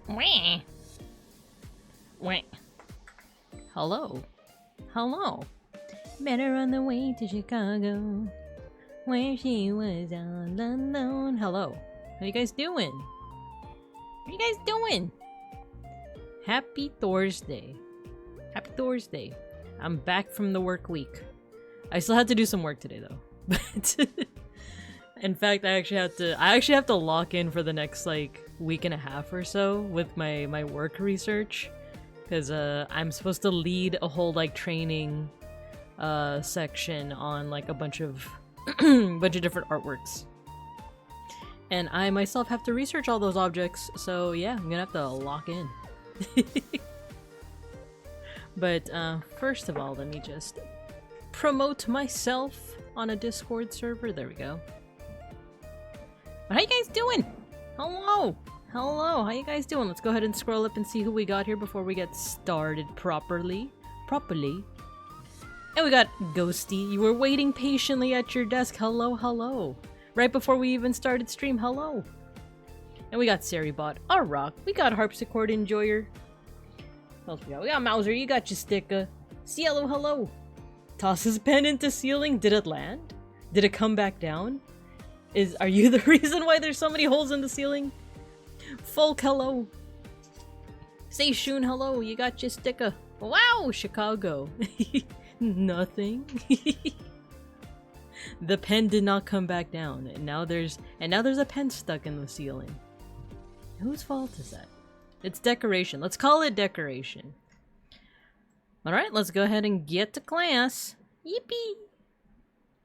Wah. Wah. Hello. Hello. Met her on the way to Chicago, where she was all alone. Hello. How you guys doing? How you guys doing? Happy Thursday. Happy Thursday. I'm back from the work week. I still had to do some work today though. But in fact, I actually have to lock in for the next like week and a half or so with my work research, because I'm supposed to lead a whole like training section on like a bunch of different artworks, and I myself have to research all those objects. So yeah, I'm gonna have to lock in. But first of all, let me just promote myself on a Discord server. There we go. How you guys doing? Hello! Hello, how you guys doing? Let's go ahead and scroll up and see who we got here before we get started properly. And we got Ghosty. You were waiting patiently at your desk. Hello, hello. Right before we even started stream. Hello. And we got Saribot. Rock. We got Harpsichord Enjoyer. What else we got? We got Mauser. You got your sticker. Cielo, hello. Tosses pen into ceiling. Did it land? Did it come back down? Are you the reason why there's so many holes in the ceiling? Folk, hello. Say Shun, hello. You got your sticker. Wow, Chicago. Nothing. The pen did not come back down, and now there's a pen stuck in the ceiling. Whose fault is that? It's decoration. Let's call it decoration. All right, let's go ahead and get to class. Yippee!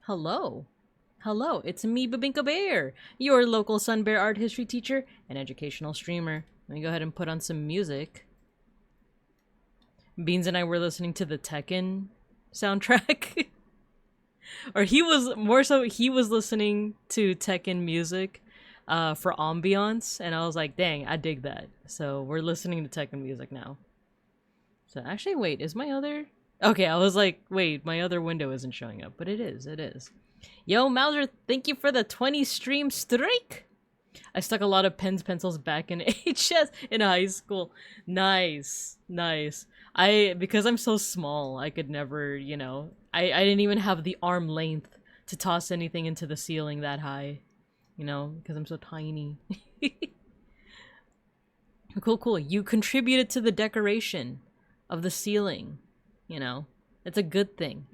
Hello. Hello, it's me, Babinka Bear, your local Sun Bear art history teacher and educational streamer. Let me go ahead and put on some music. Beans and I were listening to the Tekken soundtrack. Or he was listening to Tekken music for ambiance, and I was like, dang, I dig that. So we're listening to Tekken music now. So actually, wait, is my other... Okay, I was like, wait, my other window isn't showing up, but it is. Yo, Mauser, thank you for the 20 stream strike! I stuck a lot of pens, pencils back in HS in high school. Nice. Because I'm so small, I could never, you know... I didn't even have the arm length to toss anything into the ceiling that high. You know, because I'm so tiny. Cool. You contributed to the decoration of the ceiling. You know, it's a good thing.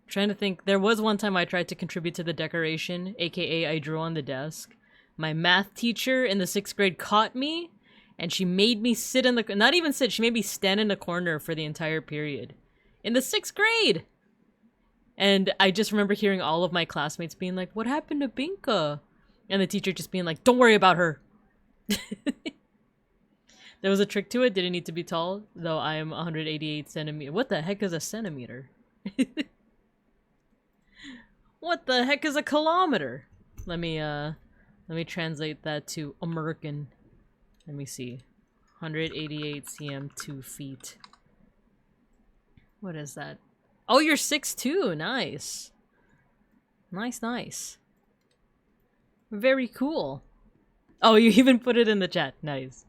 Trying to think, there was one time I tried to contribute to the decoration, aka I drew on the desk. My math teacher in the 6th grade caught me, and she made me sit in the... Not even sit, she made me stand in the corner for the entire period. In the 6th grade! And I just remember hearing all of my classmates being like, what happened to Binka? And the teacher just being like, don't worry about her! There was a trick to it, didn't need to be tall, though I am 188 centimeters. What the heck is a centimeter? What the heck is a kilometer? Let me translate that to American. Let me see. 188 cm, 2 feet. What is that? Oh, you're 6'2". Nice. Nice. Very cool. Oh, you even put it in the chat. Nice.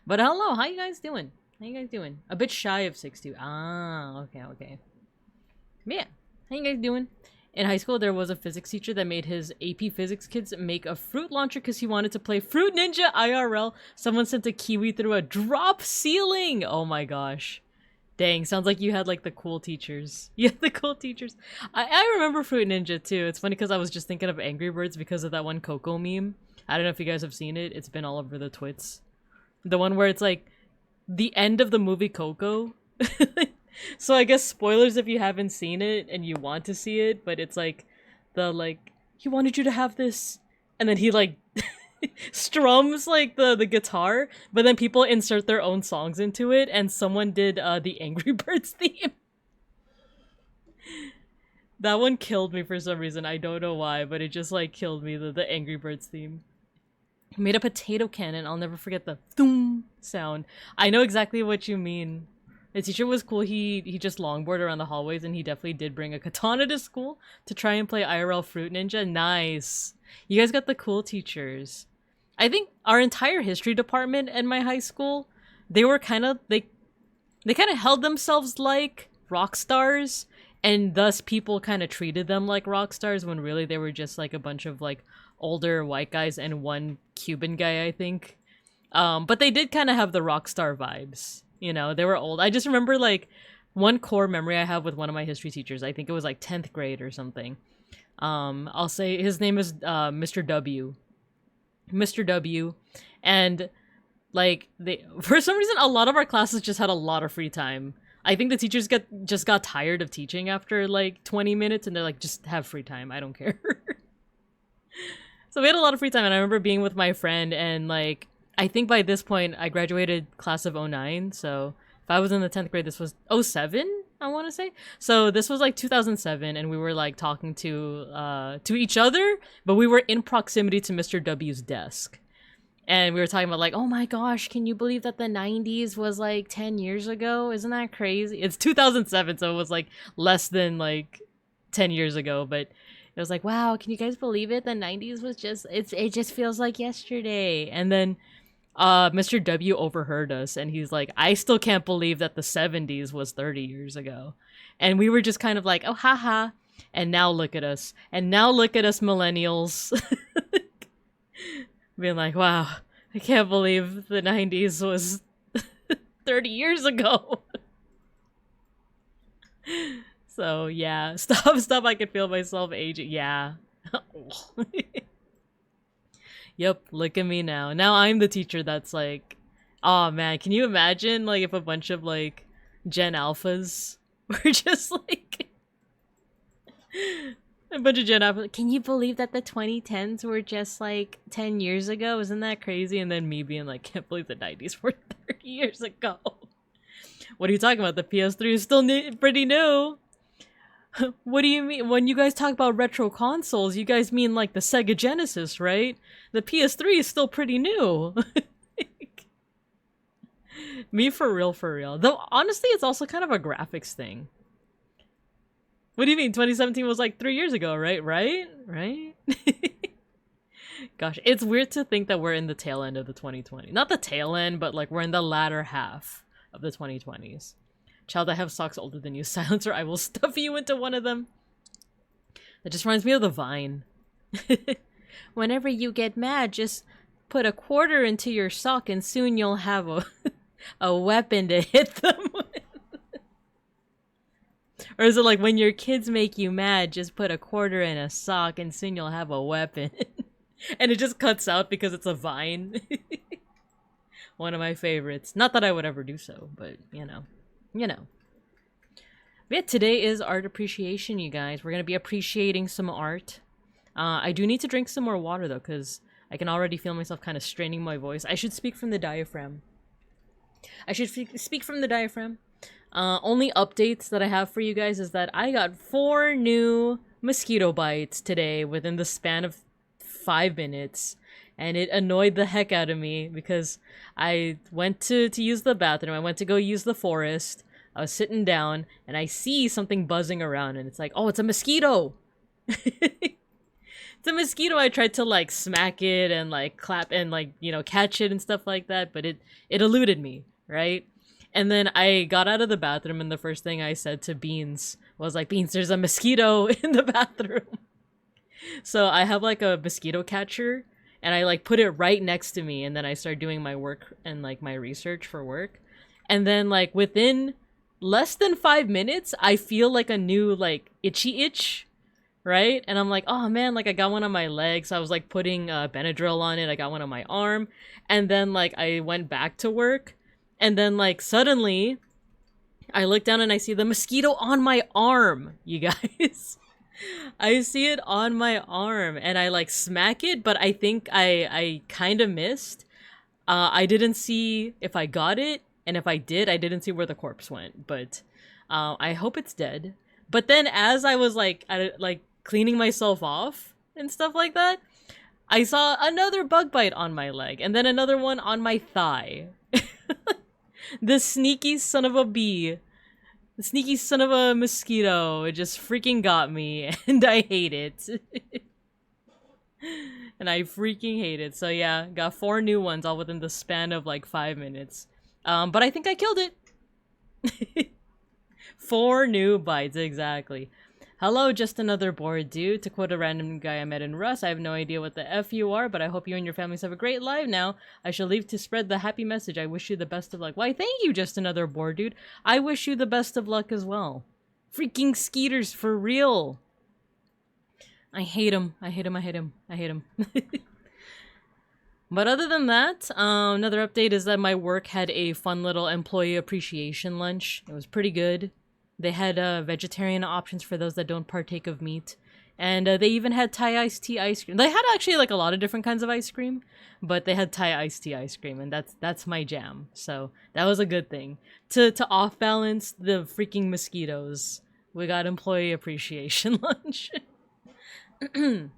But hello, how you guys doing? A bit shy of 6'2". Ah, okay. Yeah. How you guys doing? in high school, there was a physics teacher that made his AP physics kids make a fruit launcher because he wanted to play Fruit Ninja IRL. Someone sent a kiwi through a drop ceiling. Oh my gosh. Dang, sounds like you had like the cool teachers. You had the cool teachers. I remember Fruit Ninja too. It's funny because I was just thinking of Angry Birds because of that one Coco meme. I don't know if you guys have seen it. It's been all over the twits. The one where it's like the end of the movie Coco. So I guess spoilers if you haven't seen it and you want to see it, but it's like the like he wanted you to have this, and then he like strums like the guitar, but then people insert their own songs into it, and someone did the Angry Birds theme. That one killed me for some reason. I don't know why, but it just like killed me, the Angry Birds theme. He made a potato cannon. I'll never forget the thoom sound. I know exactly what you mean. The teacher was cool. He just longboarded around the hallways, and he definitely did bring a katana to school to try and play IRL Fruit Ninja. Nice. You guys got the cool teachers. I think our entire history department in my high school, they were kind of they kind of held themselves like rock stars, and thus people kind of treated them like rock stars when really they were just like a bunch of like older white guys and one Cuban guy, I think. But they did kind of have the rock star vibes. You know, they were old. I just remember like one core memory I have with one of my history teachers. I think it was like 10th grade or something. I'll say his name is Mr. W. Mr. W. And like they, for some reason, a lot of our classes just had a lot of free time. I think the teachers just got tired of teaching after like 20 minutes, and they're like, just have free time. I don't care. So we had a lot of free time, and I remember being with my friend, and like I think by this point I graduated class of 09, so if I was in the 10th grade, this was 07, I want to say. So this was like 2007, and we were like talking to each other, but we were in proximity to Mr. W's desk. And we were talking about like, oh my gosh, can you believe that the 90s was like 10 years ago? Isn't that crazy? It's 2007, so it was like less than like 10 years ago, but it was like, wow, can you guys believe it? The 90s was just, it just feels like yesterday. And then Mr. W overheard us, and he's like, I still can't believe that the 70s was 30 years ago. And we were just kind of like, oh, haha. And now look at us. And now look at us millennials. Being like, wow, I can't believe the 90s was 30 years ago. So, yeah. Stop, I can feel myself aging. Yeah. Yep, look at me now. Now I'm the teacher that's like, oh man, can you imagine like if a bunch of like Gen Alphas were just like a bunch of Gen Alphas. Can you believe that the 2010s were just like 10 years ago? Isn't that crazy? And then me being like, can't believe the 90s were 30 years ago. What are you talking about? The PS3 is still pretty new. What do you mean? When you guys talk about retro consoles, you guys mean like the Sega Genesis, right? The PS3 is still pretty new. Me for real. Though honestly, it's also kind of a graphics thing. What do you mean? 2017 was like 3 years ago, right? Right? Gosh, it's weird to think that we're in the tail end of the 2020. Not the tail end, but like we're in the latter half of the 2020s. Child, I have socks older than you. Silencer, I will stuff you into one of them. That just reminds me of the Vine. Whenever you get mad, just put a quarter into your sock and soon you'll have a weapon to hit them with. Or is it like when your kids make you mad, just put a quarter in a sock and soon you'll have a weapon? And it just cuts out because it's a Vine. One of my favorites. Not that I would ever do so, but you know. But yeah, today is art appreciation, you guys. We're going to be appreciating some art. I do need to drink some more water, though, because I can already feel myself kind of straining my voice. I should speak from the diaphragm. Only updates that I have for you guys is that I got 4 new mosquito bites today within the span of 5 minutes. And it annoyed the heck out of me because I went to use the bathroom. I went to go use the forest. I was sitting down and I see something buzzing around and it's like, oh, it's a mosquito. It's a mosquito. I tried to like smack it and like clap and like, you know, catch it and stuff like that. But it eluded me, right? And then I got out of the bathroom and the first thing I said to Beans was like, Beans, there's a mosquito in the bathroom. So I have like a mosquito catcher, and I like put it right next to me, and then I start doing my work and like my research for work. And then like within less than 5 minutes, I feel like a new like itchy itch, right? And I'm like, oh man, like I got one on my leg, so I was like putting Benadryl on it. I got one on my arm, and then like I went back to work, and then like suddenly I look down and I see the mosquito on my arm, you guys. I see it on my arm, and I like smack it, but I think I kind of missed. I didn't see if I got it, and if I did, I didn't see where the corpse went, but I hope it's dead. But then as I was like cleaning myself off and stuff like that, I saw another bug bite on my leg, and then another one on my thigh. The sneaky son of a bee. The sneaky son of a mosquito. It just freaking got me, and I hate it. And I freaking hate it. So yeah, got 4 new ones all within the span of like 5 minutes. But I think I killed it. 4 new bites, exactly. Hello, just another bored dude. To quote a random guy I met in Russ, I have no idea what the F you are, but I hope you and your families have a great life now. I shall leave to spread the happy message. I wish you the best of luck. Why, thank you, just another bored dude. I wish you the best of luck as well. Freaking skeeters, for real. I hate him. I hate him. I hate him. I hate him. But other than that, another update is that my work had a fun little employee appreciation lunch. It was pretty good. They had vegetarian options for those that don't partake of meat. And they even had Thai iced tea ice cream. They had actually like a lot of different kinds of ice cream, but they had Thai iced tea ice cream, and that's my jam. So that was a good thing. To off balance the freaking mosquitoes, we got employee appreciation lunch. And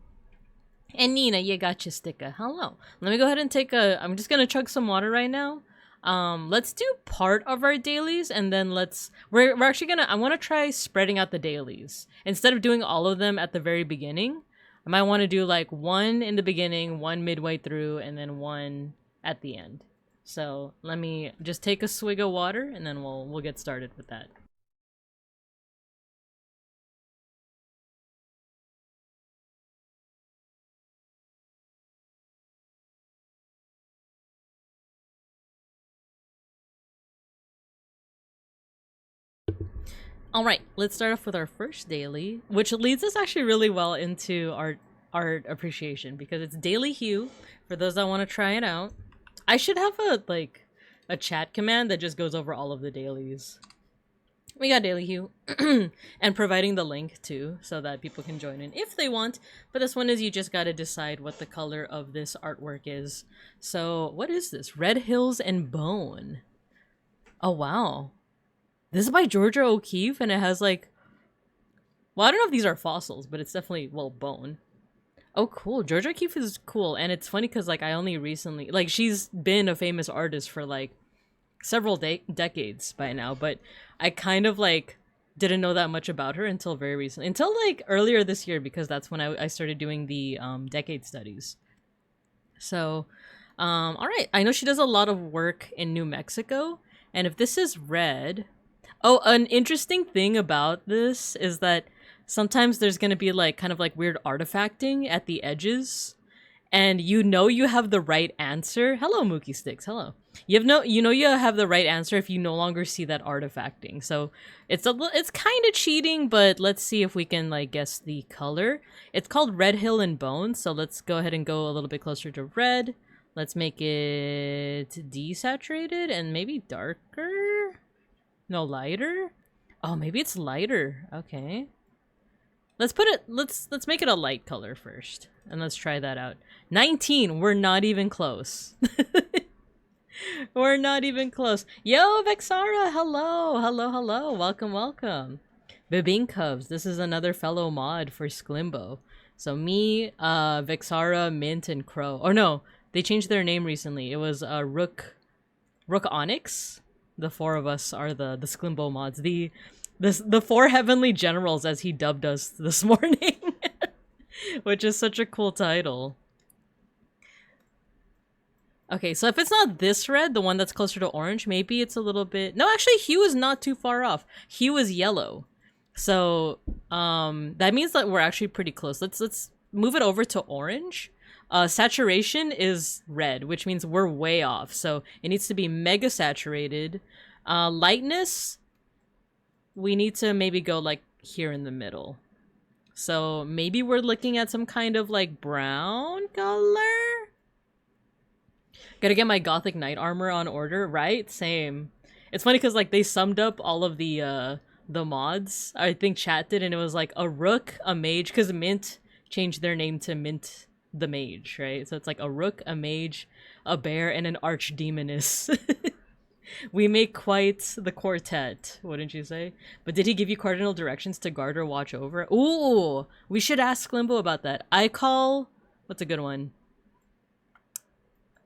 Nina, you got your sticker. Hello. Let me go ahead and I'm just gonna chug some water right now. Let's do part of our dailies, and then we're actually gonna, I want to try spreading out the dailies. Instead of doing all of them at the very beginning, I might want to do like 1 in the beginning, 1 midway through, and then 1 at the end. So let me just take a swig of water, and then we'll get started with that. All right, let's start off with our first daily, which leads us actually really well into art appreciation, because it's daily hue for those that want to try it out. I should have a chat command that just goes over all of the dailies. We got daily hue and providing the link too, so that people can join in if they want. But this one is, you just got to decide what the color of this artwork is. So what is this? Red Hills and Bone. Oh wow. This is by Georgia O'Keeffe, and it has like, well, I don't know if these are fossils, but it's definitely, well, bone. Oh, cool. Georgia O'Keeffe is cool, and it's funny because like I only recently, like, she's been a famous artist for like several decades by now, but I kind of like didn't know that much about her until very recently, until like earlier this year, because that's when I started doing the decade studies. So, all right. I know she does a lot of work in New Mexico, and if this is red. Oh, an interesting thing about this is that sometimes there's going to be like kind of like weird artifacting at the edges, and you know you have the right answer. Hello, Mookie Sticks. Hello. You know you have the right answer if you no longer see that artifacting. So it's kind of cheating, but let's see if we can like guess the color. It's called Red Hill and Bone, so let's go ahead and go a little bit closer to red. Let's make it desaturated and maybe darker. No, lighter? Oh, maybe it's lighter. Okay. Let's make it a light color first. And let's try that out. 19! We're not even close. We're not even close. Yo, Vexara! Hello! Hello, hello! Welcome, welcome. Bibing Cubs. This is another fellow mod for Sklimbo. So me, Vexara, Mint, and Crow. Oh no, they changed their name recently. It was Rook Onyx. The 4 of us are the Sklimbo mods. The 4 heavenly generals, as he dubbed us this morning. Which is such a cool title. Okay, so if it's not this red, the one that's closer to orange, maybe it's a little bit... No, actually, hue is not too far off. Hue is yellow. So that means that we're actually pretty close. Let's move it over to orange. Saturation is red, which means we're way off. So it needs to be mega saturated. Lightness, we need to maybe go like here in the middle. So maybe we're looking at some kind of like brown color. Gotta get my Gothic Knight armor on order, right? Same. It's funny because like they summed up all of the mods. I think chat did, and it was like a rook, a mage, because Mint changed their name to Mint the Mage, right? So it's like a rook, a mage, a bear, and an archdemoness. We make quite the quartet, wouldn't you say? But did he give you cardinal directions to guard or watch over? Ooh, we should ask Limbo about that. I call... What's a good one?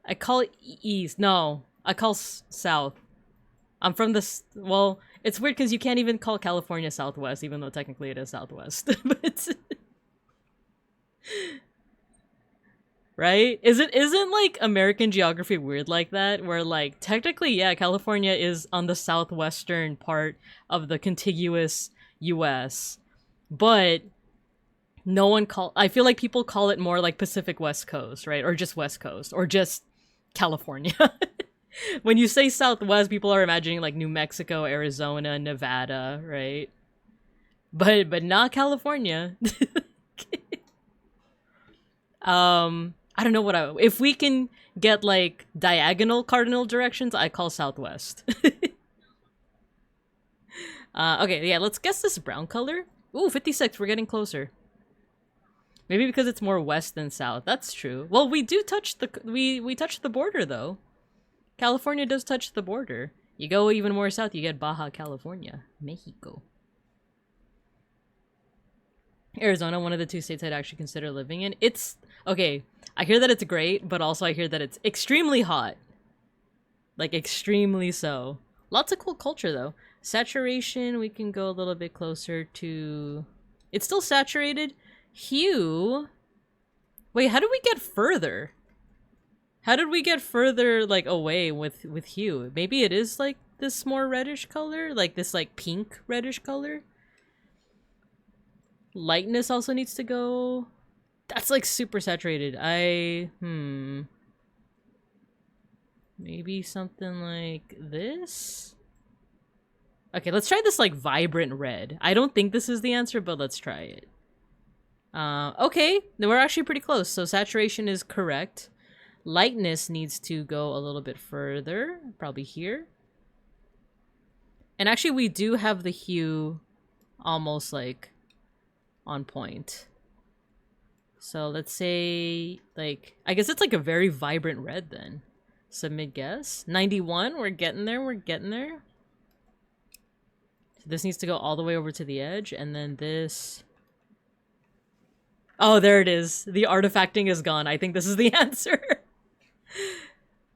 I call east. No, I call south. I'm from the... Well, it's weird because you can't even call California Southwest, even though technically it is Southwest. But... Right? Isn't like American geography weird like that? Where like technically, yeah, California is on the southwestern part of the contiguous US. But no one I feel like people call it more like Pacific West Coast, right? Or just West Coast, or just California. When you say Southwest, people are imagining like New Mexico, Arizona, Nevada, right? But not California. I don't know what if we can get like diagonal cardinal directions, I call southwest. Okay, yeah, let's guess this brown color. Ooh, 56, we're getting closer. Maybe because it's more west than south. That's true. Well, we do touch the we touch the border though. California does touch the border. You go even more south, you get Baja California, Mexico. Arizona, one of the two states I'd actually consider living in. It's okay. I hear that it's great, but also I hear that it's extremely hot. Like extremely so. Lots of cool culture though. Saturation, we can go a little bit closer to... It's still saturated. Hue... Wait, how did we get further? How did we get further, like, away with hue? Maybe it is, like, this more reddish color? Like, this, like, pink reddish color? Lightness also needs to go... That's, like, super saturated. Maybe something like this? Okay, let's try this, like, vibrant red. I don't think this is the answer, but let's try it. Okay, then we're actually pretty close. So saturation is correct. Lightness needs to go a little bit further, probably here. And actually, we do have the hue almost, like, on point. So let's say, like, I guess it's like a very vibrant red then. Submit guess. 91, we're getting there, we're getting there. So this needs to go all the way over to the edge, and then this... Oh, there it is. The artifacting is gone. I think this is the answer.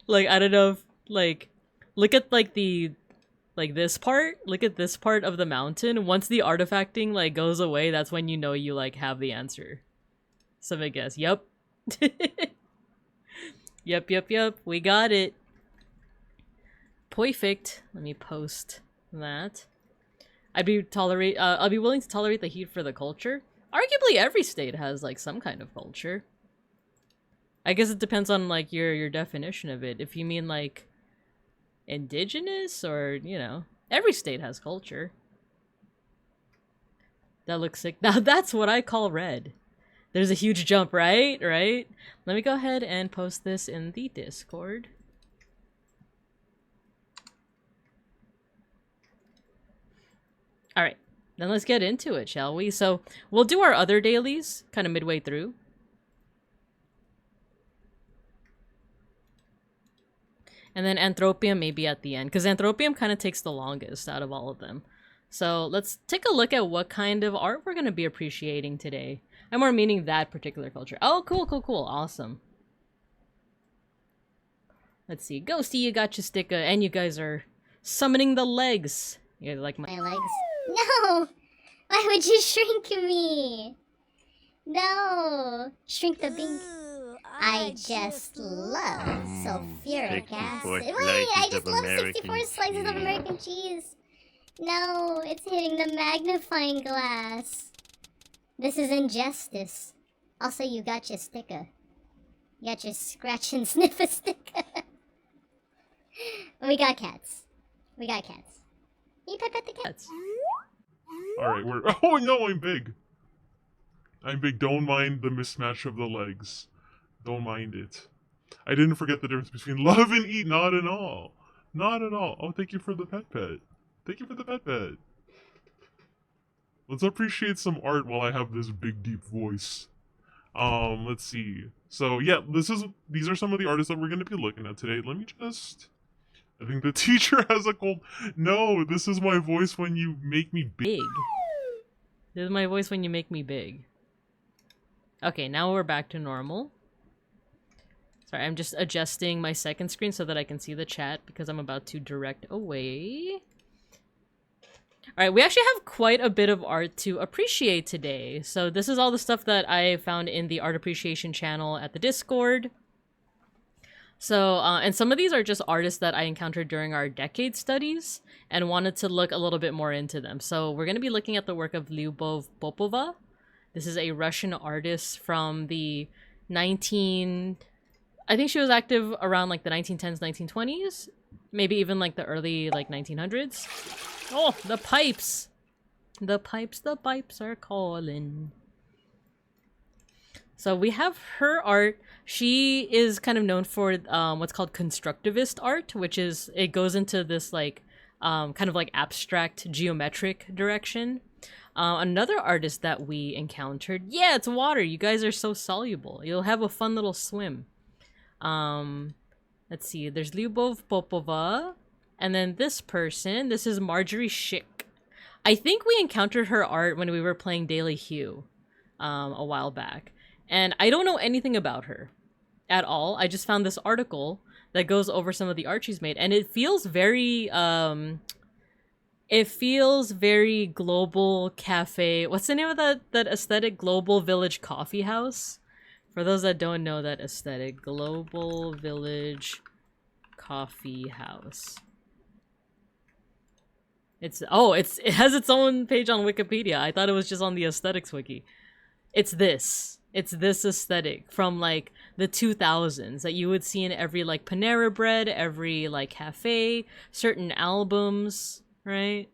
Like, I don't know if, like, look at, like, the... Like, this part? Look at this part of the mountain. Once the artifacting, like, goes away, that's when you know you, like, have the answer. Submit guess. Yep. Yep. We got it. Perfect. Let me post that. I'll be willing to tolerate the heat for the culture. Arguably every state has, like, some kind of culture. I guess it depends on, like, your definition of it. If you mean, like, indigenous or, you know, every state has culture. That looks sick. Now that's what I call red. There's a huge jump, right? Right? Let me go ahead and post this in the Discord. Alright, then let's get into it, shall we? So, we'll do our other dailies kind of midway through. And then Anthropium maybe at the end, because Anthropium kind of takes the longest out of all of them. So let's take a look at what kind of art we're going to be appreciating today. I'm more meaning that particular culture. Oh, cool. Awesome. Let's see. Ghosty, you got your sticker, and you guys are summoning the legs. You guys like my legs? No! Why would you shrink me? No! Shrink the bink. I just love sulfuric acid. Wait, I just love 64 slices of American cheese. No, it's hitting the magnifying glass. This is injustice. Also, you got your sticker. You got your scratch and sniff a sticker. We got cats. We got cats. You pet the cats. Alright, we're... Oh no, I'm big! I'm big. Don't mind the mismatch of the legs. Don't mind it. I didn't forget the difference between love and eat. Not at all. Not at all. Oh, thank you for the pet. Thank you for the pet. Let's appreciate some art while I have this big deep voice. Let's see. So yeah, these are some of the artists that we're gonna be looking at today. Let me just... I think the teacher has a cold... No, this is my voice when you make me big. This is my voice when you make me big. Okay, now we're back to normal. Sorry, I'm just adjusting my second screen so that I can see the chat because I'm about to direct away. Alright, we actually have quite a bit of art to appreciate today. So this is all the stuff that I found in the art appreciation channel at the Discord. So, and some of these are just artists that I encountered during our decade studies and wanted to look a little bit more into them. So we're going to be looking at the work of Lyubov Popova. This is a Russian artist from the I think she was active around like the 1910s, 1920s. Maybe even like the early like 1900s. Oh, the pipes! The pipes are calling. So we have her art. She is kind of known for what's called constructivist art, which is, it goes into this like kind of like abstract geometric direction. Another artist that we encountered, yeah, it's water. You guys are so soluble. You'll have a fun little swim. Let's see. There's Lyubov Popova, and then this person. This is Marjorie Schick. I think we encountered her art when we were playing Daily Hue a while back. And I don't know anything about her at all. I just found this article that goes over some of the art she's made, and it feels very global cafe. What's the name of that aesthetic? Global Village Coffee House. For those that don't know that aesthetic, Global Village Coffee House. It has its own page on Wikipedia. I thought it was just on the aesthetics wiki. It's this aesthetic from like the 2000s that you would see in every like Panera Bread, every like cafe, certain albums, right?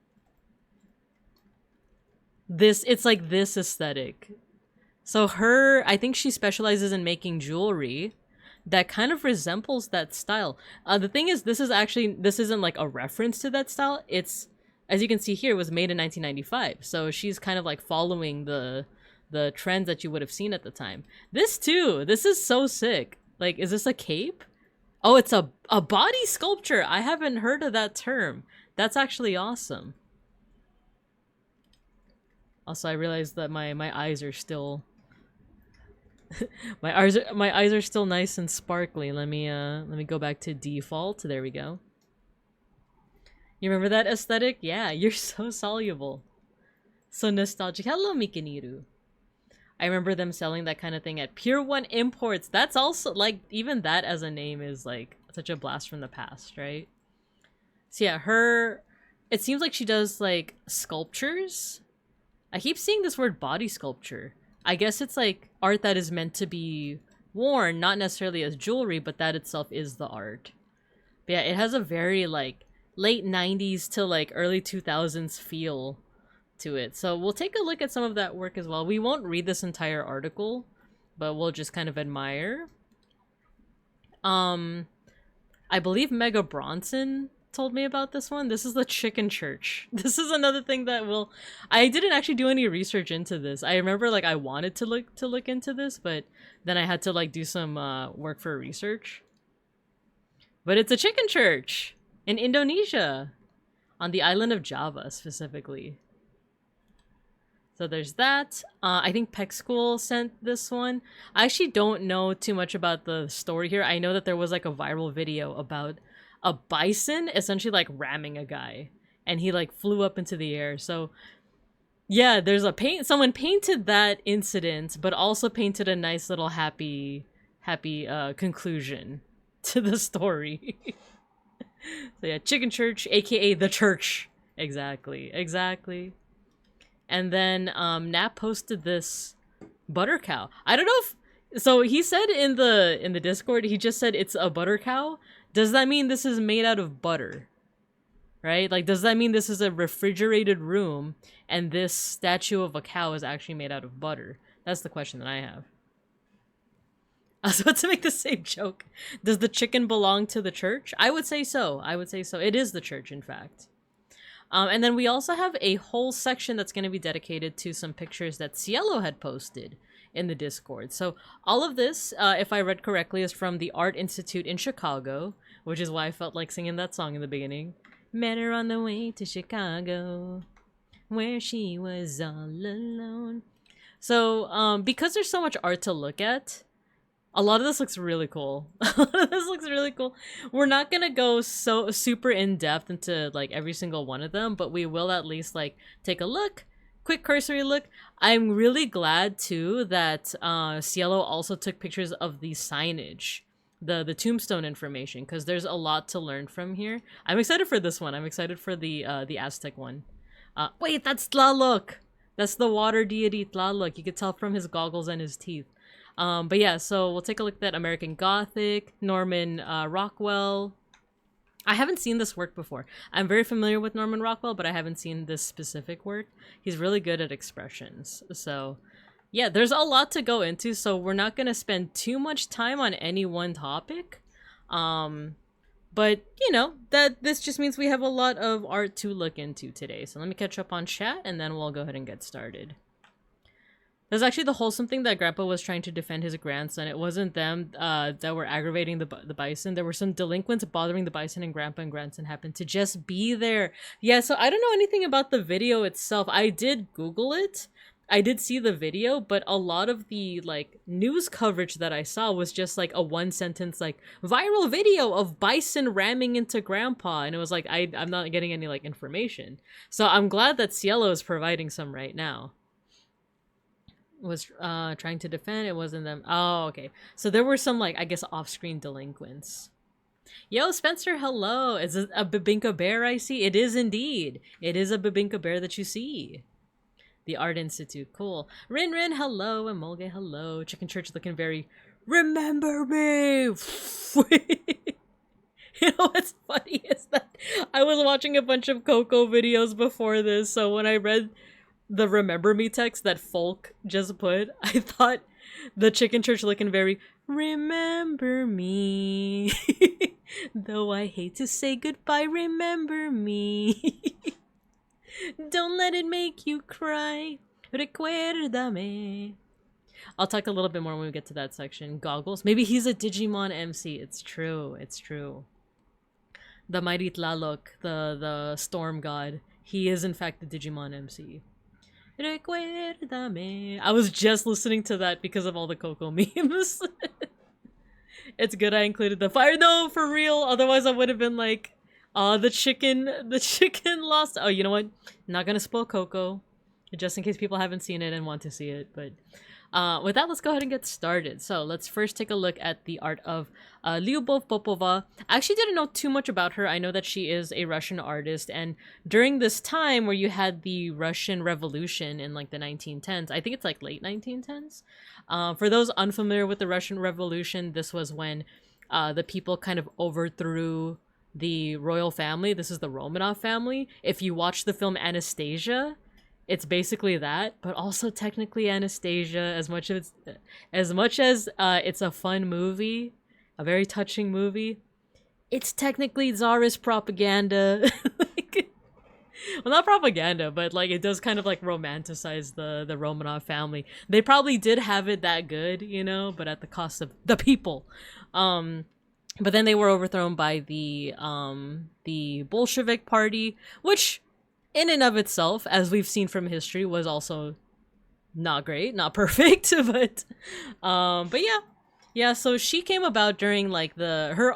It's like this aesthetic. So I think she specializes in making jewelry that kind of resembles that style. The thing is, this isn't like a reference to that style. It's, as you can see here, it was made in 1995. So she's kind of like following the trends that you would have seen at the time. This is so sick. Like, is this a cape? Oh, it's a body sculpture. I haven't heard of that term. That's actually awesome. Also, I realized that my eyes are still my eyes are still nice and sparkly. Let me go back to default. There we go. You remember that aesthetic? Yeah, you're so soluble. So nostalgic. Hello, Mikiniru. I remember them selling that kind of thing at Pure One Imports. That's also, like, even that as a name is, like, such a blast from the past, right? So yeah, it seems like she does, like, sculptures. I keep seeing this word body sculpture. I guess it's, like, art that is meant to be worn, not necessarily as jewelry, but that itself is the art. But yeah, it has a very, like, late 90s to, like, early 2000s feel to it. So we'll take a look at some of that work as well. We won't read this entire article, but we'll just kind of admire. I believe Mega Bronson told me about this one. This is the Chicken Church. This is another thing that I didn't actually do any research into this. I remember like I wanted to look into this, but then I had to like do some work for research. But it's a chicken church in Indonesia, on the island of Java specifically. So there's that. I think Peck School sent this one. I actually don't know too much about the story here. I know that there was like a viral video about a bison essentially like ramming a guy, and he like flew up into the air. So yeah, there's someone painted that incident, but also painted a nice little happy conclusion to the story. So yeah, Chicken Church, aka the church Exactly. And then Nap posted this butter cow. I don't know if so he said in the Discord, he just said it's a butter cow. Does that mean this is made out of butter? Right? Like, does that mean this is a refrigerated room and this statue of a cow is actually made out of butter? That's the question that I have. I was about to make the same joke. Does the chicken belong to the church? I would say so. It is the church, in fact. And then we also have a whole section that's going to be dedicated to some pictures that Cielo had posted in the Discord. So all of this, if I read correctly, is from the Art Institute in Chicago, which is why I felt like singing that song in the beginning. Met her on the way to Chicago, where she was all alone. So because there's so much art to look at, a lot of this looks really cool. We're not gonna go so super in depth into like every single one of them, but we will at least like take a look, quick cursory look. I'm really glad too that Cielo also took pictures of the signage, the tombstone information, because there's a lot to learn from here. I'm excited for this one. I'm excited for the Aztec one. Wait, that's Tlaloc. That's the water deity Tlaloc. You could tell from his goggles and his teeth. But yeah, so we'll take a look at that. American Gothic, Norman Rockwell. I haven't seen this work before. I'm very familiar with Norman Rockwell, but I haven't seen this specific work. He's really good at expressions. So yeah, there's a lot to go into, so we're not going to spend too much time on any one topic. But, you know, this just means we have a lot of art to look into today. So let me catch up on chat, and then we'll go ahead and get started. There's actually the wholesome thing that Grandpa was trying to defend his grandson. It wasn't them that were aggravating the bison. There were some delinquents bothering the bison, and Grandpa and grandson happened to just be there. Yeah, so I don't know anything about the video itself. I did Google it. I did see the video, but a lot of the like news coverage that I saw was just like a one sentence like viral video of bison ramming into Grandpa, and it was like I'm not getting any like information. So I'm glad that Cielo is providing some right now. Was trying to defend, it wasn't them. Oh, okay. So there were some like I guess off-screen delinquents. Yo, Spencer, hello. Is it a Bibinka bear I see? It is indeed. It is a Bibinka bear that you see. The Art Institute, cool. Rin, hello. Emolge, hello. Chicken Church looking very, remember me! You know what's funny is that I was watching a bunch of Coco videos before this, so when I read the remember me text that Folk just put, I thought the Chicken Church looking very, remember me. Though I hate to say goodbye, remember me. Don't let it make you cry. Recuérdame. I'll talk a little bit more when we get to that section. Goggles. Maybe he's a Digimon MC. It's true. The mighty Tlaloc, the storm god. He is in fact the Digimon MC. Recuérdame. I was just listening to that because of all the Coco memes. It's good I included the fire. No, for real. Otherwise I would have been like, the chicken lost. Oh, you know what? Not gonna spoil Coco, just in case people haven't seen it and want to see it. But with that, let's go ahead and get started. So let's first take a look at the art of Lyubov Popova. I actually didn't know too much about her. I know that she is a Russian artist, and during this time where you had the Russian Revolution in like the 1910s, I think it's like late 1910s. For those unfamiliar with the Russian Revolution, this was when the people kind of overthrew the royal family. This is the Romanov family. If you watch the film Anastasia, it's basically that, but also technically Anastasia, as much as it's a fun movie, a very touching movie, it's technically Tsarist propaganda. Well, not propaganda, but like it does kind of like romanticize the Romanov family. They probably did have it that good, you know, but at the cost of the people. But then they were overthrown by the Bolshevik party, which in and of itself, as we've seen from history, was also not great, not perfect, but yeah. So she came about during like her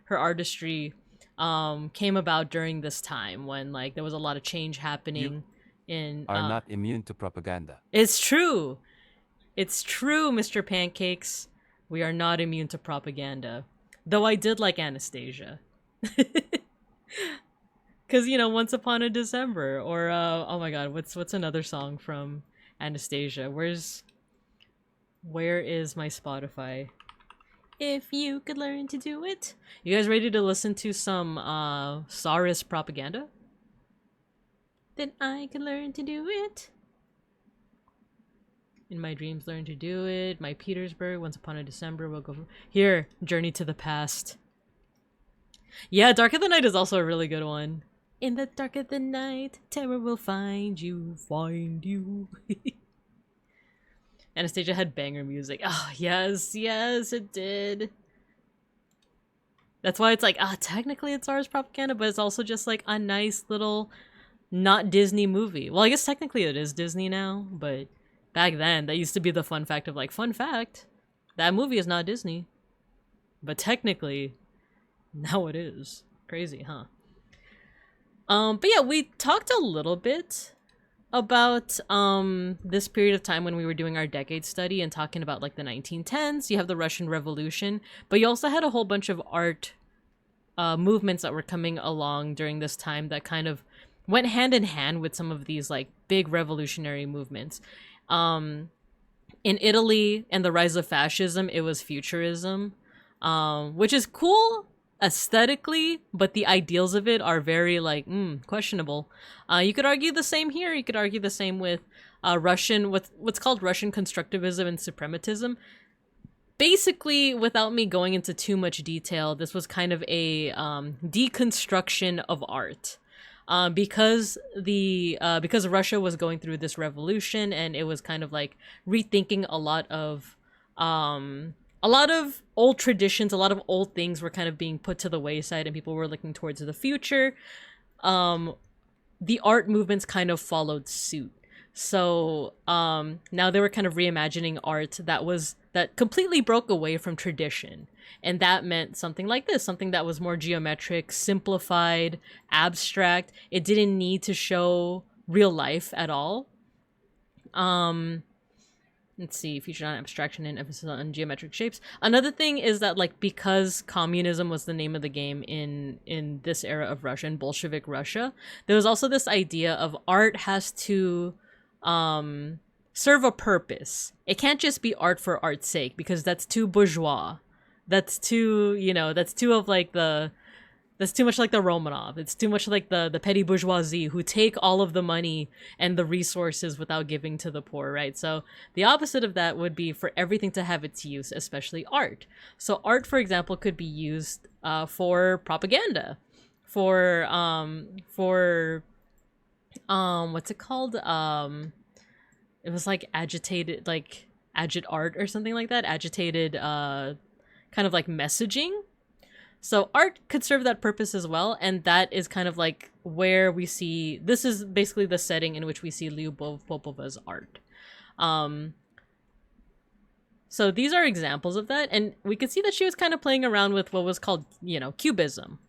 artistry came about during this time when like there was a lot of change happening. You are not immune to propaganda. It's true, Mr. Pancakes. We are not immune to propaganda. Though I did like Anastasia. Cause you know, Once Upon a December, or oh my god, what's another song from Anastasia? Where is my Spotify? If you could learn to do it. You guys ready to listen to some Saris propaganda? Then I can learn to do it. In my dreams, learn to do it. My Petersburg, Once Upon a December, we'll go here. Journey to the Past. Yeah, Dark of the Night is also a really good one. In the dark of the night, terror will find you, find you. Anastasia had banger music. Oh, yes, yes, it did. That's why it's like, technically it's ours propaganda, but it's also just like a nice little not Disney movie. Well, I guess technically it is Disney now, but back then that used to be the fun fact of like, fun fact, that movie is not Disney. But technically, now it is. Crazy, huh? But yeah, we talked a little bit about this period of time when we were doing our decade study and talking about like the 1910s. You have the Russian Revolution, but you also had a whole bunch of art movements that were coming along during this time that kind of went hand in hand with some of these like big revolutionary movements. In Italy and the rise of fascism, it was futurism, which is cool aesthetically, but the ideals of it are very like questionable. You could argue the same here. You could argue the same with what's called Russian constructivism and suprematism. Basically, without me going into too much detail, this was kind of a deconstruction of art. Because Russia was going through this revolution, and it was kind of like rethinking a lot of old traditions, a lot of old things were kind of being put to the wayside, and people were looking towards the future. The art movements kind of followed suit. So now they were kind of reimagining art that completely broke away from tradition. And that meant something like this, something that was more geometric, simplified, abstract. It didn't need to show real life at all. Let's see, featured on abstraction and emphasis on geometric shapes. Another thing is that, like, because communism was the name of the game in this era of Russia, in Bolshevik Russia, there was also this idea of art has to serve a purpose. It can't just be art for art's sake, because that's too bourgeois. That's too, that's too much like the Romanov. It's too much like the petty bourgeoisie who take all of the money and the resources without giving to the poor, right? So the opposite of that would be for everything to have its use, especially art. So art, for example, could be used for propaganda, for what's it called? It was like agitated, like agit art or something like that. Agitated, kind of like messaging. So art could serve that purpose as well, and that is kind of like where we see, this is basically the setting in which we see Lyubov Popova's art. So these are examples of that, and we could see that she was kind of playing around with what was called, Cubism.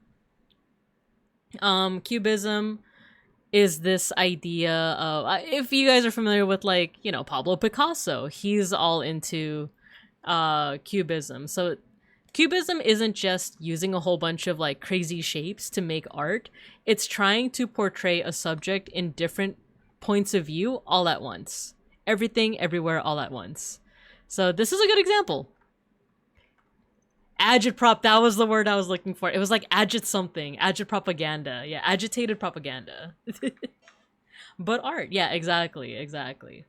Cubism is this idea of, if you guys are familiar with, like, Pablo Picasso, he's all into Cubism. So Cubism isn't just using a whole bunch of like crazy shapes to make art. It's trying to portray a subject in different points of view all at once. Everything, everywhere, all at once. So this is a good example. Agitprop, that was the word I was looking for. It was like agit something. Agit propaganda. Yeah, agitated propaganda. But art. Yeah, exactly.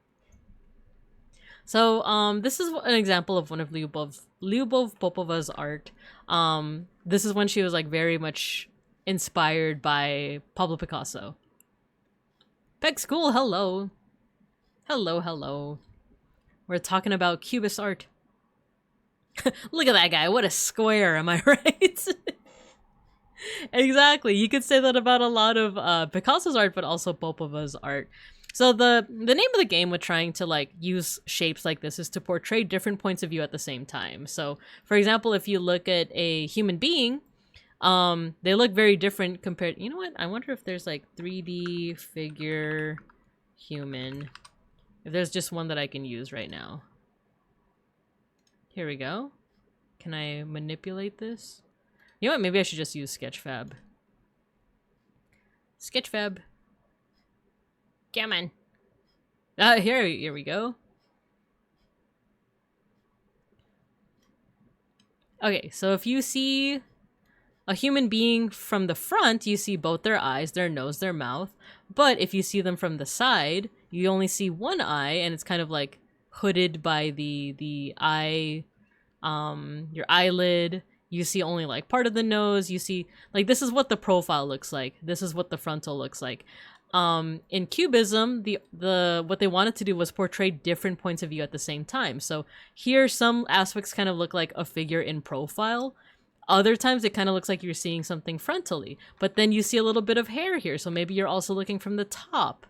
So this is an example of one of Lyubov Popova's art. This is when she was like very much inspired by Pablo Picasso. Peg School, hello. Hello. We're talking about Cubist art. Look at that guy, what a square, am I right? Exactly, you could say that about a lot of Picasso's art, but also Popova's art. So the name of the game with trying to like use shapes like this is to portray different points of view at the same time. So for example, if you look at a human being, they look very different compared, you know what? I wonder if there's like 3D figure human. If there's just one that I can use right now. Here we go. Can I manipulate this? You know what? Maybe I should just use Sketchfab. Sketchfab. Come on. Here we go. Okay, so if you see a human being from the front, you see both their eyes, their nose, their mouth. But if you see them from the side, you only see one eye, and it's kind of like hooded by the eye, your eyelid. You see only like part of the nose. You see, like, this is what the profile looks like. This is what the frontal looks like. In Cubism, the what they wanted to do was portray different points of view at the same time. So here, some aspects kind of look like a figure in profile. Other times, it kind of looks like you're seeing something frontally. But then you see a little bit of hair here, so maybe you're also looking from the top.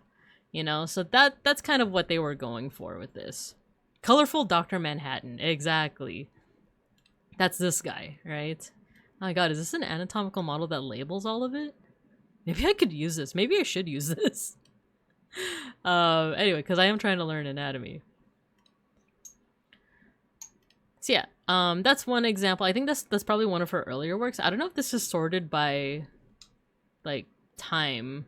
You know, so that's kind of what they were going for with this. Colorful Dr. Manhattan, exactly. That's this guy, right? Oh my god, is this an anatomical model that labels all of it? Maybe I could use this. Maybe I should use this. Anyway, because I am trying to learn anatomy. So yeah, that's one example. I think that's probably one of her earlier works. I don't know if this is sorted by, like, time.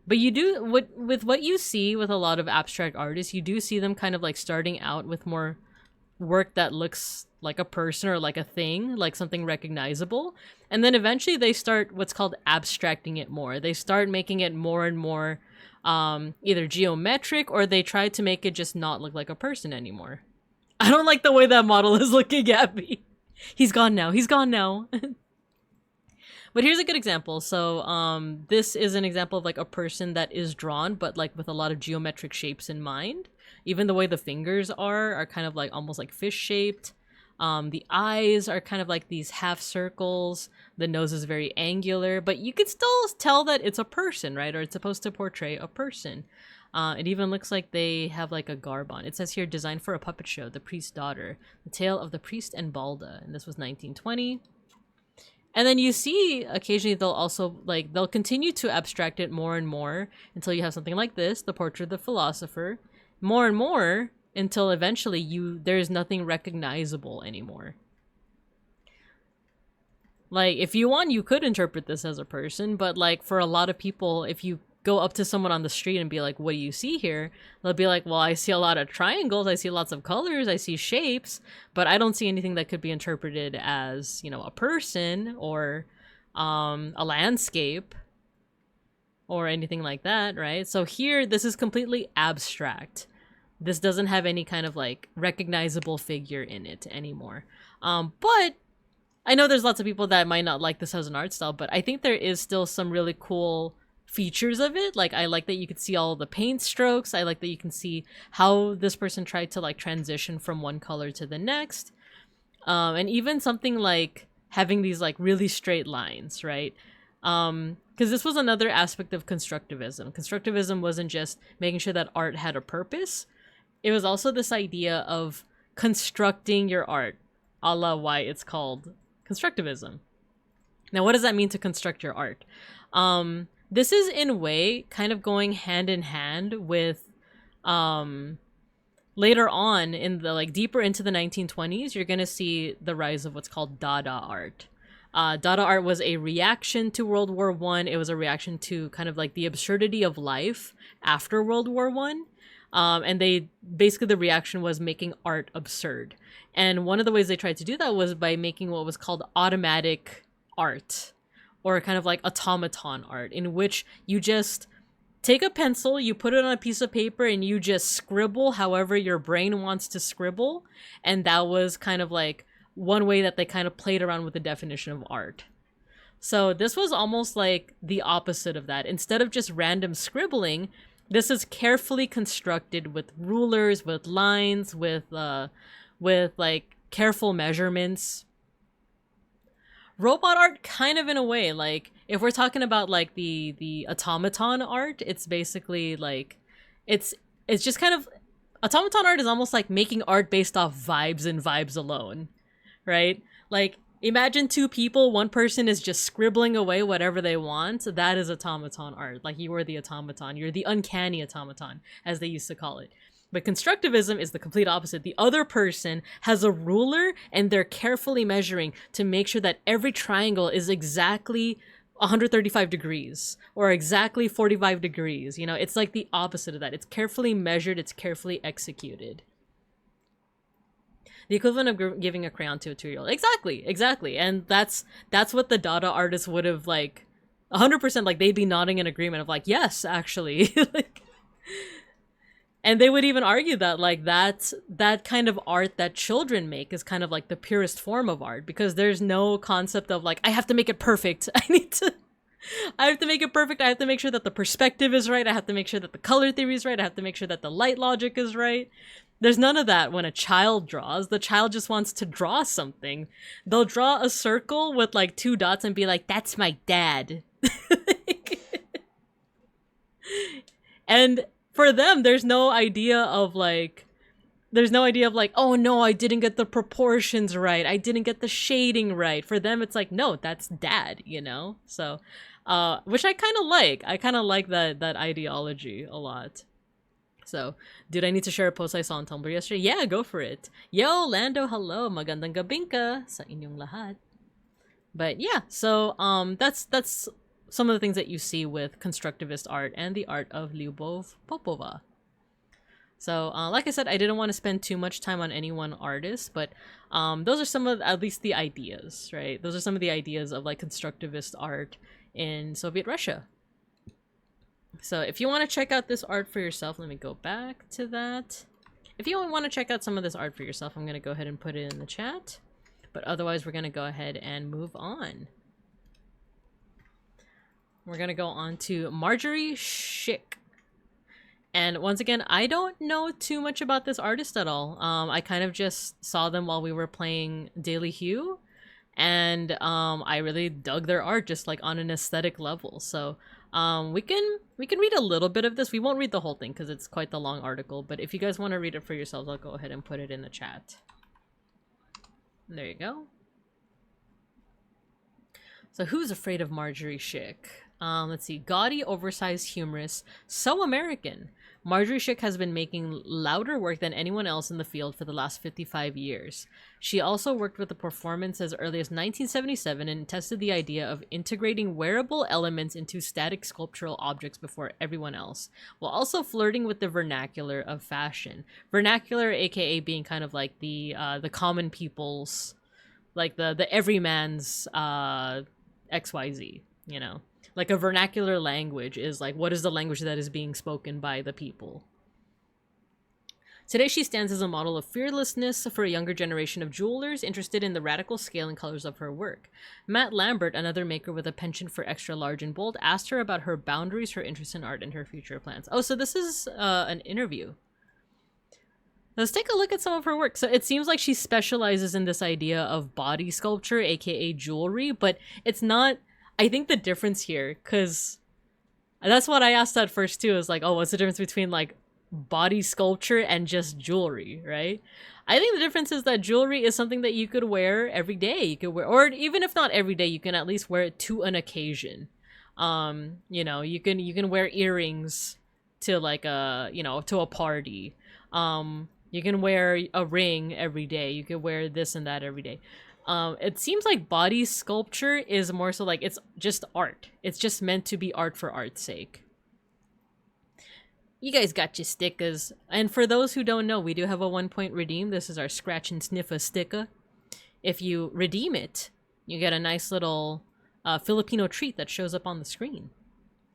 But you do, with what you see with a lot of abstract artists, you do see them kind of like starting out with more work that looks like a person or like a thing, like something recognizable. And then eventually they start what's called abstracting it more. They start making it more and more either geometric, or they try to make it just not look like a person anymore. I don't like the way that model is looking at me. He's gone now. He's gone now. But here's a good example. So this is an example of like a person that is drawn, but like with a lot of geometric shapes in mind. Even the way the fingers are kind of like almost like fish shaped. The eyes are kind of like these half circles. The nose is very angular, but you can still tell that it's a person, right? Or it's supposed to portray a person. It even looks like they have like a garb on. It says here, designed for a puppet show, The Priest's Daughter, The Tale of the Priest and Balda. And this was 1920. And then you see occasionally they'll also like, they'll continue to abstract it more and more until you have something like this, The Portrait of the Philosopher. More and more until eventually there's nothing recognizable anymore. Like, if you want, you could interpret this as a person, but like for a lot of people, if you go up to someone on the street and be like, what do you see here? They'll be like, well, I see a lot of triangles, I see lots of colors, I see shapes, but I don't see anything that could be interpreted as, you know, a person or a landscape or anything like that, right? So here, this is completely abstract. This doesn't have any kind of like recognizable figure in it anymore. But I know there's lots of people that might not like this as an art style, but I think there is still some really cool features of it. Like, I like that you could see all the paint strokes. I like that you can see how this person tried to like transition from one color to the next. And even something like having these like really straight lines, right? Because this was another aspect of constructivism. Constructivism wasn't just making sure that art had a purpose. It was also this idea of constructing your art, a la why it's called constructivism. Now, what does that mean to construct your art? This is in a way kind of going hand in hand with later on in the like deeper into the 1920s, you're going to see the rise of what's called Dada art. Dada art was a reaction to World War I. It was a reaction to kind of like the absurdity of life after World War I. And they basically, the reaction was making art absurd. And one of the ways they tried to do that was by making what was called automatic art, or kind of like automaton art, in which you just take a pencil, you put it on a piece of paper, and you just scribble however your brain wants to scribble. And that was kind of like one way that they kind of played around with the definition of art. So this was almost like the opposite of that. Instead of just random scribbling, this is carefully constructed with rulers, with lines, with like careful measurements. Robot art, kind of in a way, like if we're talking about like the automaton art, it's basically like it's just kind of, automaton art is almost like making art based off vibes and vibes alone, right? Like, imagine two people, one person is just scribbling away whatever they want. That is automaton art. Like, you are the automaton. You're the uncanny automaton, as they used to call it. But constructivism is the complete opposite. The other person has a ruler and they're carefully measuring to make sure that every triangle is exactly 135 degrees or exactly 45 degrees. You know, it's like the opposite of that. It's carefully measured, it's carefully executed. The equivalent of giving a crayon to a 2-year-old. Exactly. And that's what the Dada artists would have, like, 100%, like, they'd be nodding in agreement of, like, yes, actually. Like, and they would even argue that, like, that kind of art that children make is kind of like the purest form of art, because there's no concept of, like, I have to make it perfect. I have to make it perfect. I have to make sure that the perspective is right. I have to make sure that the color theory is right. I have to make sure that the light logic is right. There's none of that when a child draws. The child just wants to draw something. They'll draw a circle with, like, 2 dots and be like, that's my dad. And for them, there's no idea of, like, oh no, I didn't get the proportions right. I didn't get the shading right. For them, it's like, no, that's dad, you know? So, which I kind of like. I kind of like that ideology a lot. So, did I need to share a post I saw on Tumblr yesterday? Yeah, go for it. Yo, Lando, hello. Magandang gabing sa inyong lahat. But yeah, so that's some of the things that you see with constructivist art and the art of Lyubov Popova. So, like I said, I didn't want to spend too much time on any one artist, but those are some of, at least, the ideas, right? Those are some of the ideas of, like, constructivist art in Soviet Russia. So if you want to check out this art for yourself, let me go back to that. If you want to check out some of this art for yourself, I'm going to go ahead and put it in the chat. But otherwise, we're going to go ahead and move on. We're going to go on to Marjorie Schick. And once again, I don't know too much about this artist at all. I kind of just saw them while we were playing Daily Hue. And I really dug their art just, like, on an aesthetic level. So we can read a little bit of this. We won't read the whole thing because it's quite the long article. But if you guys want to read it for yourselves, I'll go ahead and put it in the chat. There you go. So who's afraid of Marjorie Schick? Let's see. Gaudy, oversized, humorous, so American. Marjorie Schick has been making louder work than anyone else in the field for the last 55 years. She also worked with the performance as early as 1977 and tested the idea of integrating wearable elements into static sculptural objects before everyone else, while also flirting with the vernacular of fashion. Vernacular, aka being kind of like the common people's, like the everyman's XYZ, you know? Like a vernacular language is like, what is the language that is being spoken by the people? Today, she stands as a model of fearlessness for a younger generation of jewelers interested in the radical scale and colors of her work. Matt Lambert, another maker with a penchant for extra large and bold, asked her about her boundaries, her interest in art, and her future plans. Oh, so this is an interview. Let's take a look at some of her work. So it seems like she specializes in this idea of body sculpture, aka jewelry, but it's not... I think the difference here, because that's what I asked at first too, is like, oh, what's the difference between like body sculpture and just jewelry, right? I think the difference is that jewelry is something that you could wear every day. You could wear, or even if not every day, you can at least wear it to an occasion. You know, you can wear earrings to like a, you know, to a party. You can wear a ring every day. You can wear this and that every day. It seems like body sculpture is more so like it's just art. It's just meant to be art for art's sake. You guys got your stickers. And for those who don't know, we do have a 1-point redeem. This is our Scratch and Sniffer sticker. If you redeem it, you get a nice little Filipino treat that shows up on the screen.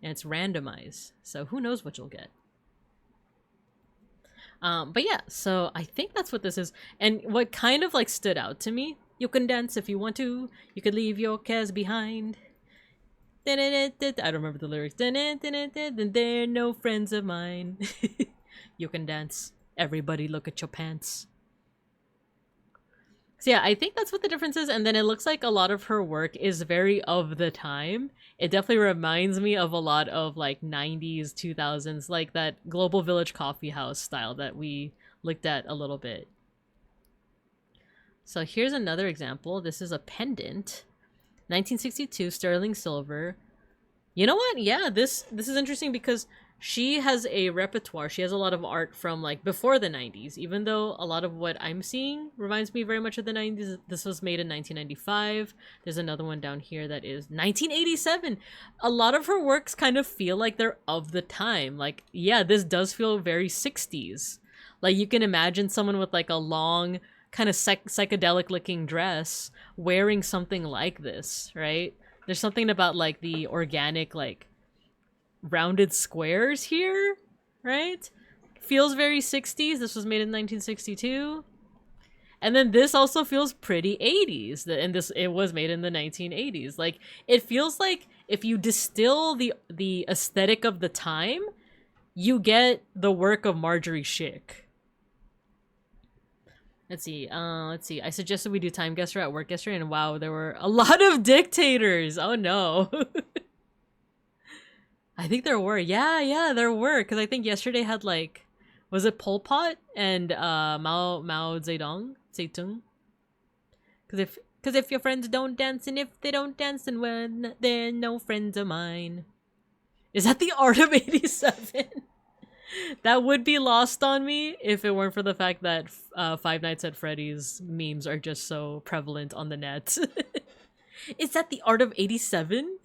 And it's randomized. So who knows what you'll get. But yeah, so I think that's what this is. And what kind of like stood out to me, you can dance if you want to. You can leave your cares behind. I don't remember the lyrics. They're no friends of mine. You can dance. Everybody look at your pants. So yeah, I think that's what the difference is. And then it looks like a lot of her work is very of the time. It definitely reminds me of a lot of like 90s, 2000s, like that Global Village Coffee House style that we looked at a little bit. So here's another example. This is a pendant. 1962 sterling silver. You know what? Yeah, this is interesting because she has a repertoire. She has a lot of art from like before the 90s, even though a lot of what I'm seeing reminds me very much of the 90s. This was made in 1995. There's another one down here that is 1987. A lot of her works kind of feel like they're of the time. Like, yeah, this does feel very 60s. Like, you can imagine someone with like a long kind of psychedelic looking dress wearing something like this, right? There's something about like the organic, like rounded squares here, right? Feels very 60s. This was made in 1962. And then this also feels pretty 80s. And it was made in the 1980s. Like, it feels like if you distill the aesthetic of the time, you get the work of Marjorie Schick. Let's see. I suggested we do Time Guesser at work yesterday, and wow, there were a lot of dictators. Oh no. I think there were. Yeah, there were. Because I think yesterday had like, was it Pol Pot and Mao Zedong? Because if your friends don't dance, and if they don't dance, then when they're no friends of mine. Is that the Art of 87? That would be lost on me if it weren't for the fact that Five Nights at Freddy's memes are just so prevalent on the net. Is that the Art of 87?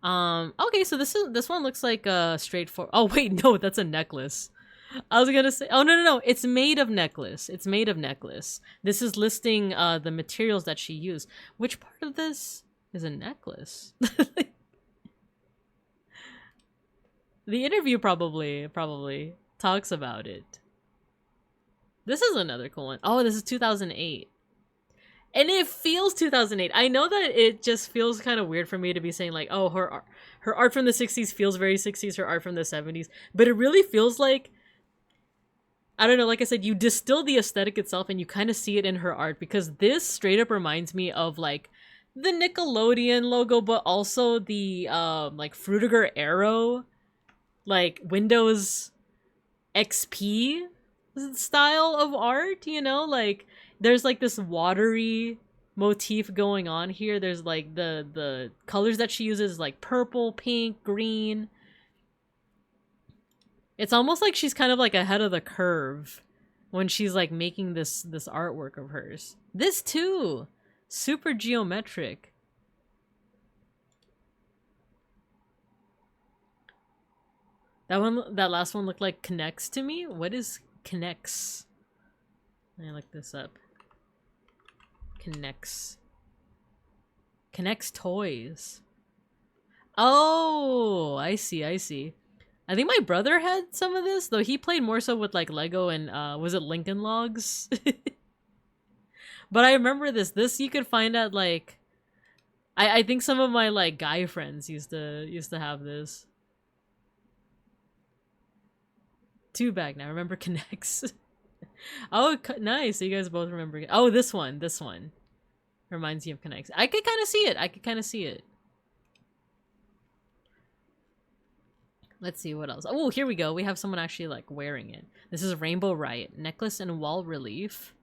Okay, so this one looks like a straightforward. Oh wait, no, that's a necklace. I was gonna say, oh no, it's made of necklace. It's made of necklace. This is listing the materials that she used. Which part of this is a necklace? The interview probably talks about it. This is another cool one. Oh, this is 2008. And it feels 2008. I know that it just feels kind of weird for me to be saying like, oh, her art from the 60s feels very 60s, her art from the 70s. But it really feels like, I don't know, like I said, you distill the aesthetic itself and you kind of see it in her art, because this straight up reminds me of like the Nickelodeon logo, but also the like Frutiger Arrow, like Windows XP style of art, you know? Like, there's like this watery motif going on here. There's like the colors that she uses, like purple, pink, green. It's almost like she's kind of like ahead of the curve when she's like making this artwork of hers. This too, super geometric. That last one looked like Connects to me. What is Connects? Let me look this up. Connects toys. Oh, I see. I think my brother had some of this, though he played more so with like Lego and was it Lincoln Logs? But I remember this you could find at like I think some of my like guy friends used to have this. Two back now. Remember Connects? Oh, nice. So you guys both remember. Oh, this one reminds you of Connects. I could kind of see it. Let's see what else. Oh, here we go. We have someone actually like wearing it. This is Rainbow Riot necklace and wall relief.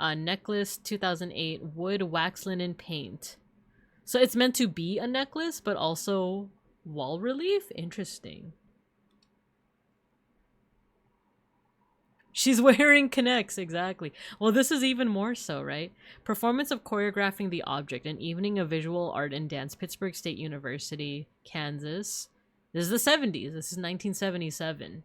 Necklace 2008 wood wax linen paint. So it's meant to be a necklace, but also wall relief. Interesting. She's wearing Connects, exactly. Well, this is even more so, right? Performance of choreographing the object, an evening of visual art and dance, Pittsburgh State University, Kansas. This is the 70s. This is 1977.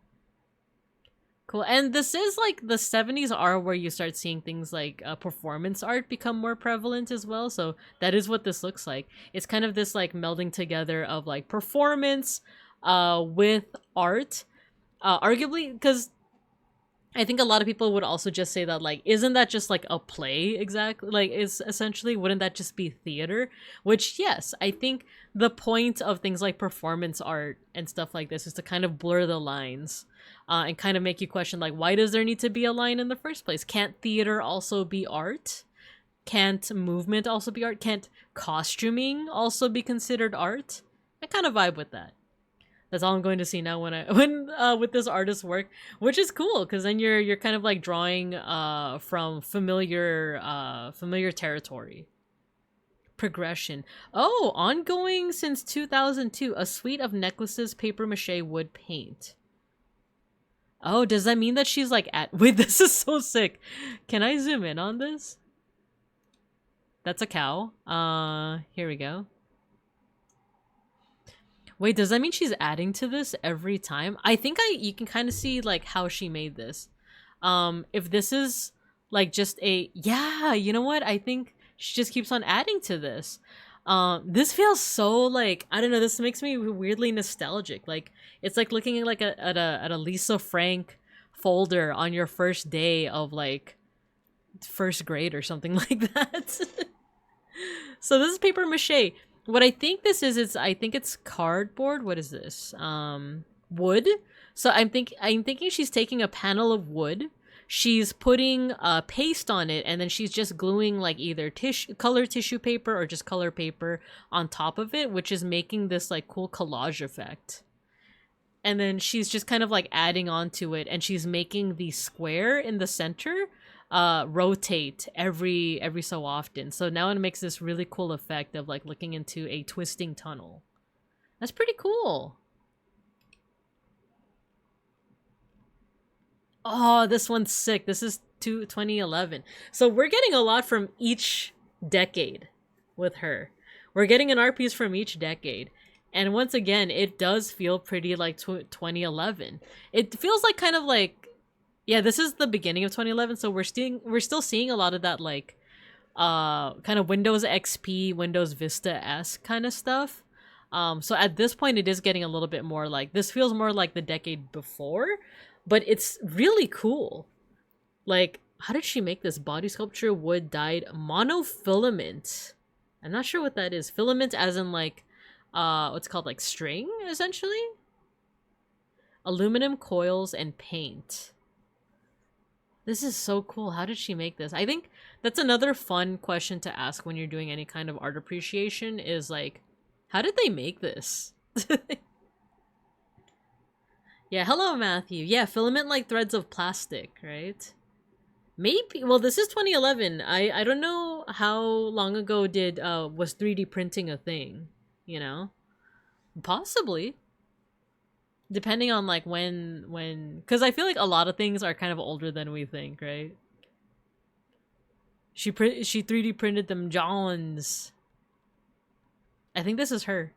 Cool. And this is like the 70s are where you start seeing things like performance art become more prevalent as well. So that is what this looks like. It's kind of this like melding together of like performance with art. Arguably, because I think a lot of people would also just say that, like, isn't that just like a play exactly? Like, is essentially, wouldn't that just be theater? Which, yes, I think the point of things like performance art and stuff like this is to kind of blur the lines and kind of make you question, like, why does there need to be a line in the first place? Can't theater also be art? Can't movement also be art? Can't costuming also be considered art? I kind of vibe with that. That's all I'm going to see now when with this artist's work, which is cool because then you're kind of like drawing from familiar territory. progression. Oh, ongoing since 2002. A suite of necklaces, paper mache, wood paint. Oh, does that mean that she's like at... Wait, this is so sick. Can I zoom in on this? That's a cow. Here we go. Wait, does that mean she's adding to this every time? I think you can kind of see like how she made this. If this is like just a... Yeah, you know what? I think she just keeps on adding to this. This feels so like, I don't know, this makes me weirdly nostalgic. Like it's like looking at like at a Lisa Frank folder on your first day of like first grade or something like that. So this is paper mache. What I think this is I think it's cardboard. What is this? Wood. So I'm thinking she's taking a panel of wood. She's putting paste on it, and then she's just gluing like either color tissue paper or just color paper on top of it, which is making this like cool collage effect. And then she's just kind of like adding on to it, and she's making the square in the center rotate every so often. So now it makes this really cool effect of like looking into a twisting tunnel. That's pretty cool. Oh, this one's sick. This is 2011. So we're getting a lot from each decade with her. We're getting an art piece from each decade. And once again, it does feel pretty like 2011. It feels like kind of like, yeah, this is the beginning of 2011. So we're still seeing a lot of that like kind of Windows XP, Windows Vista-esque kind of stuff. So at this point, it is getting a little bit more like, this feels more like the decade before. But it's really cool. Like, how did she make this? Body sculpture, wood dyed monofilament. I'm not sure what that is. Filament as in like, what's called like string, essentially? Aluminum coils and paint. This is so cool. How did she make this? I think that's another fun question to ask when you're doing any kind of art appreciation is like, how did they make this? Yeah, hello, Matthew. Yeah, filament like threads of plastic, right? Maybe. Well, this is 2011. I don't know how long ago was 3D printing a thing, you know? Possibly. Depending on like when cuz I feel like a lot of things are kind of older than we think, right? She 3D printed them Johns. I think this is her.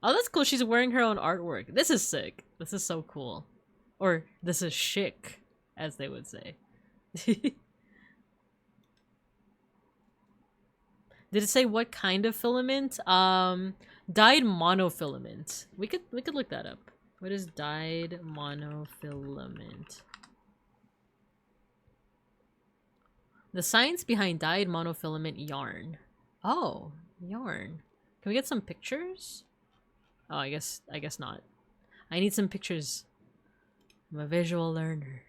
Oh, that's cool. She's wearing her own artwork. This is sick. This is so cool. Or this is chic, as they would say. Did it say what kind of filament? Dyed monofilament. We could look that up. What is dyed monofilament? The science behind dyed monofilament yarn. Oh, yarn. Can we get some pictures? Oh, I guess not. I need some pictures. I'm a visual learner.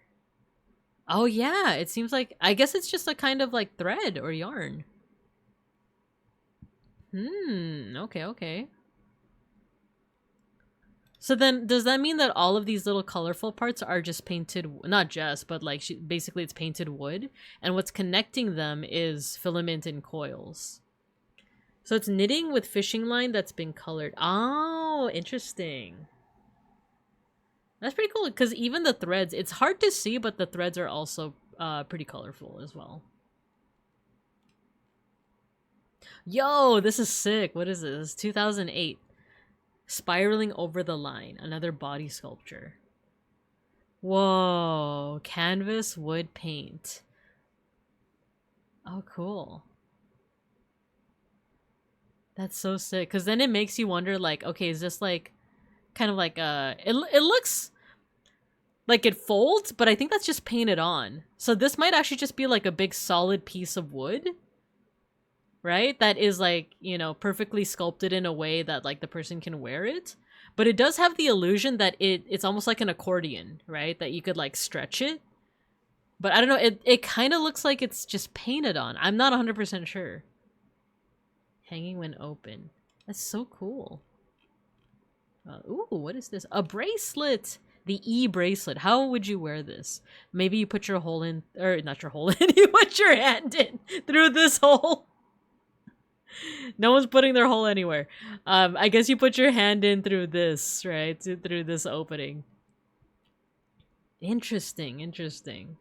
Oh yeah, it seems like, I guess it's just a kind of like thread or yarn. Okay. So then, does that mean that all of these little colorful parts are just painted, not just, but like basically it's painted wood, and what's connecting them is filament and coils. So it's knitting with fishing line that's been colored. Oh, interesting. That's pretty cool, because even the threads, it's hard to see, but the threads are also pretty colorful as well. Yo, this is sick. What is this? 2008. Spiraling over the line. Another body sculpture. Whoa. Canvas, wood, paint. Oh, cool. That's so sick. Because then it makes you wonder, like, okay, is this like kind of like it looks like it folds, but I think that's just painted on. So this might actually just be like a big solid piece of wood, right? That is like, you know, perfectly sculpted in a way that like the person can wear it. But it does have the illusion that it's almost like an accordion, right? That you could like stretch it. But I don't know, it kind of looks like it's just painted on. I'm not 100% sure. Hanging when open. That's so cool. Ooh, what is this? A bracelet! The E-bracelet. How would you wear this? Maybe you put your hole in, or not your hole in, you put your hand in through this hole. No one's putting their hole anywhere. I guess you put your hand in through this, right? Through this opening. Interesting, interesting.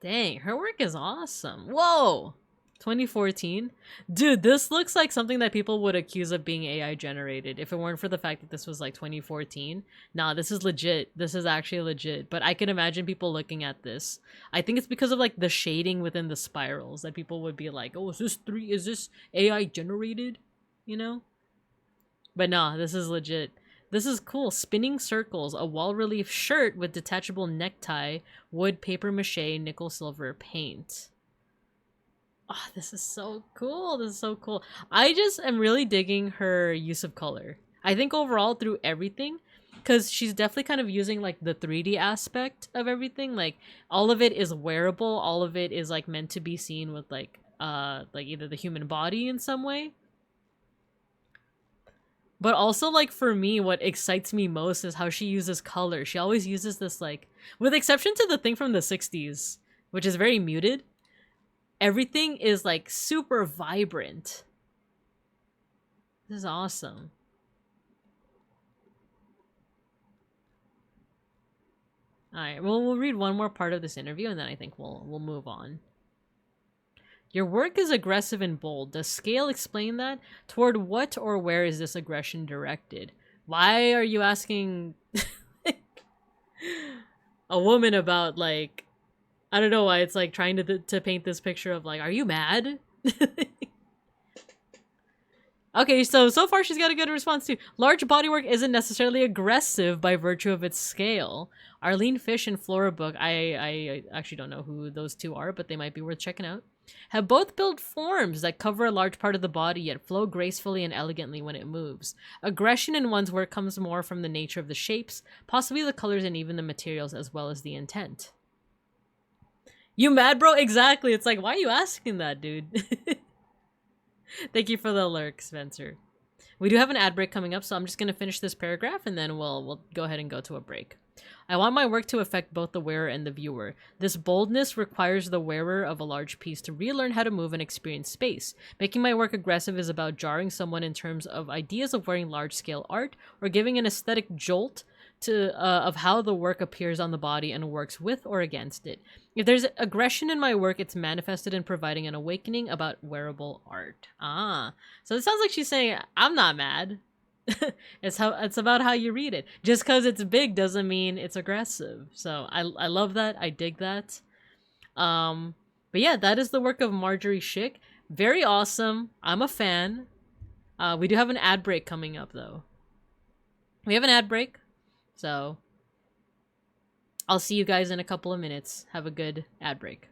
Dang, her work is awesome. Whoa! 2014? Dude, this looks like something that people would accuse of being AI generated if it weren't for the fact that this was like 2014. Nah, this is legit. This is actually legit. But I can imagine people looking at this. I think it's because of like the shading within the spirals that people would be like, oh, is this AI generated? You know? But nah, this is legit. This is cool. Spinning circles, a wall relief shirt with detachable necktie, wood, paper mache, nickel silver paint. Oh, this is so cool. This is so cool. I just am really digging her use of color. I think overall through everything, because she's definitely kind of using like the 3D aspect of everything. Like all of it is wearable. All of it is like meant to be seen with like either the human body in some way. But also, like, for me, what excites me most is how she uses color. She always uses this, like, with exception to the thing from the 60s, which is very muted, everything is, like, super vibrant. This is awesome. Alright, well, we'll read one more part of this interview, and then I think we'll move on. Your work is aggressive and bold. Does scale explain that? Toward what or where is this aggression directed? Why are you asking a woman about, like, I don't know why it's like trying to paint this picture of like, are you mad? Okay, so far she's got a good response too. Large bodywork isn't necessarily aggressive by virtue of its scale. Arlene Fish and Flora Book, I actually don't know who those two are, but they might be worth checking out, have both built forms that cover a large part of the body yet flow gracefully and elegantly when it moves. Aggression in one's work comes more from the nature of the shapes, possibly the colors and even the materials, as well as the intent. You mad, bro? Exactly. It's like, why are you asking that, dude? Thank you for the lurk, Spencer. We do have an ad break coming up, so I'm just going to finish this paragraph and then we'll go ahead and go to a break. I want my work to affect both the wearer and the viewer. This boldness requires the wearer of a large piece to relearn how to move and experience space. Making my work aggressive is about jarring someone in terms of ideas of wearing large-scale art or giving an aesthetic jolt to of how the work appears on the body and works with or against it. If there's aggression in my work, it's manifested in providing an awakening about wearable art. Ah, so it sounds like she's saying, I'm not mad. It's about how you read it. Just because it's big doesn't mean it's aggressive. So I love that. I dig that. But yeah, that is the work of Marjorie Schick. Very awesome. I'm a fan. We do have an ad break coming up though. We have an ad break. So I'll see you guys in a couple of minutes. Have a good ad break.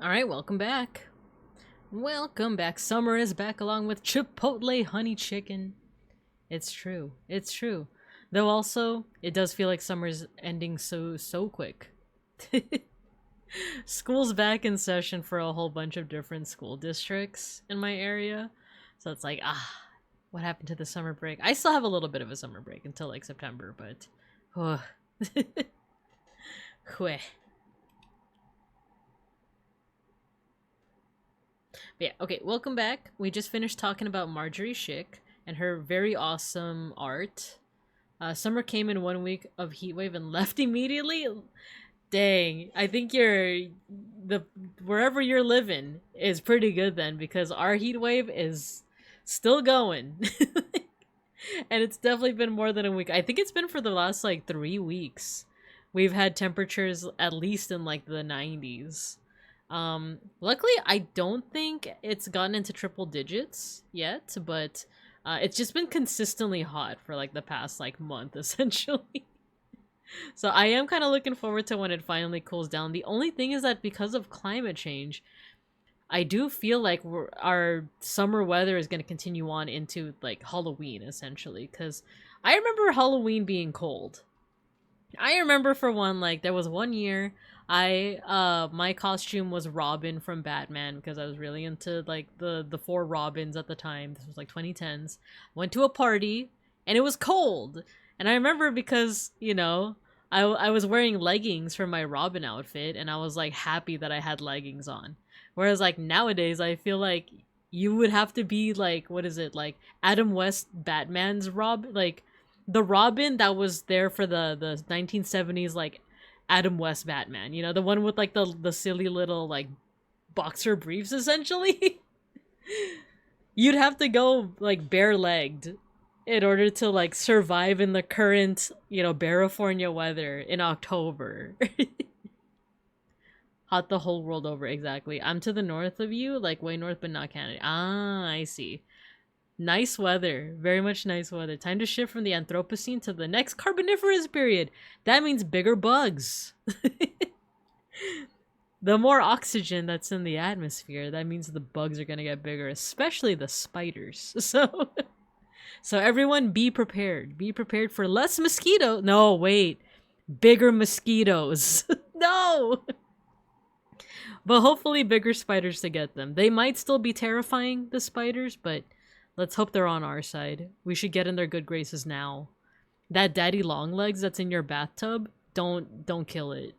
Alright, welcome back. Welcome back. Summer is back along with Chipotle honey chicken. It's true. It's true. Though also, it does feel like summer's ending so quick. School's back in session for a whole bunch of different school districts in my area. So it's like, what happened to the summer break? I still have a little bit of a summer break until like September, but... Hweh. But yeah, okay, welcome back. We just finished talking about Marjorie Schick and her very awesome art. Summer came in 1 week of heatwave and left immediately. Dang, I think wherever you're living is pretty good then, because our heat wave is still going. And it's definitely been more than a week. I think it's been for the last like 3 weeks. We've had temperatures at least in like the 90s. Luckily I don't think it's gotten into triple digits yet, but it's just been consistently hot for like the past like month essentially. So I am kind of looking forward to when it finally cools down. The only thing is that because of climate change, I do feel like our summer weather is going to continue on into like Halloween essentially, because I remember Halloween being cold. I remember for one, like there was 1 year my costume was Robin from Batman because I was really into like the 4 Robins at the time. This was like 2010s. Went to a party and it was cold. And I remember because, you know, I was wearing leggings for my Robin outfit and I was like happy that I had leggings on. Whereas like nowadays I feel like you would have to be like, what is it, like Adam West Batman's like the Robin that was there for the 1970s like Adam West Batman, you know, the one with like the silly little like boxer briefs essentially. You'd have to go like bare-legged in order to like survive in the current, you know, California weather in October. Hot the whole world over, exactly. I'm to the north of you, like way north but not Canada. Ah, I see. Nice weather. Very much nice weather. Time to shift from the Anthropocene to the next Carboniferous period. That means bigger bugs. The more oxygen that's in the atmosphere, that means the bugs are gonna get bigger, especially the spiders. So everyone be prepared. Be prepared for less mosquito. No, wait. Bigger mosquitoes. No! But hopefully bigger spiders to get them. They might still be terrifying, the spiders, but let's hope they're on our side. We should get in their good graces now. That daddy long legs that's in your bathtub, don't kill it.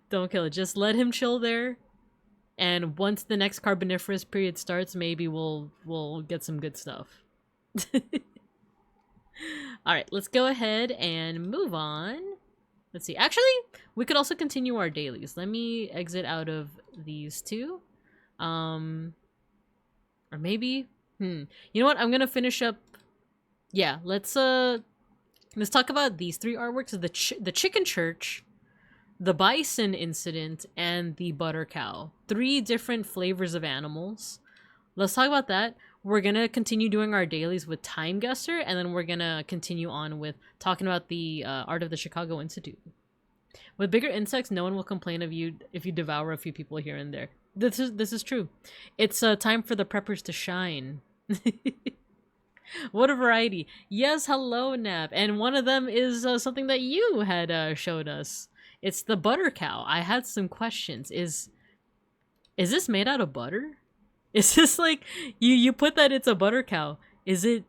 Don't kill it. Just let him chill there. And once the next Carboniferous period starts, maybe we'll get some good stuff. Alright, let's go ahead and move on. Let's see. Actually, we could also continue our dailies. Let me exit out of these two. Or maybe... You know what? I'm gonna finish up... Yeah, let's talk about these 3 artworks. The Chicken Church, the Bison Incident, and the Butter Cow. 3 different flavors of animals. Let's talk about that. We're gonna continue doing our dailies with Time Guesser, and then we're gonna continue on with talking about the art of the Chicago Institute. With bigger insects, no one will complain of you if you devour a few people here and there. This is true. It's time for the preppers to shine. What a variety. Yes, hello, Nap. And one of them is something that you had showed us. It's the Butter Cow. I had some questions. Is this made out of butter? Is this like you put that it's a butter cow? Is it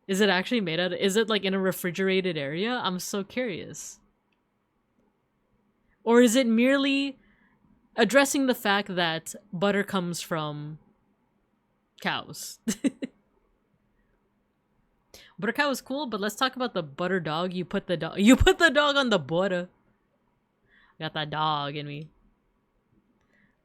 actually made out of, is it like in a refrigerated area? I'm so curious. Or is it merely addressing the fact that butter comes from cows? Butter cow is cool, but let's talk about the butter dog. You put the dog on the butter. Got that dog in me.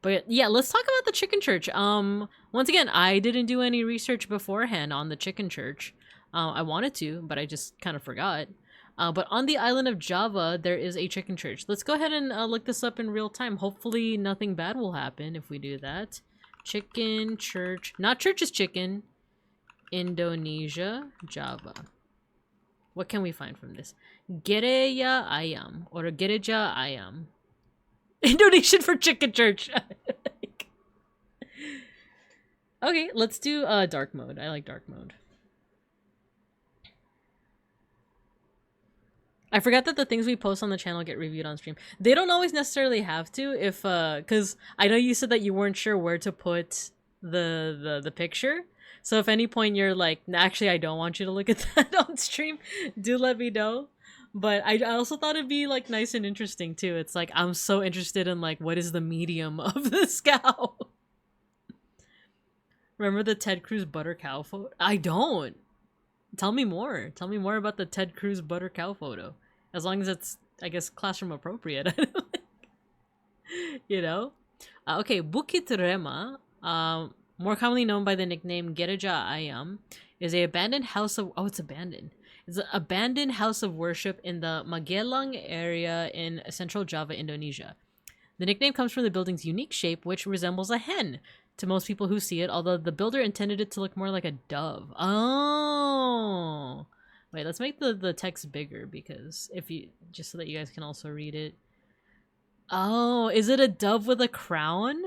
But yeah, let's talk about the Chicken Church. Once again, I didn't do any research beforehand on the Chicken Church. I wanted to, but I just kind of forgot. But on the island of Java, there is a Chicken Church. Let's go ahead and look this up in real time. Hopefully nothing bad will happen if we do that. Chicken Church. Not church is chicken. Indonesia, Java. What can we find from this? Gereja Ayam or Gereja Ayam. Indonesian for chicken church. Okay, let's do dark mode. I like dark mode. I forgot that the things we post on the channel get reviewed on stream. They don't always necessarily have to, if because I know you said that you weren't sure where to put the picture. So if any point you're like, actually I don't want you to look at that on stream, do let me know. But I also thought it'd be like nice and interesting too. It's like I'm so interested in like what is the medium of this cow. Remember the Ted Cruz butter cow photo? I don't. Tell me more. Tell me more about the Ted Cruz butter cow photo. As long as it's, I guess, classroom appropriate. You know? Okay, Bukit Rema, more commonly known by the nickname Gereja Ayam, is a abandoned house of... Oh, it's abandoned. It's an abandoned house of worship in the Magelang area in central Java, Indonesia. The nickname comes from the building's unique shape, which resembles a hen to most people who see it, although the builder intended it to look more like a dove. Oh! Wait, let's make the text bigger, because if you... just so that you guys can also read it. Oh, is it a dove with a crown?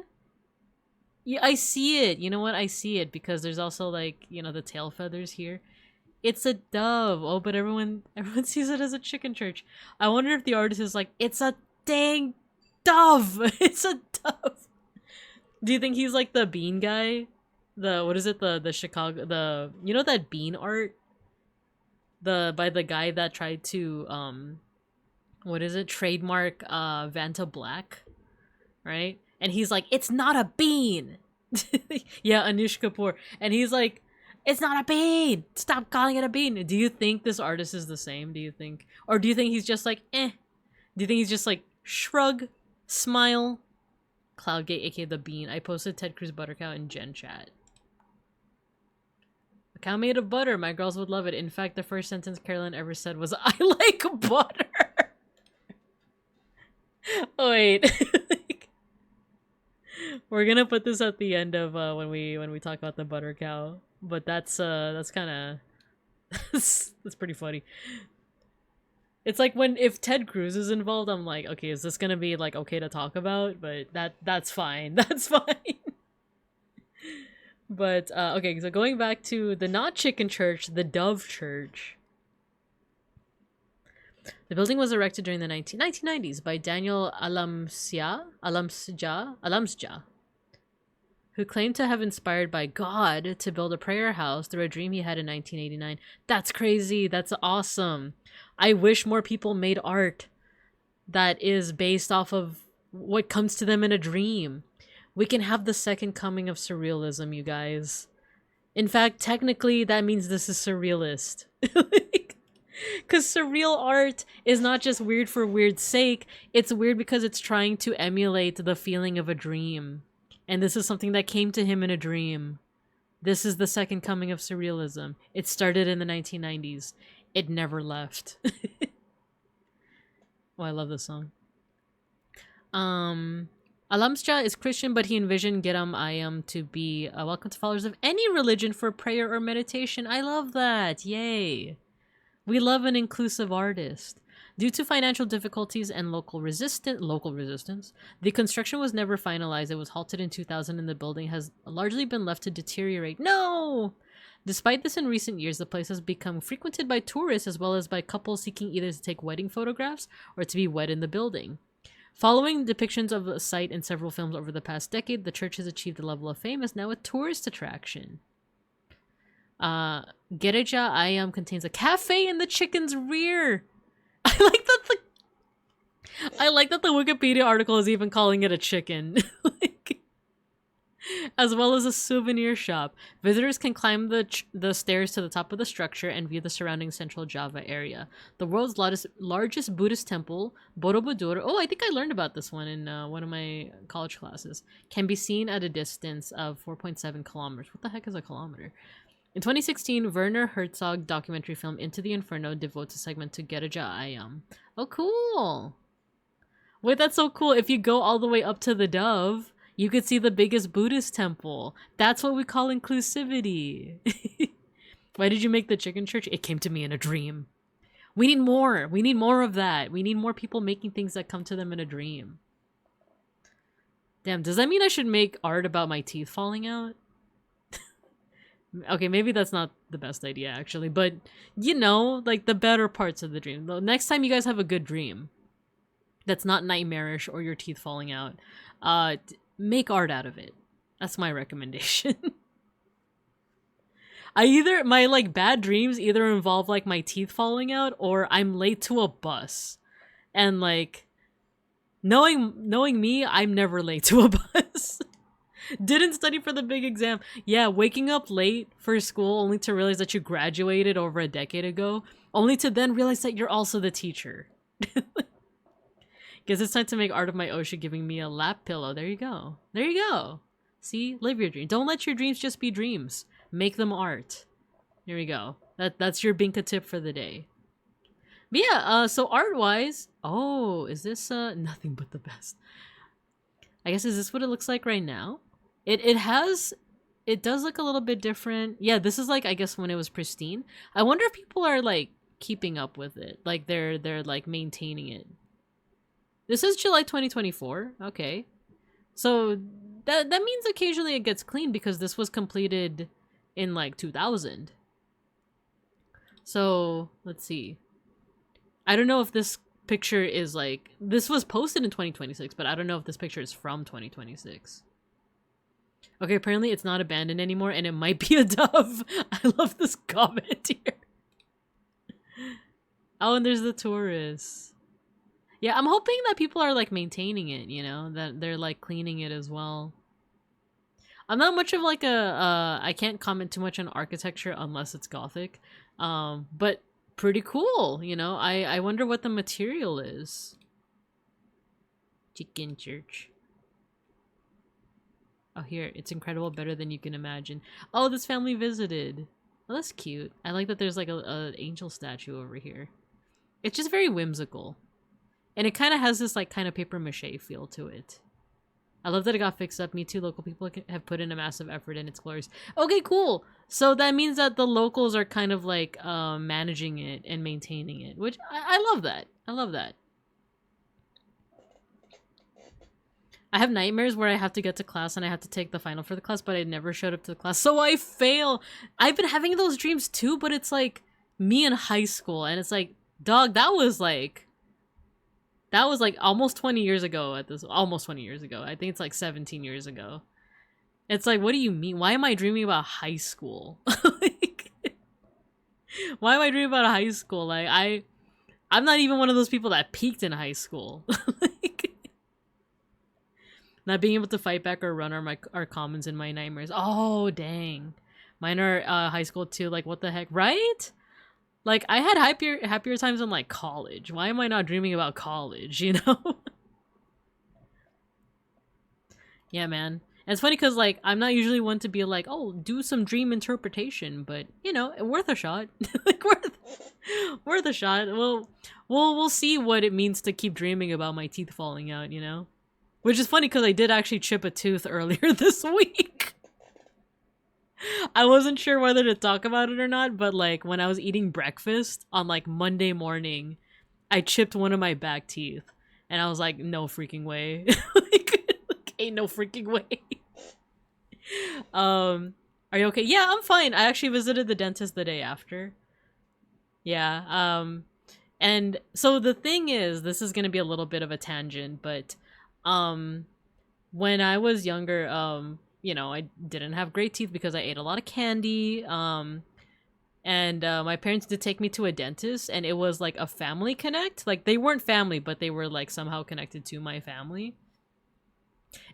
Yeah, I see it. You know what? I see it, because there's also, like, you know, the tail feathers here. It's a dove. Oh, but everyone sees it as a chicken church. I wonder if the artist is like, it's a dang dove! It's a dove! Do you think he's like the bean guy? What is it? The Chicago, you know that bean art? By the guy that tried to, what is it? Trademark, Vanta Black, right? And he's like, it's not a bean! Yeah, Anish Kapoor. And he's like, it's not a bean! Stop calling it a bean! Do you think this artist is the same? Do you think? Or do you think he's just like, eh? Do you think he's just like, shrug, smile, Cloudgate, aka the bean? I posted Ted Cruz butter cow in Gen Chat. A cow made of butter. My girls would love it. In fact, the first sentence Carolyn ever said was, I like butter! Oh, wait. We're gonna put this at the end of when we talk about the butter cow. But that's kind of that's pretty funny. It's like if Ted Cruz is involved, I'm like, okay, is this gonna be like okay to talk about? But that's fine. That's fine. But okay, so going back to the not chicken church, the dove church. The building was erected during the 1990s by Daniel Alamsja, who claimed to have inspired by God to build a prayer house through a dream he had in 1989. That's crazy. That's awesome. I wish more people made art that is based off of what comes to them in a dream. We can have the second coming of surrealism, you guys. In fact, technically, that means this is surrealist. Because surreal art is not just weird for weird's sake. It's weird because it's trying to emulate the feeling of a dream. And this is something that came to him in a dream. This is the second coming of surrealism. It started in the 1990s. It never left. Oh, I love this song. Alamsja is Christian, but he envisioned Geram Ayam to be welcome to followers of any religion for prayer or meditation. I love that. Yay. We love an inclusive artist. Due to financial difficulties and local resistance, the construction was never finalized. It was halted in 2000 and the building has largely been left to deteriorate. No! Despite this, in recent years, the place has become frequented by tourists as well as by couples seeking either to take wedding photographs or to be wed in the building. Following depictions of the site in several films over the past decade, the church has achieved a level of fame as now a tourist attraction. Gereja Ayam contains a cafe in the chicken's rear. I like that the Wikipedia article is even calling it a chicken. As well as a souvenir shop. Visitors can climb the stairs to the top of the structure and view the surrounding central Java area. The world's largest Buddhist temple, Borobudur, oh, I think I learned about this one in one of my college classes, can be seen at a distance of 4.7 kilometers. What the heck is a kilometer? In 2016, Werner Herzog documentary film Into the Inferno devotes a segment to Gereja Ayam. Oh, cool! Wait, that's so cool. If you go all the way up to the dove, you could see the biggest Buddhist temple. That's what we call inclusivity. Why did you make the chicken church? It came to me in a dream. We need more. We need more of that. We need more people making things that come to them in a dream. Damn, does that mean I should make art about my teeth falling out? Okay, maybe that's not the best idea, actually. But, you know, like, the better parts of the dream. The next time you guys have a good dream that's not nightmarish or your teeth falling out, make art out of it. That's my recommendation. My, like, bad dreams either involve, like, my teeth falling out or I'm late to a bus. And, like, knowing me, I'm never late to a bus. Didn't study for the big exam. Yeah, waking up late for school only to realize that you graduated over a decade ago, only to then realize that you're also the teacher. Guess it's time to make art of my Osha giving me a lap pillow. There you go. There you go. See? Live your dream. Don't let your dreams just be dreams. Make them art. Here we go. That's your Binka tip for the day. But yeah, so art-wise... Oh, is this nothing but the best? I guess, is this what it looks like right now? It does look a little bit different. Yeah, this is like, I guess, when it was pristine. I wonder if people are like keeping up with it. Like they're like maintaining it. This is July 2024. Okay. So that means occasionally it gets cleaned because this was completed in like 2000. So, let's see. I don't know if this picture is like, this was posted in 2026, but I don't know if this picture is from 2026. Okay, apparently it's not abandoned anymore, and it might be a dove. I love this comment here. Oh, and there's the tourists. Yeah, I'm hoping that people are like maintaining it, you know, that they're like cleaning it as well. I'm not much of like I can't comment too much on architecture unless it's Gothic, but pretty cool, you know. I wonder what the material is. Chicken church. Oh, here, it's incredible, better than you can imagine. Oh, this family visited. Oh, that's cute. I like that there's like a angel statue over here. It's just very whimsical. And it kind of has this like kind of paper mache feel to it. I love that it got fixed up. Me too. Local people have put in a massive effort and it's glorious. Okay, cool. So that means that the locals are kind of like managing it and maintaining it, which I love that. I love that. I have nightmares where I have to get to class and I have to take the final for the class, but I never showed up to the class, so I fail. I've been having those dreams too, but it's like me in high school, and it's like, dog, that was like almost 20 years ago at this, almost 20 years ago. I think it's like 17 years ago. It's like, what do you mean? Why am I dreaming about high school? Like, why am I dreaming about high school? Like, I'm not even one of those people that peaked in high school. Like, not being able to fight back or run are commons in my nightmares. Oh, dang. Mine are high school too. Like, what the heck? Right? Like, I had happier times in, like, college. Why am I not dreaming about college, you know? Yeah, man. And it's funny because, like, I'm not usually one to be like, oh, do some dream interpretation, but, you know, worth a shot. Like, worth a shot. We'll see what it means to keep dreaming about my teeth falling out, you know? Which is funny because I did actually chip a tooth earlier this week. I wasn't sure whether to talk about it or not, but like when I was eating breakfast on like Monday morning, I chipped one of my back teeth. And I was like, no freaking way. like, ain't no freaking way. Are you okay? Yeah, I'm fine. I actually visited the dentist the day after. Yeah, and so the thing is, this is gonna be a little bit of a tangent, but when I was younger, you know, I didn't have great teeth because I ate a lot of candy. And my parents did take me to a dentist, and it was like a family connect. Like, they weren't family, but they were like somehow connected to my family.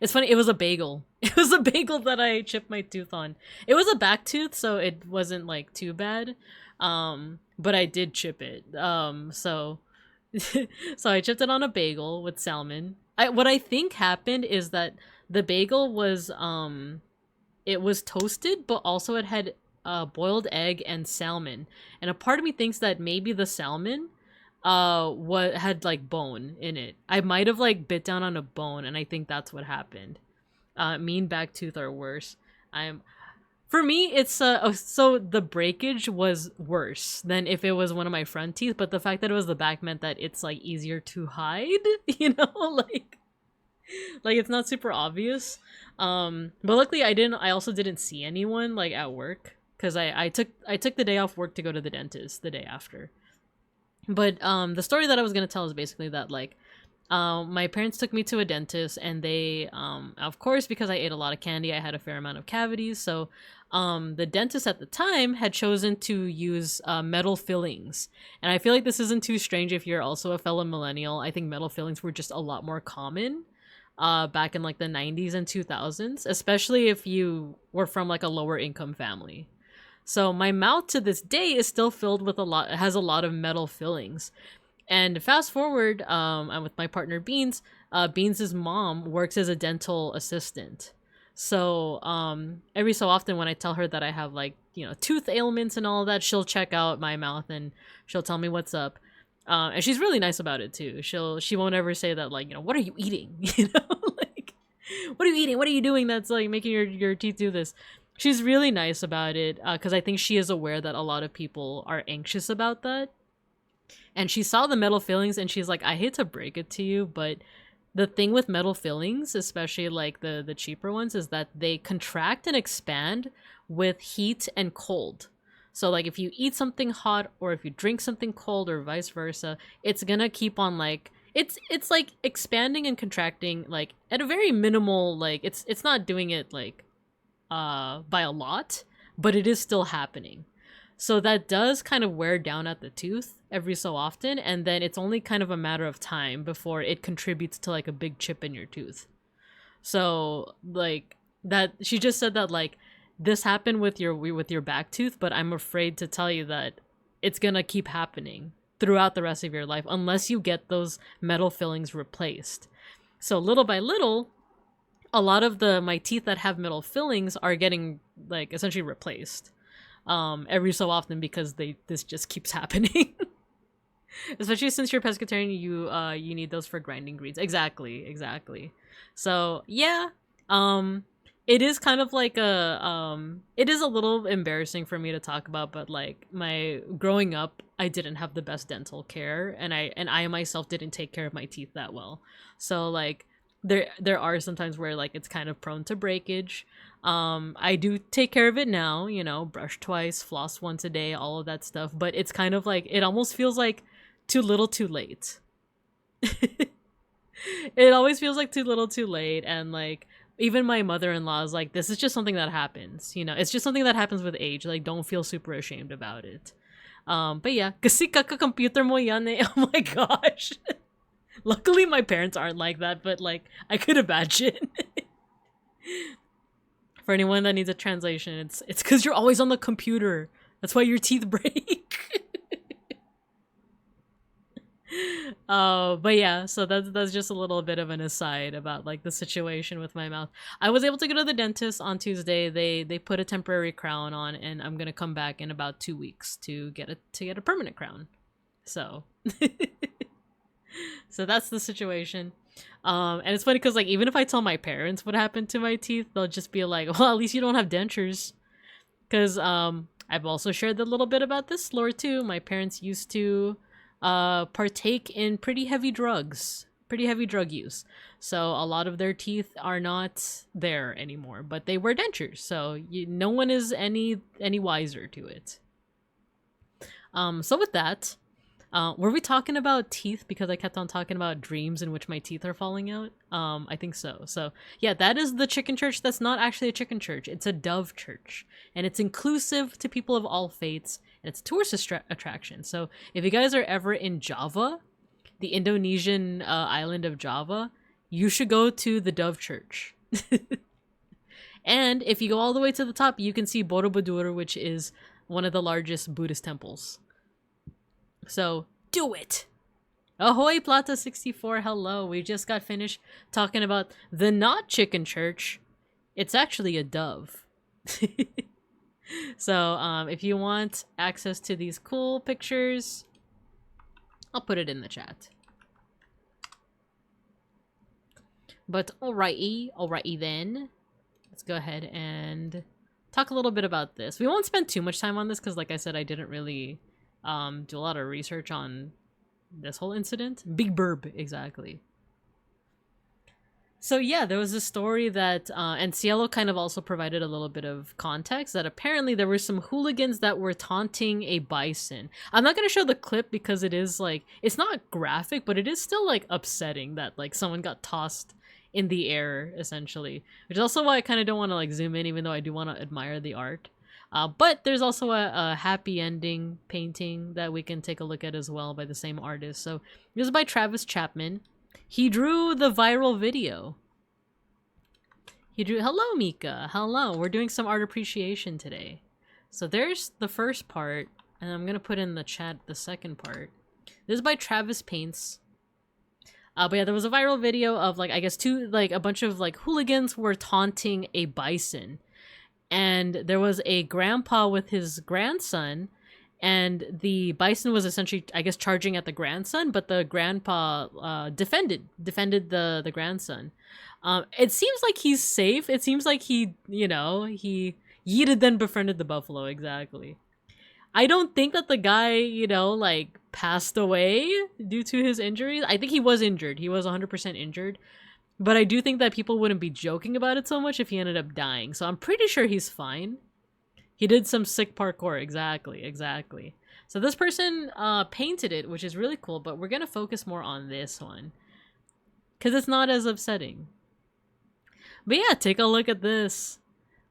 It's funny, it was a bagel. It was a bagel that I chipped my tooth on. It was a back tooth, so it wasn't like too bad. But I did chip it. So so I chipped it on a bagel with salmon. What I think happened is that the bagel was it was toasted, but also it had boiled egg and salmon. And a part of me thinks that maybe the salmon had like bone in it. I might have like bit down on a bone, and I think that's what happened. Mean back tooth are worse. For me, it's so the breakage was worse than if it was one of my front teeth, but the fact that it was the back meant that it's like easier to hide, you know, like Like it's not super obvious. But luckily I also didn't see anyone like at work because I took the day off work to go to the dentist the day after. But the story that I was gonna tell is basically that like my parents took me to a dentist and they of course, because I ate a lot of candy, I had a fair amount of cavities. So the dentist at the time had chosen to use metal fillings. And I feel like this isn't too strange if you're also a fellow millennial. I think metal fillings were just a lot more common back in like the 90s and 2000s, especially if you were from like a lower income family. So my mouth to this day is still filled with has a lot of metal fillings. And fast forward, I'm with my partner Beans. Beans' mom works as a dental assistant. So every so often when I tell her that I have like, you know, tooth ailments and all that, she'll check out my mouth and she'll tell me what's up. And she's really nice about it too. She won't ever say that like, you know, what are you eating? You know, like, what are you eating? What are you doing that's like making your teeth do this? She's really nice about it because I think she is aware that a lot of people are anxious about that. And she saw the metal fillings and she's like, I hate to break it to you, but the thing with metal fillings, especially like the cheaper ones, is that they contract and expand with heat and cold. So like if you eat something hot or if you drink something cold or vice versa, it's gonna keep on like it's like expanding and contracting like at a very minimal, like it's not doing it like by a lot, but it is still happening. So that does kind of wear down at the tooth every so often, and then it's only kind of a matter of time before it contributes to like a big chip in your tooth. So like that, she just said that like this happened with your back tooth, but I'm afraid to tell you that it's gonna keep happening throughout the rest of your life unless you get those metal fillings replaced. So little by little, a lot of my teeth that have metal fillings are getting like essentially replaced every so often because this just keeps happening. Especially since you're pescatarian, you need those for grinding greens. Exactly. So yeah, it is kind of like it is a little embarrassing for me to talk about, but like my growing up, I didn't have the best dental care, and I myself didn't take care of my teeth that well. So like there are sometimes where like it's kind of prone to breakage. I do take care of it now, you know, brush twice, floss once a day, all of that stuff, but it's kind of like it almost feels like too little too late. It always feels like too little too late, and like even my mother-in-law is like, this is just something that happens, you know, it's just something that happens with age, like don't feel super ashamed about it. But yeah, kasi kaka-computer mo yan eh. Oh my gosh. Luckily my parents aren't like that, but like I could imagine. For anyone that needs a translation, it's because you're always on the computer. That's why your teeth break. But yeah, so that's just a little bit of an aside about like the situation with my mouth. I was able to go to the dentist on Tuesday. They put a temporary crown on, and I'm gonna come back in about 2 weeks to get a permanent crown. So so that's the situation. And it's funny because like even if I tell my parents what happened to my teeth, they'll just be like, well, at least you don't have dentures. Because I've also shared a little bit about this lore too. My parents used to partake in pretty heavy drug use. So a lot of their teeth are not there anymore, but they wear dentures. So no one is any wiser to it. So with that, were we talking about teeth because I kept on talking about dreams in which my teeth are falling out? I think so. So yeah, that is the chicken church. That's not actually a chicken church. It's a dove church, and it's inclusive to people of all faiths, and it's a tourist attraction. So if you guys are ever in Java, the Indonesian island of Java, you should go to the dove church. And if you go all the way to the top, you can see Borobudur, which is one of the largest Buddhist temples. So do it. Ahoy Plata 64, hello. We just got finished talking about the not chicken church. It's actually a dove. So if you want access to these cool pictures, I'll put it in the chat. But alrighty then. Let's go ahead and talk a little bit about this. We won't spend too much time on this because like I said, I didn't really do a lot of research on this whole incident. Big burb, exactly. So yeah, there was a story that, and Cielo kind of also provided a little bit of context that apparently there were some hooligans that were taunting a bison. I'm not gonna show the clip because it is like, it's not graphic, but it is still like upsetting that like someone got tossed in the air essentially, which is also why I kind of don't want to like zoom in, even though I do want to admire the art. But there's also a happy ending painting that we can take a look at as well by the same artist. So this is by Travis Chapman. He drew the viral video. He drew, hello Mika, hello. We're doing some art appreciation today. So there's the first part, and I'm gonna put in the chat the second part. This is by Travis Paints. But yeah, there was a viral video of like, I guess a bunch of like hooligans were taunting a bison. And there was a grandpa with his grandson, and the bison was essentially, I guess, charging at the grandson, but the grandpa defended the grandson. It seems like he's safe. It seems like he yeeted then befriended the buffalo, exactly. I don't think that the guy, like passed away due to his injuries. I think he was injured. He was 100% injured. But I do think that people wouldn't be joking about it so much if he ended up dying. So I'm pretty sure he's fine. He did some sick parkour. Exactly. So this person painted it, which is really cool, but we're going to focus more on this one, because it's not as upsetting. But yeah, take a look at this.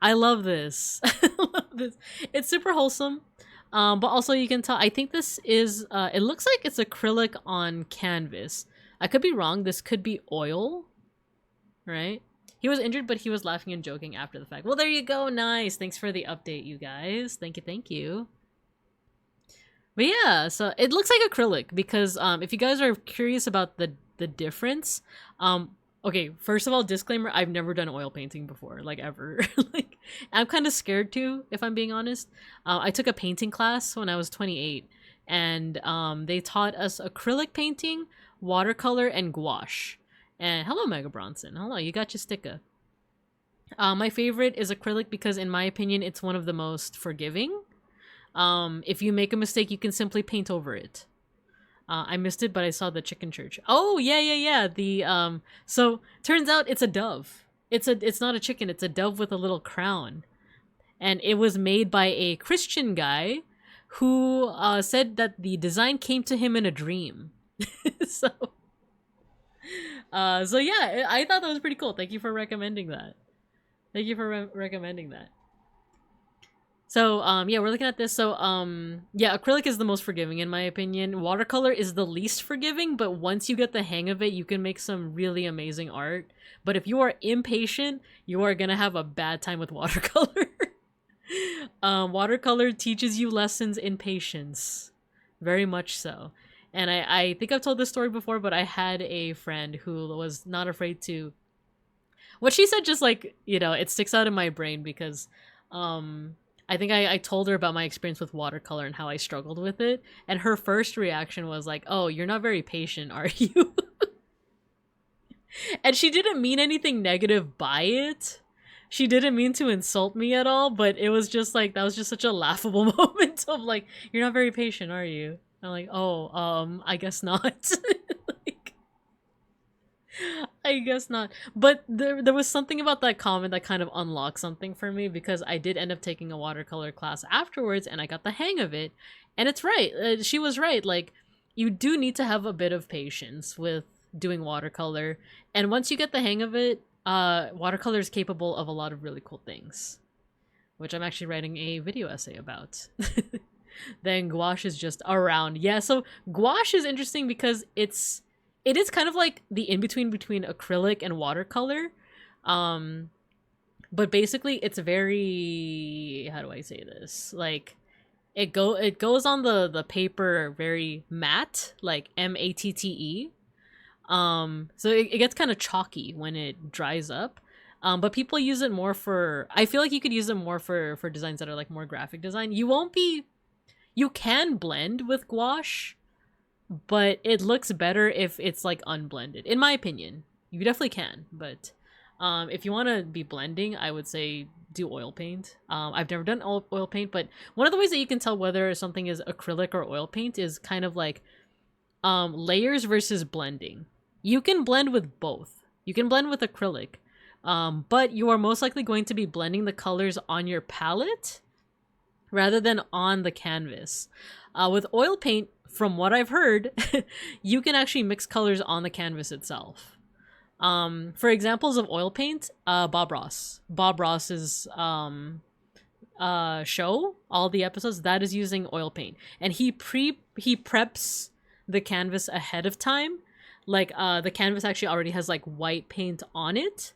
I love this. I love this. It's super wholesome. But also you can tell, I think this is, it looks like it's acrylic on canvas. I could be wrong. This could be oil, right? He was injured, but he was laughing and joking after the fact. Well, there you go. Nice. Thanks for the update, you guys. Thank you. But yeah, so it looks like acrylic because if you guys are curious about the difference, okay, first of all, disclaimer, I've never done oil painting before, like ever. Like, I'm kind of scared to, if I'm being honest. I took a painting class when I was 28, and they taught us acrylic painting, watercolor, and gouache. And hello, Mega Bronson. Hello, you got your sticker. My favorite is acrylic because, in my opinion, it's one of the most forgiving. If you make a mistake, you can simply paint over it. I missed it, but I saw the chicken church. Oh, yeah. The so turns out it's a dove. It's not a chicken. It's a dove with a little crown, and it was made by a Christian guy who said that the design came to him in a dream. So yeah, I thought that was pretty cool. Thank you for recommending that. So, yeah, we're looking at this. So, yeah, acrylic is the most forgiving in my opinion. Watercolor is the least forgiving, but once you get the hang of it, you can make some really amazing art. But if you are impatient, you are gonna have a bad time with watercolor. Watercolor teaches you lessons in patience. Very much so. And I think I've told this story before, but I had a friend who was not afraid to... What she said just like, it sticks out in my brain because I think I told her about my experience with watercolor and how I struggled with it. And her first reaction was like, oh, you're not very patient, are you? And she didn't mean anything negative by it. She didn't mean to insult me at all, but it was just like, that was just such a laughable moment of like, you're not very patient, are you? I'm like, oh, I guess not. Like, I guess not. But there was something about that comment that kind of unlocked something for me, because I did end up taking a watercolor class afterwards and I got the hang of it. And it's right. She was right. Like, you do need to have a bit of patience with doing watercolor. And once you get the hang of it, watercolor is capable of a lot of really cool things, which I'm actually writing a video essay about. Then gouache is just around. Yeah, so gouache is interesting because it is kind of like the in-between between acrylic and watercolor. But basically it's very, how do I say this? Like it goes on the paper very matte, like matte. So it gets kind of chalky when it dries up. But people use it more for, I feel like you could use it more for designs that are like more graphic design. You can blend with gouache, but it looks better if it's like unblended, in my opinion. You definitely can, but if you want to be blending, I would say do oil paint. I've never done oil paint, but one of the ways that you can tell whether something is acrylic or oil paint is kind of like layers versus blending. You can blend with both. You can blend with acrylic, but you are most likely going to be blending the colors on your palette rather than on the canvas. With oil paint, from what I've heard, you can actually mix colors on the canvas itself. For examples of oil paint, Bob Ross. Bob Ross's show, all the episodes, that is using oil paint. And he preps the canvas ahead of time. Like, the canvas actually already has, like, white paint on it.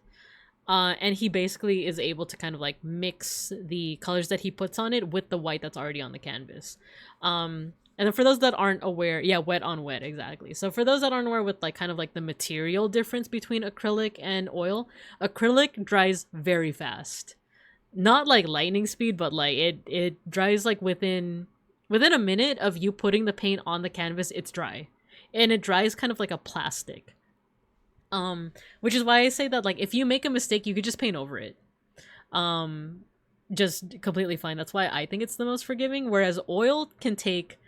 And he basically is able to kind of, like, mix the colors that he puts on it with the white that's already on the canvas. And then for those that aren't aware, yeah, wet on wet, exactly. So for those that aren't aware with like kind of like the material difference between acrylic and oil, acrylic dries very fast. Not like lightning speed, but like it dries like within a minute of you putting the paint on the canvas, it's dry. And it dries kind of like a plastic. Which is why I say that like if you make a mistake, you could just paint over it. Just completely fine. That's why I think it's the most forgiving. Whereas oil can take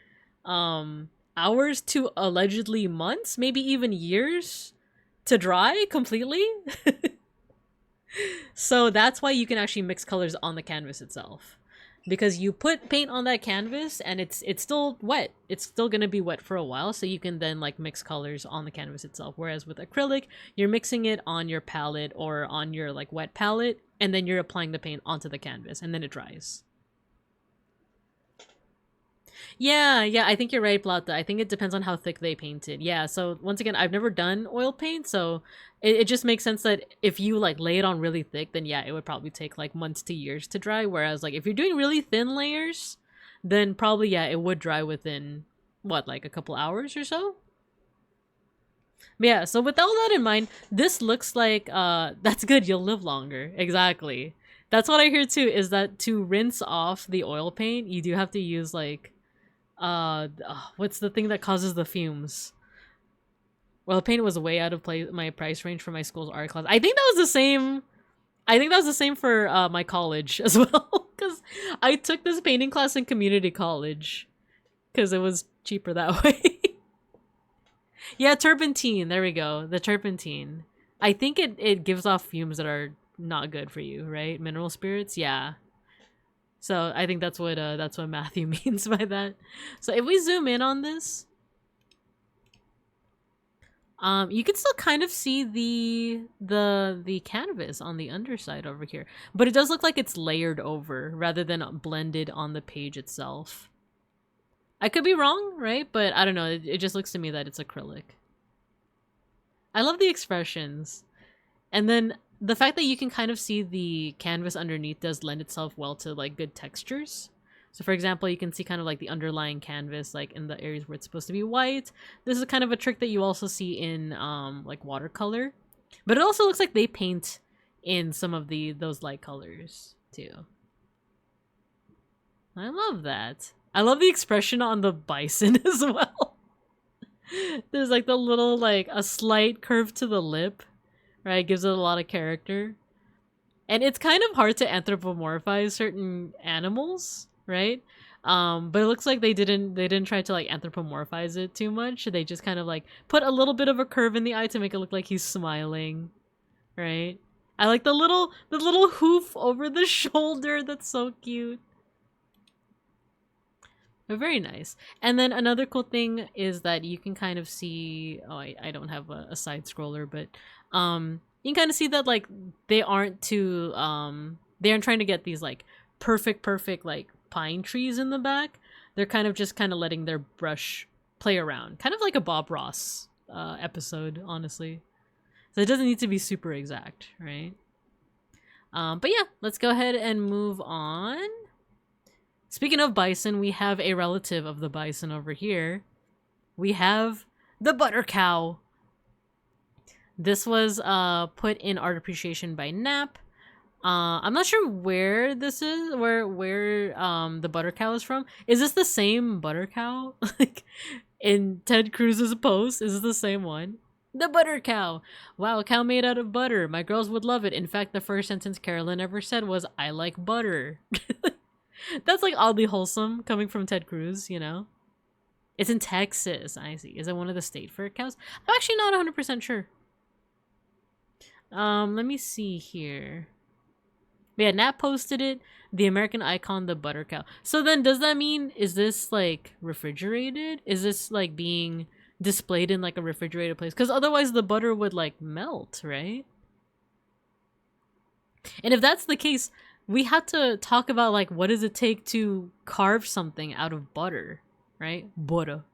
hours to allegedly months, maybe even years to dry completely. So that's why you can actually mix colors on the canvas itself, because you put paint on that canvas and it's still wet. It's still gonna be wet for a while, so you can then like mix colors on the canvas itself. Whereas with acrylic, you're mixing it on your palette or on your like wet palette, and then you're applying the paint onto the canvas and then it dries. Yeah, I think you're right, Plata. I think it depends on how thick they painted. Yeah, so once again, I've never done oil paint, so it just makes sense that if you like lay it on really thick, then yeah, it would probably take like months to years to dry. Whereas like if you're doing really thin layers, then probably yeah, it would dry within what, like a couple hours or so? But yeah, so with all that in mind, this looks like that's good, you'll live longer. Exactly. That's what I hear too, is that to rinse off the oil paint, you do have to use like what's the thing that causes the fumes? Well, paint was way out of my price range for my school's art class. I think that was the same. I think that was the same for my college as well, because I took this painting class in community college because it was cheaper that way. Yeah, turpentine. There we go. The turpentine. I think it gives off fumes that are not good for you, right? Mineral spirits. Yeah. So I think that's what Matthew means by that. So if we zoom in on this, you can still kind of see the canvas on the underside over here, but it does look like it's layered over rather than blended on the page itself. I could be wrong, right? But I don't know. It just looks to me that it's acrylic. I love the expressions, and then the fact that you can kind of see the canvas underneath does lend itself well to like good textures. So for example, you can see kind of like the underlying canvas like in the areas where it's supposed to be white. This is kind of a trick that you also see in like watercolor. But it also looks like they paint in some of those light colors too. I love that. I love the expression on the bison as well. There's like the little like a slight curve to the lip. Right, gives it a lot of character. And it's kind of hard to anthropomorphize certain animals, right? But it looks like they didn't try to like anthropomorphize it too much. They just kind of like put a little bit of a curve in the eye to make it look like he's smiling, right? I like the little hoof over the shoulder. That's so cute. But very nice. And then another cool thing is that you can kind of see, oh, I don't have a side scroller, but you can kind of see that like they aren't trying to get these like perfect like pine trees in the back. They're kind of just letting their brush play around, kind of like a Bob Ross episode, honestly. So it doesn't need to be super exact, right? But yeah, let's go ahead and move on. Speaking of bison, we have a relative of the bison over here. We have the butter cow. This was put in art appreciation by Nap. I'm not sure where this is, where the butter cow is from. Is this the same butter cow? Like in Ted Cruz's post, is this the same one? The butter cow. Wow, a cow made out of butter. My girls would love it. In fact, the first sentence Carolyn ever said was, "I like butter." That's like oddly wholesome coming from Ted Cruz, you know? It's in Texas. I see. Is it one of the state fair cows? I'm actually not 100% sure. Let me see here. Yeah, Nat posted it. The American icon, the butter cow. So then, does that mean, is this like refrigerated? Is this like being displayed in like a refrigerated place? Because otherwise the butter would like melt, right? And if that's the case, we had to talk about like what does it take to carve something out of butter, right? Butter.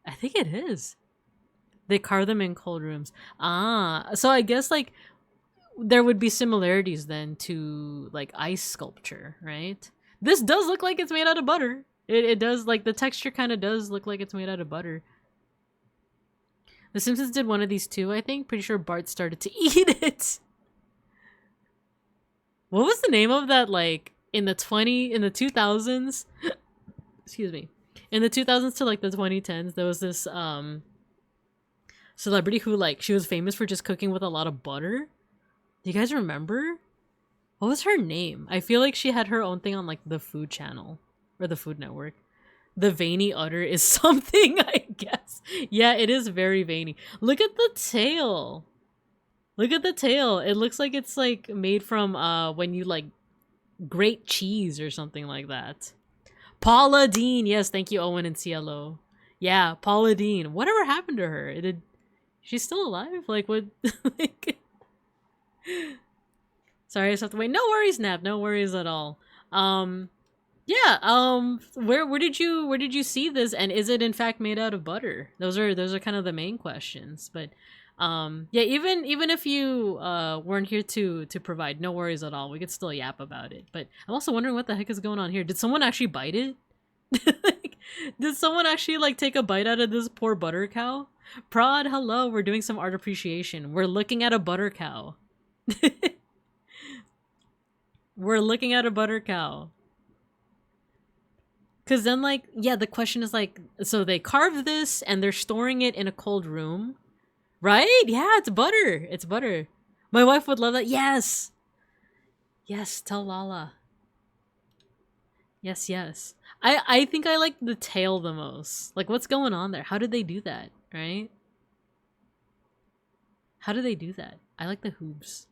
I think it is. They carve them in cold rooms. Ah, so I guess like there would be similarities then to like ice sculpture, right? This does look like it's made out of butter. It does, like the texture kind of does look like it's made out of butter. The Simpsons did one of these too, I think. Pretty sure Bart started to eat it. What was the name of that, like, in the 2000s? Excuse me. In the 2000s to, like, the 2010s, there was this, celebrity who, like, she was famous for just cooking with a lot of butter. Do you guys remember? What was her name? I feel like she had her own thing on, like, the Food Channel. Or the Food Network. The veiny udder is something, I guess. Yeah, it is very veiny. Look at the tail. Look at the tail. It looks like it's like made from when you like grate cheese or something like that. Paula Dean. Yes, thank you, Owen and CLO. Yeah, Paula Dean. Whatever happened to her? She's still alive? Like what? Like... Sorry, I just have to wait. No worries, Nap. No worries at all. Yeah, where did you see this, and is it in fact made out of butter? Those are kind of the main questions. But yeah, even if you weren't here to provide, no worries at all. We could still yap about it. But I'm also wondering what the heck is going on here. Did someone actually bite it? Like, did someone actually like take a bite out of this poor butter cow? Prod, hello, we're doing some art appreciation. We're looking at a butter cow. We're looking at a butter cow. Because then, like, yeah, the question is, like, so they carved this and they're storing it in a cold room, right? Yeah, it's butter. It's butter. My wife would love that. Yes. Yes, tell Lala. Yes, yes. I think I like the tail the most. Like, what's going on there? How did they do that, right? How did they do that? I like the hooves.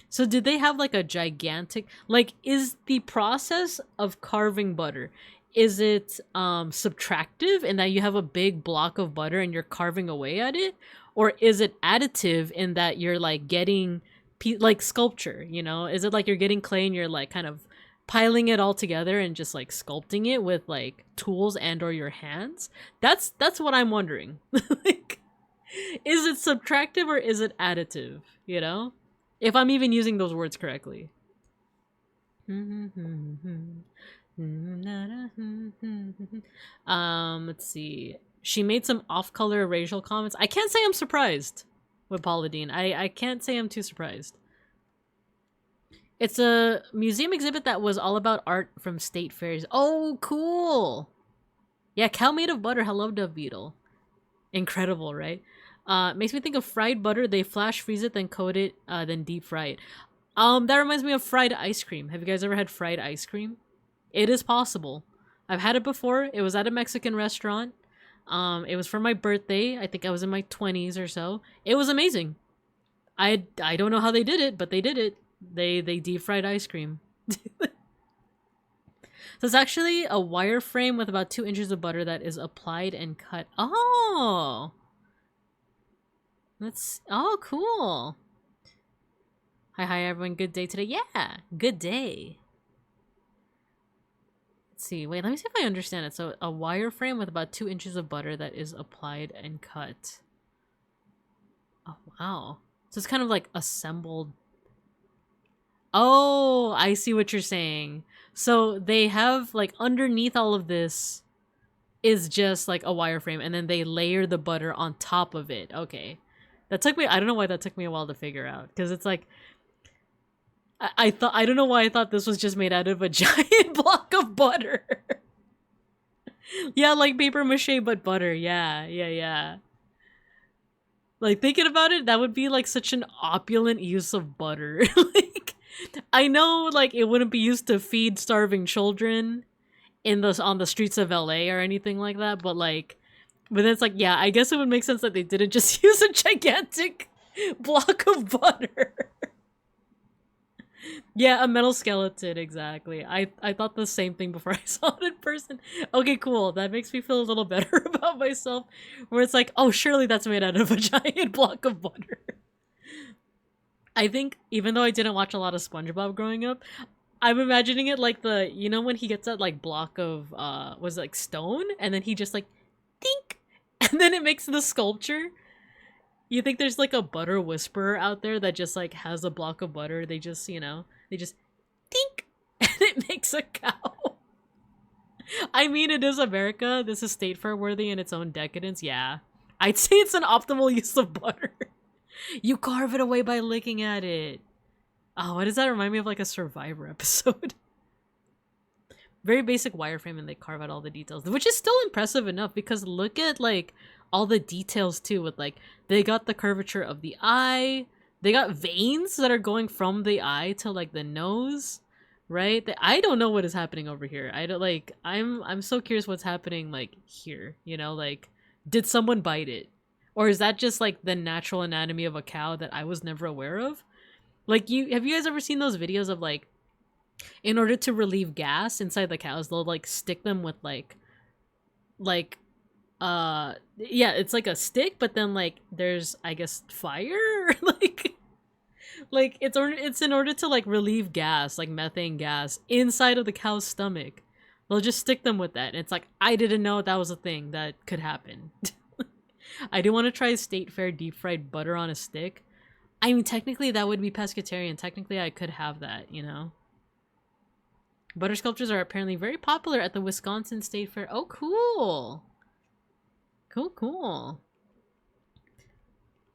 So did they have like a gigantic, like, is the process of carving butter, is it subtractive in that you have a big block of butter and you're carving away at it? Or is it additive in that you're like getting like sculpture, you know? Is it like you're getting clay and you're like kind of piling it all together and just like sculpting it with like tools and or your hands? That's what I'm wondering. Like, is it subtractive or is it additive, you know? If I'm even using those words correctly. Let's see. She made some off-color racial comments. I can't say I'm surprised with Paula Dean. I can't say I'm too surprised. It's a museum exhibit that was all about art from state fairs. Oh, cool! Yeah, cow made of butter. Hello, Dove Beetle. Incredible, right? Makes me think of fried butter. They flash freeze it, then coat it, then deep fry it. That reminds me of fried ice cream. Have you guys ever had fried ice cream? It is possible. I've had it before. It was at a Mexican restaurant. It was for my birthday. I think I was in my 20s or so. It was amazing. I don't know how they did it, but they did it. They deep fried ice cream. So it's actually a wire frame with about 2 inches of butter that is applied and cut. Oh! Oh, cool. Hi everyone, good day today. Yeah, good day. Let's see, wait, let me see if I understand it. So a wire frame with about 2 inches of butter that is applied and cut. Oh, wow. So it's kind of like assembled. Oh, I see what you're saying. So they have like underneath all of this is just like a wire frame and then they layer the butter on top of it. Okay. That took me, I don't know why that took me a while to figure out. Because it's like, I don't know why I thought this was just made out of a giant block of butter. Yeah, like paper mache, but butter. Yeah. Like, thinking about it, that would be like such an opulent use of butter. Like, I know, like, it wouldn't be used to feed starving children on the streets of LA or anything like that, but like, But then it's like, yeah, I guess it would make sense that they didn't just use a gigantic block of butter. Yeah, a metal skeleton, exactly. I thought the same thing before I saw it in person. Okay, cool. That makes me feel a little better about myself. Where it's like, oh, surely that's made out of a giant block of butter. I think, even though I didn't watch a lot of SpongeBob growing up, I'm imagining it like the, you know, when he gets that like block of, was it like stone? And then he just like, dink! And then it makes the sculpture. You think there's like a butter whisperer out there that just like has a block of butter? They just, you know, they just dink! And it makes a cow. I mean, it is America. This is state fair worthy in its own decadence. Yeah. I'd say it's an optimal use of butter. You carve it away by licking at it. Oh, why does that remind me of like a Survivor episode? Very basic wireframe and they carve out all the details, which is still impressive enough because look at like all the details too with like, they got the curvature of the eye, they got veins that are going from the eye to like the nose, right? I don't know what is happening over here. I don't like, I'm so curious what's happening like here, you know, like did someone bite it? Or is that just like the natural anatomy of a cow that I was never aware of? Like have you guys ever seen those videos of like, in order to relieve gas inside the cows, they'll like stick them with yeah, it's like a stick, but then like there's, I guess, fire, like it's in order to like relieve gas, like methane gas inside of the cow's stomach. They'll just stick them with that. And it's like, I didn't know that was a thing that could happen. I do want to try state fair deep fried butter on a stick. I mean, technically that would be pescatarian. Technically I could have that, you know? Butter sculptures are apparently very popular at the Wisconsin State Fair. Oh, cool. Cool.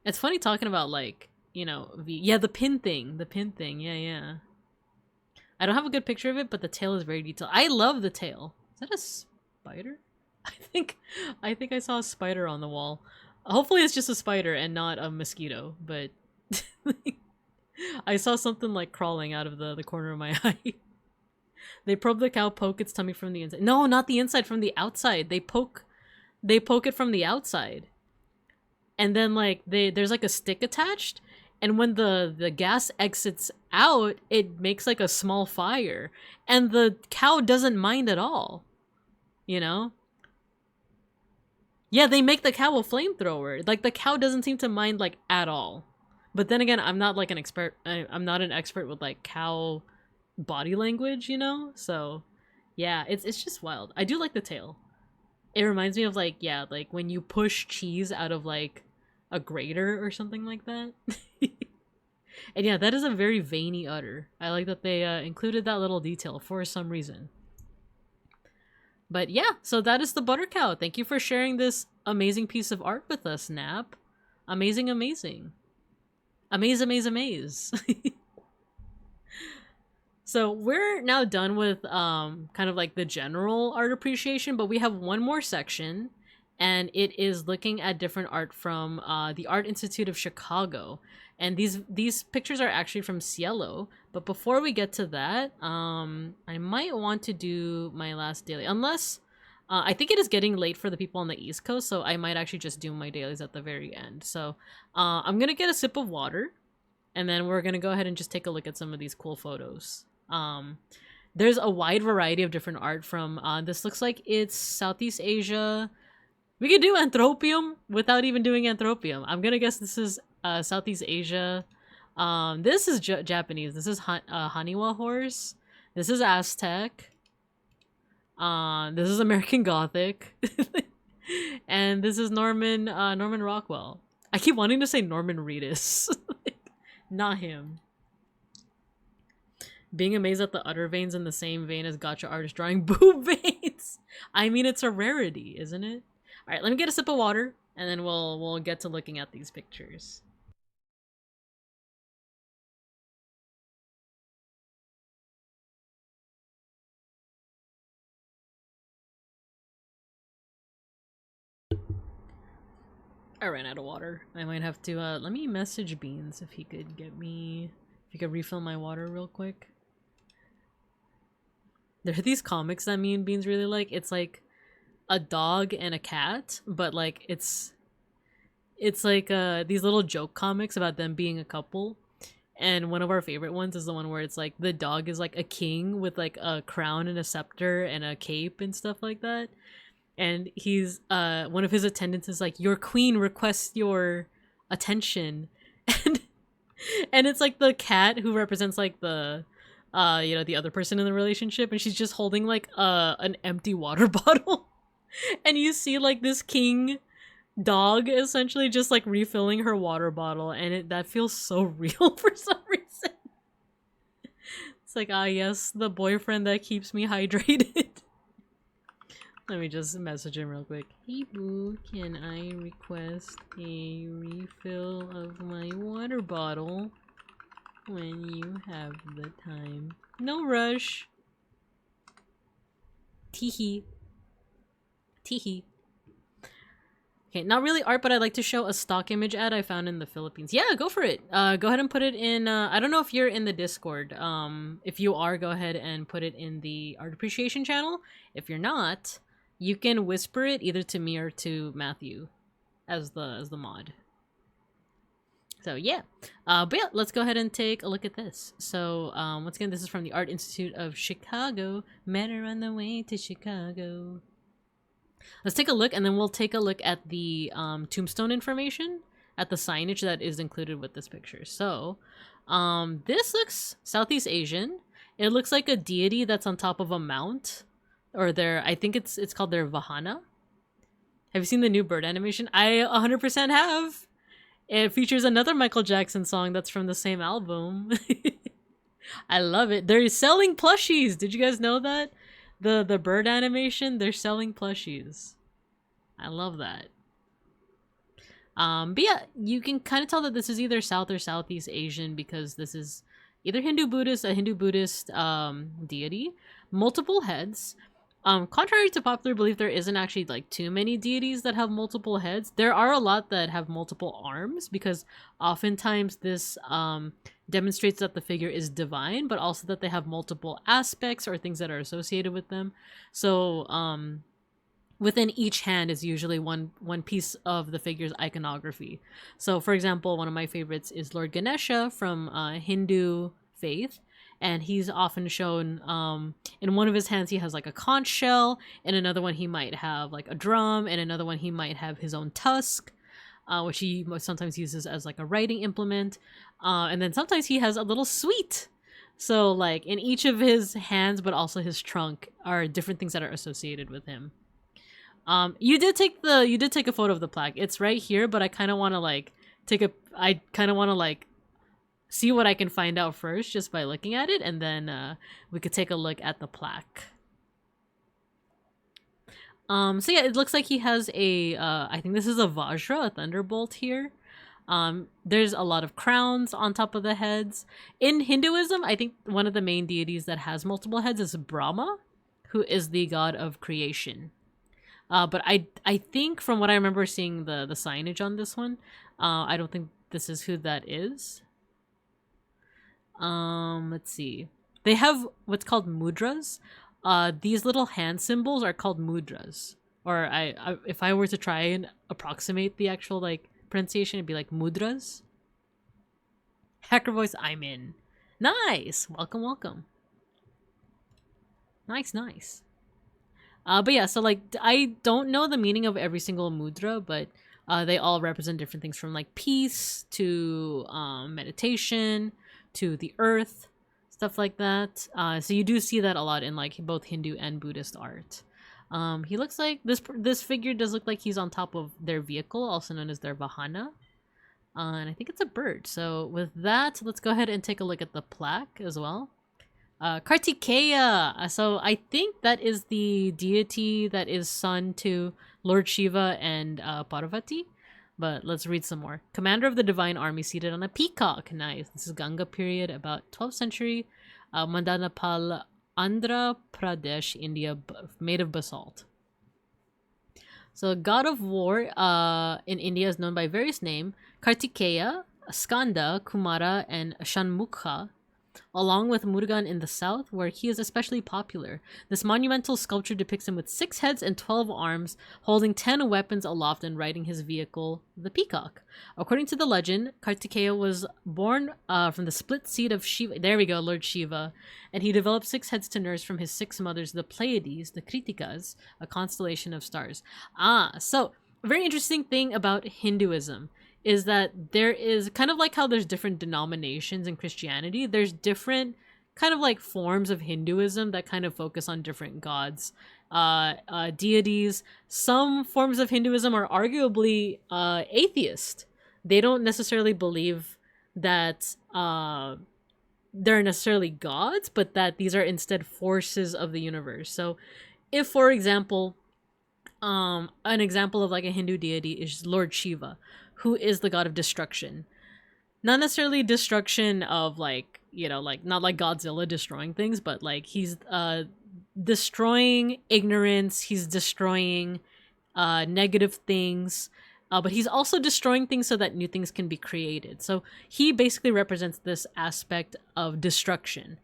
It's funny talking about like, you know, the pin thing. Yeah. I don't have a good picture of it, but the tail is very detailed. I love the tail. Is that a spider? I think I saw a spider on the wall. Hopefully it's just a spider and not a mosquito, but I saw something like crawling out of the corner of my eye. They probe the cow, poke its tummy from the inside. No, not the inside, from the outside. They poke it from the outside. And then like there's like a stick attached, and when the gas exits out, it makes like a small fire. And the cow doesn't mind at all. You know? Yeah, they make the cow a flamethrower. Like the cow doesn't seem to mind like at all. But then again, I'm not like an expert. I'm not an expert with like cow body language, you know? So yeah, it's just wild. I do like the tail. It reminds me of like, yeah, like when you push cheese out of like a grater or something like that. And yeah, that is a very veiny udder. I like that they included that little detail for some reason. But yeah, so that is the butter cow. Thank you for sharing this amazing piece of art with us, Nap. Amazing. Amaze. So we're now done with kind of like the general art appreciation, but we have one more section, and it is looking at different art from the Art Institute of Chicago. And these pictures are actually from Cielo. But before we get to that, I might want to do my last daily, unless I think it is getting late for the people on the East Coast, so I might actually just do my dailies at the very end. So I'm gonna get a sip of water, and then we're gonna go ahead and just take a look at some of these cool photos. There's a wide variety of different art from this looks like it's Southeast Asia. We could do Anthropium without even doing Anthropium. I'm gonna guess this is Southeast Asia. This is Japanese. This is haniwa horse. This is Aztec. This is American Gothic. And this is Norman Rockwell. I keep wanting to say Norman Reedus. Not him. Being amazed at the udder veins in the same vein as gotcha artist drawing boob veins. I mean, it's a rarity, isn't it? All right, let me get a sip of water, and then we'll get to looking at these pictures. I ran out of water. I might have to let me message Beans if he could refill my water real quick. There are these comics that me and Beans really like. It's like a dog and a cat, but like it's like these little joke comics about them being a couple. And one of our favorite ones is the one where it's like the dog is like a king with like a crown and a scepter and a cape and stuff like that. And he's one of his attendants is like, your queen requests your attention. And it's like the cat who represents like the the other person in the relationship, and she's just holding like an empty water bottle. And you see like this king dog essentially just like refilling her water bottle, and that feels so real for some reason. It's like, yes, the boyfriend that keeps me hydrated. Let me just message him real quick. Hey boo, can I request a refill of my water bottle when you have the time? No rush. Teehee. Teehee. Okay, not really art, but I'd like to show a stock image ad I found in the Philippines. Yeah, go for it. Go ahead and put it in, I don't know if you're in the Discord. If you are, go ahead and put it in the art appreciation channel. If you're not, you can whisper it either to me or to Matthew as the mod. So yeah, but yeah, let's go ahead and take a look at this. So once again, this is from the Art Institute of Chicago. Men are on the way to Chicago. Let's take a look, and then we'll take a look at the tombstone information, at the signage that is included with this picture. So this looks Southeast Asian. It looks like a deity that's on top of a mount, or I think it's called their Vahana. Have you seen the new bird animation? I 100% have. It features another Michael Jackson song that's from the same album. I love it. They're selling plushies. Did you guys know that? The bird animation, they're selling plushies. I love that. But yeah, you can kind of tell that this is either South or Southeast Asian, because this is either a Hindu-Buddhist deity, multiple heads. Contrary to popular belief, there isn't actually like too many deities that have multiple heads. There are a lot that have multiple arms, because oftentimes this demonstrates that the figure is divine, but also that they have multiple aspects or things that are associated with them. So within each hand is usually one piece of the figure's iconography. So for example, one of my favorites is Lord Ganesha from Hindu faith. And he's often shown, in one of his hands he has like a conch shell, in another one he might have like a drum, and another one he might have his own tusk, which he sometimes uses as like a writing implement. And then sometimes he has a little sweet. So like in each of his hands, but also his trunk, are different things that are associated with him. You did take a photo of the plaque. It's right here, but I kind of want to like see what I can find out first just by looking at it, and then we could take a look at the plaque. So yeah, it looks like he has a I think this is a Vajra, a thunderbolt here. There's a lot of crowns on top of the heads. In Hinduism, I think one of the main deities that has multiple heads is Brahma, who is the god of creation. But I think from what I remember seeing the signage on this one, I don't think this is who that is. Let's see. They have what's called mudras. These little hand symbols are called mudras. Or if I were to try and approximate the actual like pronunciation, it'd be like mudras. Hacker voice, I'm in. Nice. Welcome. Nice. But yeah, so like I don't know the meaning of every single mudra, but they all represent different things, from like peace to meditation to the earth, stuff like that. So you do see that a lot in like both Hindu and Buddhist art. He looks like this figure does look like he's on top of their vehicle, also known as their Vahana. And I think it's a bird. So with that, let's go ahead and take a look at the plaque as well. Kartikeya. So I think that is the deity that is son to Lord Shiva and Parvati. But let's read some more. Commander of the divine army seated on a peacock. Nice. This is Ganga period, about 12th century. Mandanapal, Andhra Pradesh, India, made of basalt. So god of war in India is known by various names. Kartikeya, Skanda, Kumara, and Shanmukha. along with Murugan in the south, where he is especially popular. This monumental sculpture depicts him with 6 heads and 12 arms, holding 10 weapons aloft and riding his vehicle, the peacock. According to the legend, Kartikeya was born from the split seed of Shiva. There we go, Lord Shiva. And he developed 6 heads to nurse from his 6 mothers, the Pleiades, the Kritikas, a constellation of stars. So a very interesting thing about Hinduism is that there is kind of like how there's different denominations in Christianity, there's different kind of like forms of Hinduism that kind of focus on different gods, deities. Some forms of Hinduism are arguably atheist. They don't necessarily believe that they're necessarily gods, but that these are instead forces of the universe. So if, for example, an example of like a Hindu deity is Lord Shiva, who is the god of destruction. Not necessarily destruction of like, you know, like not like Godzilla destroying things, but like he's destroying ignorance, he's destroying negative things, but he's also destroying things so that new things can be created. So he basically represents this aspect of destruction.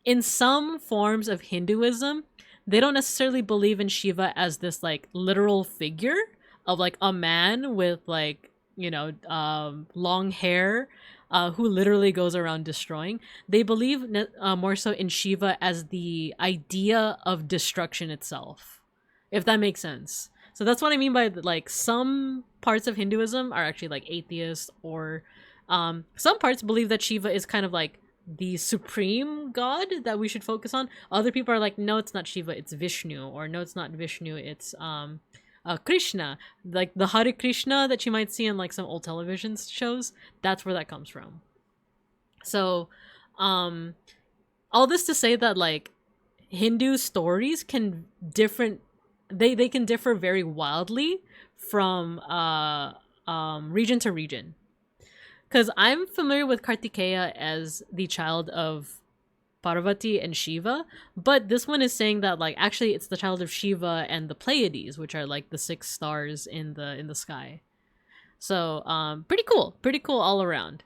In some forms of Hinduism, they don't necessarily believe in Shiva as this like literal figure of like a man with like, you know, long hair, who literally goes around destroying. They believe more so in Shiva as the idea of destruction itself, if that makes sense. So that's what I mean by like some parts of Hinduism are actually like atheist, or some parts believe that Shiva is kind of like the supreme god that we should focus on. Other people are like, no, it's not Shiva, it's Vishnu, or no, it's not Vishnu, it's Krishna, like the Hare Krishna that you might see in like some old television shows. That's where that comes from. So all this to say that like Hindu stories can they can differ very wildly from region to region, because I'm familiar with Kartikeya as the child of Parvati and Shiva, but this one is saying that like actually it's the child of Shiva and the Pleiades, which are like the 6 stars in the sky. So pretty cool all around.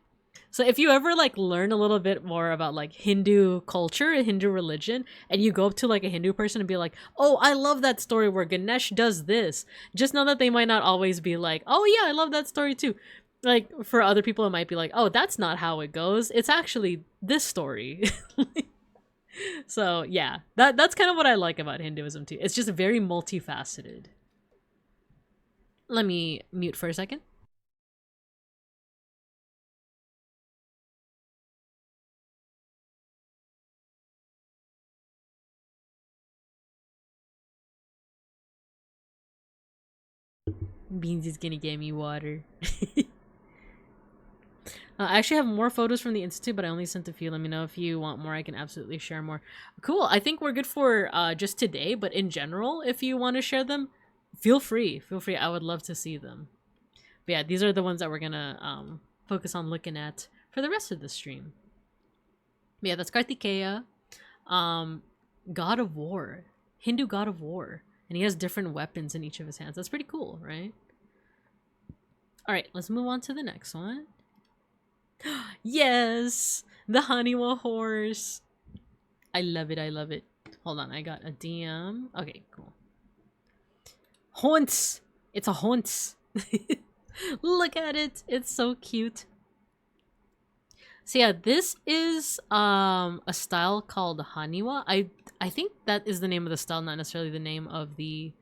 So if you ever like learn a little bit more about like Hindu culture and Hindu religion, and you go up to like a Hindu person and be like, oh, I love that story where Ganesh does this, just know that they might not always be like, oh yeah, I love that story too. Like for other people it might be like, oh, that's not how it goes, it's actually this story. So yeah, that's kind of what I like about Hinduism too. It's just very multifaceted. Let me mute for a second. Beans is gonna get me water. I actually have more photos from the Institute, but I only sent a few. Let me know if you want more. I can absolutely share more. Cool. I think we're good for just today, but in general, if you want to share them, feel free. Feel free. I would love to see them. But yeah, these are the ones that we're gonna focus on looking at for the rest of the stream. But yeah, that's Kartikeya, god of war, Hindu god of war, and he has different weapons in each of his hands. That's pretty cool, right? All right, let's move on to the next one. Yes, the haniwa horse. I love it. I love it. Hold on, I got a DM. Okay, cool. Haunts. It's a haunts. Look at it. It's so cute. So yeah, this is a style called haniwa. I think that is the name of the style, not necessarily the name of the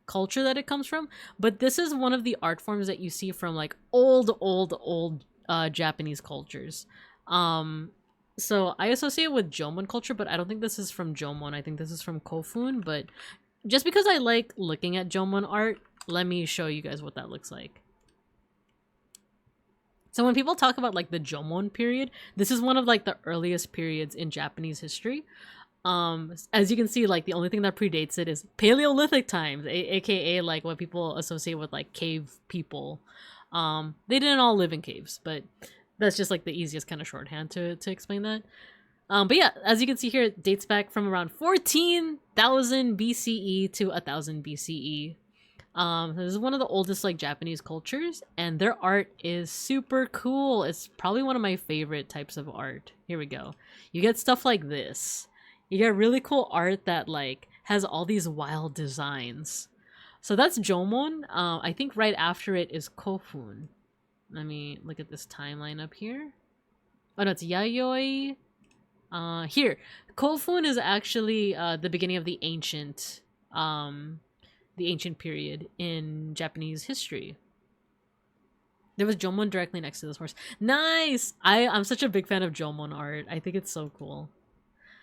culture that it comes from. But this is one of the art forms that you see from like old Japanese cultures. So I associate with Jomon culture, but I don't think this is from Jomon. I think this is from Kofun. But just because I like looking at Jomon art, let me show you guys what that looks like. So when people talk about like the Jomon period, this is one of like the earliest periods in Japanese history. As you can see, like the only thing that predates it is Paleolithic times, aka like what people associate with like cave people. They didn't all live in caves, but that's just like the easiest kind of shorthand to explain that. But yeah, as you can see here, it dates back from around 14,000 BCE to 1000 BCE. So this is one of the oldest like Japanese cultures, and their art is super cool. It's probably one of my favorite types of art. Here we go. You get stuff like this. You get really cool art that like has all these wild designs. So that's Jomon. I think right after it is Kofun. Let me look at this timeline up here. Oh no, it's Yayoi. Here, Kofun is actually the beginning of the ancient period in Japanese history. There was Jomon directly next to this horse. Nice! I'm such a big fan of Jomon art. I think it's so cool.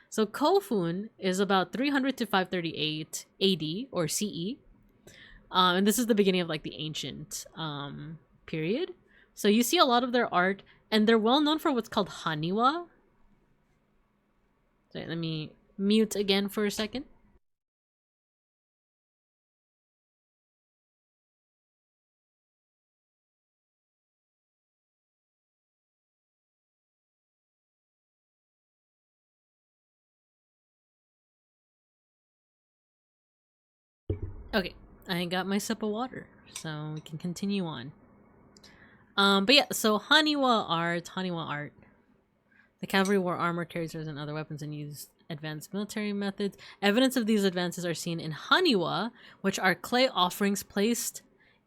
So Kofun is about 300 to 538 AD or CE. And this is the beginning of like the ancient period. So you see a lot of their art, and they're well known for what's called haniwa. So let me mute again for a second. Okay, I got my sip of water, so we can continue on. But yeah, so haniwa art. The cavalry wore armor, carried swords, and other weapons and used advanced military methods. Evidence of these advances are seen in haniwa, which are clay offerings placed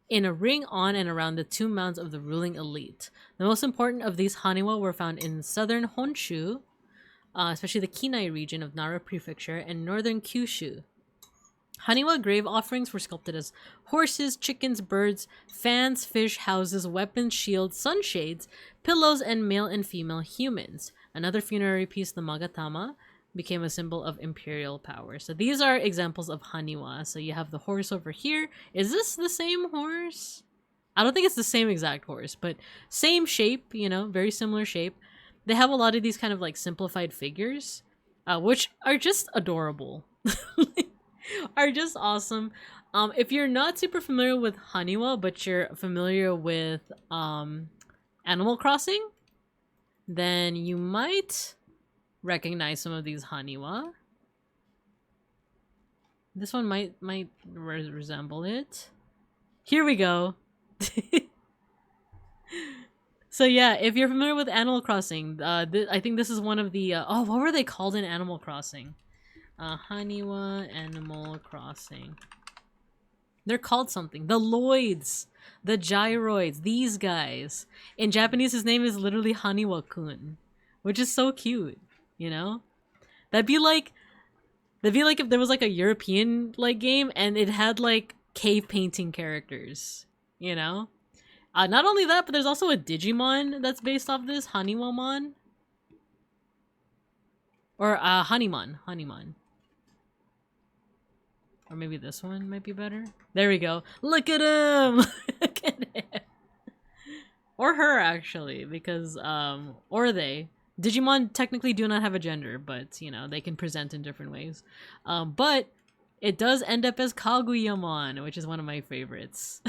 in a ring on and around the tomb mounds of the ruling elite. The most important of these haniwa were found in southern Honshu, especially the Kinai region of Nara Prefecture, and northern Kyushu. Haniwa grave offerings were sculpted as horses, chickens, birds, fans, fish, houses, weapons, shields, sunshades, pillows, and male and female humans. Another funerary piece, the Magatama, became a symbol of imperial power. So these are examples of haniwa. So you have the horse over here. Is this the same horse? I don't think it's the same exact horse, but same shape, you know, very similar shape. They have a lot of these kind of like simplified figures, which are just adorable. Are just awesome. If you're not super familiar with haniwa, but you're familiar with Animal Crossing, then you might recognize some of these haniwa. This one might resemble it. Here we go. So yeah, if you're familiar with Animal Crossing, I think this is one of the oh, what were they called in Animal Crossing? Haniwa Animal Crossing. They're called something. The Lloyds. The Gyroids. These guys. In Japanese, his name is literally Haniwa-kun. Which is so cute. You know? That'd be like if there was like a European like game and it had like cave painting characters. You know? Not only that, but there's also a Digimon that's based off this. Haniwamon. Or Hanimon. Or maybe this one might be better. There we go. Look at him! Look at him! Or her, actually, because, or they. Digimon technically do not have a gender, but, you know, they can present in different ways. But it does end up as Kaguyamon, which is one of my favorites.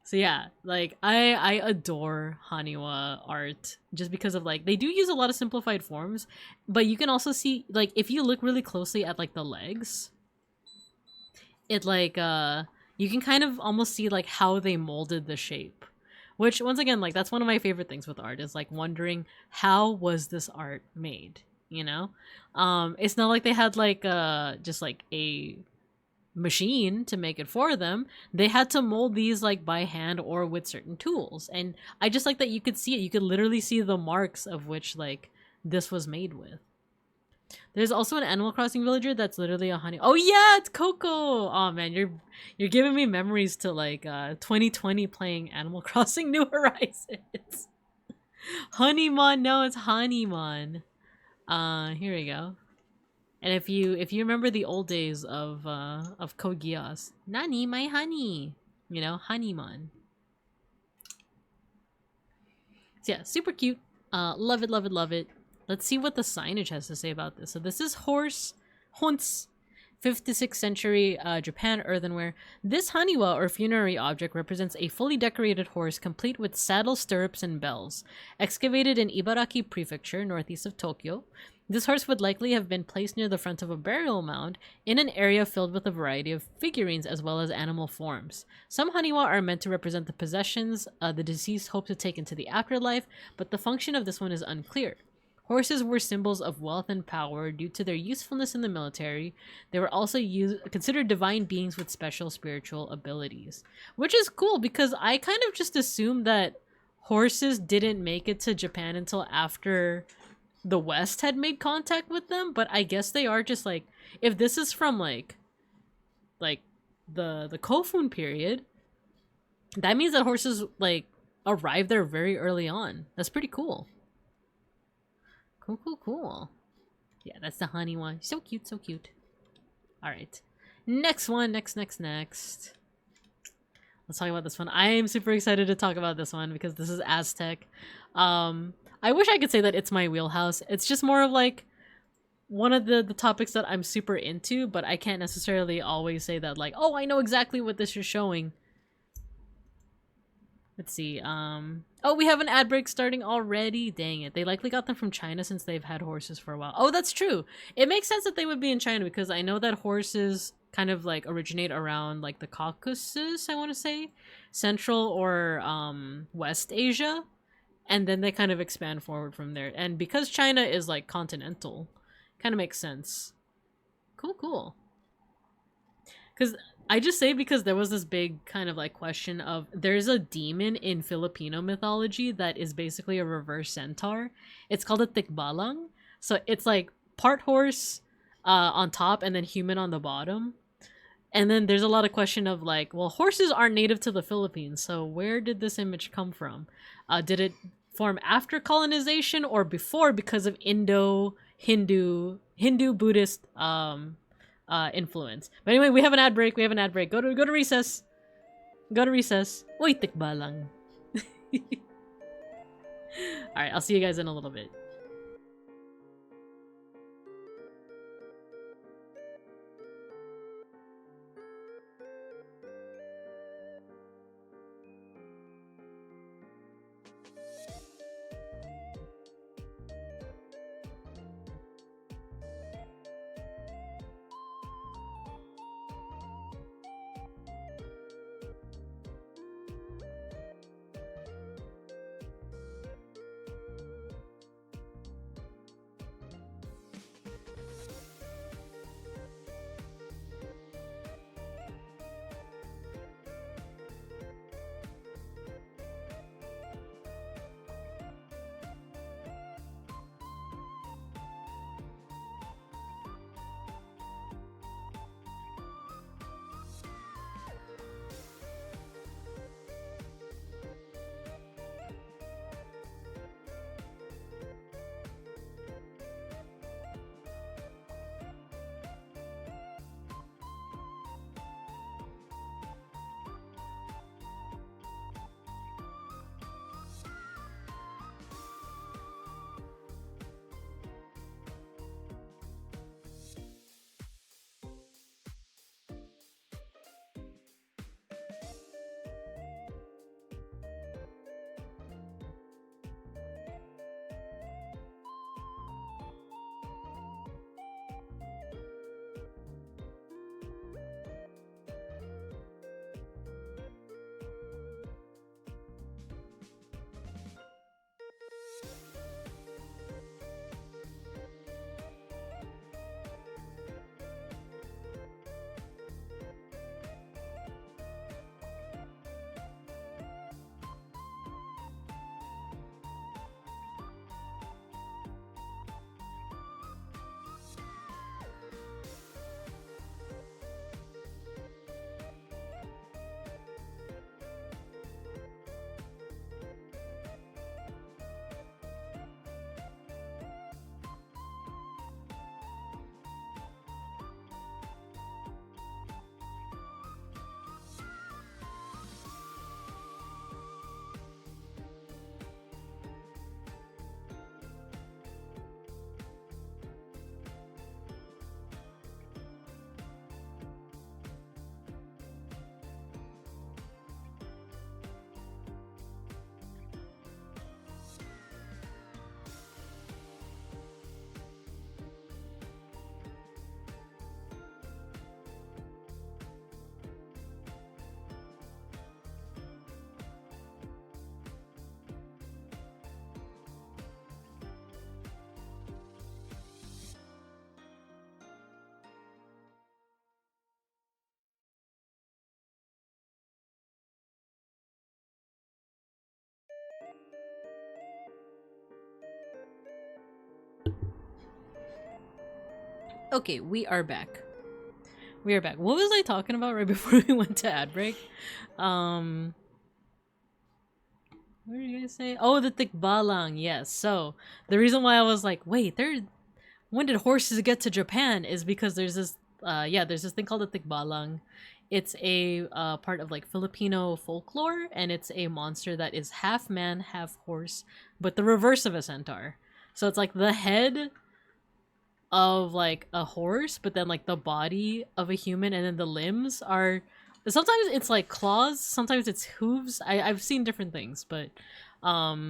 So yeah, like, I adore haniwa art just because of, like, they do use a lot of simplified forms, but you can also see, like, if you look really closely at, like, the legs, it, like, you can kind of almost see, like, how they molded the shape. Which, once again, like, that's one of my favorite things with art, is, like, wondering how was this art made, you know? It's not like they had, like, just, like, a machine to make it for them. They had to mold these like by hand or with certain tools, and I just like that you could see it. You could literally see the marks of which like this was made with. There's also an Animal Crossing villager that's literally a honey. Oh yeah, it's Coco. Oh man, you're giving me memories to like 2020 playing Animal Crossing New Horizons. Honeymon, no, it's Honeymon. Here we go. And if you remember the old days of Kogias, Nani, my honey, you know, Honeymon. So yeah, super cute. Love it, love it, love it. Let's see what the signage has to say about this. So this is Hunts, 5th to 6th century Japan earthenware. This haniwa or funerary object represents a fully decorated horse complete with saddle, stirrups, and bells. Excavated in Ibaraki Prefecture, northeast of Tokyo. This horse would likely have been placed near the front of a burial mound in an area filled with a variety of figurines as well as animal forms. Some haniwa are meant to represent the possessions the deceased hoped to take into the afterlife, but the function of this one is unclear. Horses were symbols of wealth and power due to their usefulness in the military. They were also considered divine beings with special spiritual abilities. Which is cool because I kind of just assumed that horses didn't make it to Japan until after the West had made contact with them, but I guess they are just like, if this is from like the Kofun period, that means that horses like arrived there very early on. That's pretty cool. Cool. Yeah, that's the honey one. So cute, so cute. Alright. Next one. Next. Let's talk about this one. I am super excited to talk about this one because this is Aztec. I wish I could say that it's my wheelhouse. It's just more of like one of the topics that I'm super into, but I can't necessarily always say that like, oh, I know exactly what this is showing. Let's see. Oh, we have an ad break starting already. Dang it. They likely got them from China since they've had horses for a while. Oh, that's true. It makes sense that they would be in China because I know that horses kind of like originate around like the Caucasus, I want to say, Central or West Asia, and then they kind of expand forward from there. And because China is like continental, kind of makes sense. Cool. Because I just say because there was this big kind of like question of there's a demon in Filipino mythology that is basically a reverse centaur. It's called a tikbalang. So it's like part horse on top and then human on the bottom. And then there's a lot of question of like, well, horses aren't native to the Philippines, so where did this image come from? Did it form after colonization or before because of Hindu Buddhist influence? But anyway, we have an ad break. Go to recess. Uy, tikbalang. Alright, I'll see you guys in a little bit. Okay, we are back. We are back. What was I talking about right before we went to ad break? What did you guys say? Oh, the tikbalang. Yes. So the reason why I was like, wait, when did horses get to Japan? Is because there's this there's this thing called the tikbalang. It's a part of like Filipino folklore, and it's a monster that is half man, half horse, but the reverse of a centaur. So it's like the head of like a horse, but then like the body of a human, and then the limbs are sometimes it's like claws, sometimes it's hooves. I've seen different things, but I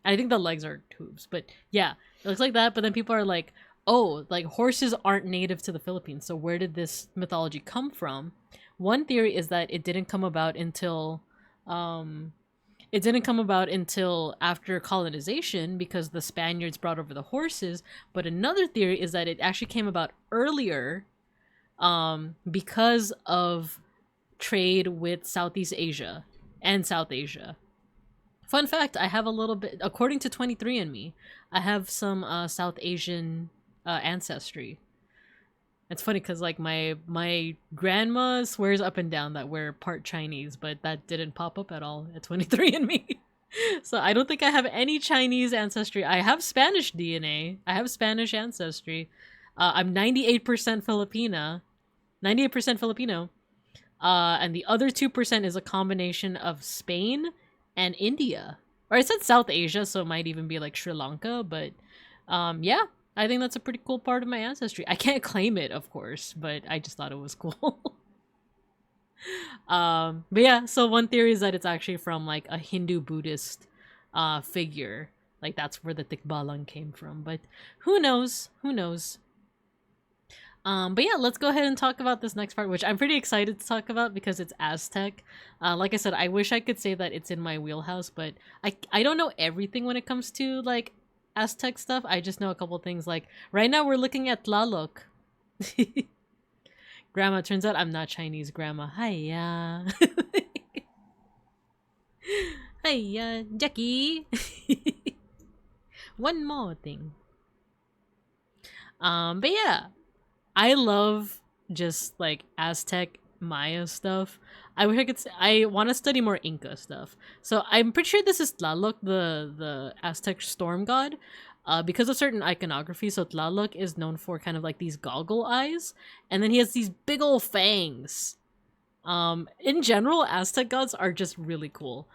think the legs are hooves. But yeah, it looks like that. But then people are like, oh, like horses aren't native to the Philippines, so where did this mythology come from? One theory is that it didn't come about until after colonization, because the Spaniards brought over the horses. But another theory is that it actually came about earlier because of trade with Southeast Asia and South Asia. Fun fact, I have a little bit, according to 23andMe, I have some South Asian ancestry. It's funny because like my grandma swears up and down that we're part Chinese, but that didn't pop up at all at 23andMe. So I don't think I have any Chinese ancestry. I have Spanish DNA. I have Spanish ancestry. I'm 98% Filipina. 98% Filipino. And the other 2% is a combination of Spain and India. Or I said South Asia, so it might even be like Sri Lanka, but yeah. I think that's a pretty cool part of my ancestry. I can't claim it, of course, but I just thought it was cool. But yeah, so one theory is that it's actually from like a Hindu Buddhist figure. Like that's where the tikbalang came from. But who knows? Who knows? But yeah, let's go ahead and talk about this next part, which I'm pretty excited to talk about because it's Aztec. Like I said, I wish I could say that it's in my wheelhouse, but I don't know everything when it comes to like Aztec stuff. I just know a couple things. Like right now we're looking at Tlaloc. Grandma, turns out I'm not Chinese, Grandma. Hiya. Hiya, Jackie. One more thing. But yeah, I love just like Aztec Maya stuff. I wish I could say, I want to study more Inca stuff. So I'm pretty sure this is Tlaloc, the Aztec storm god, because of certain iconography. So Tlaloc is known for kind of like these goggle eyes, and then he has these big old fangs. In general, Aztec gods are just really cool,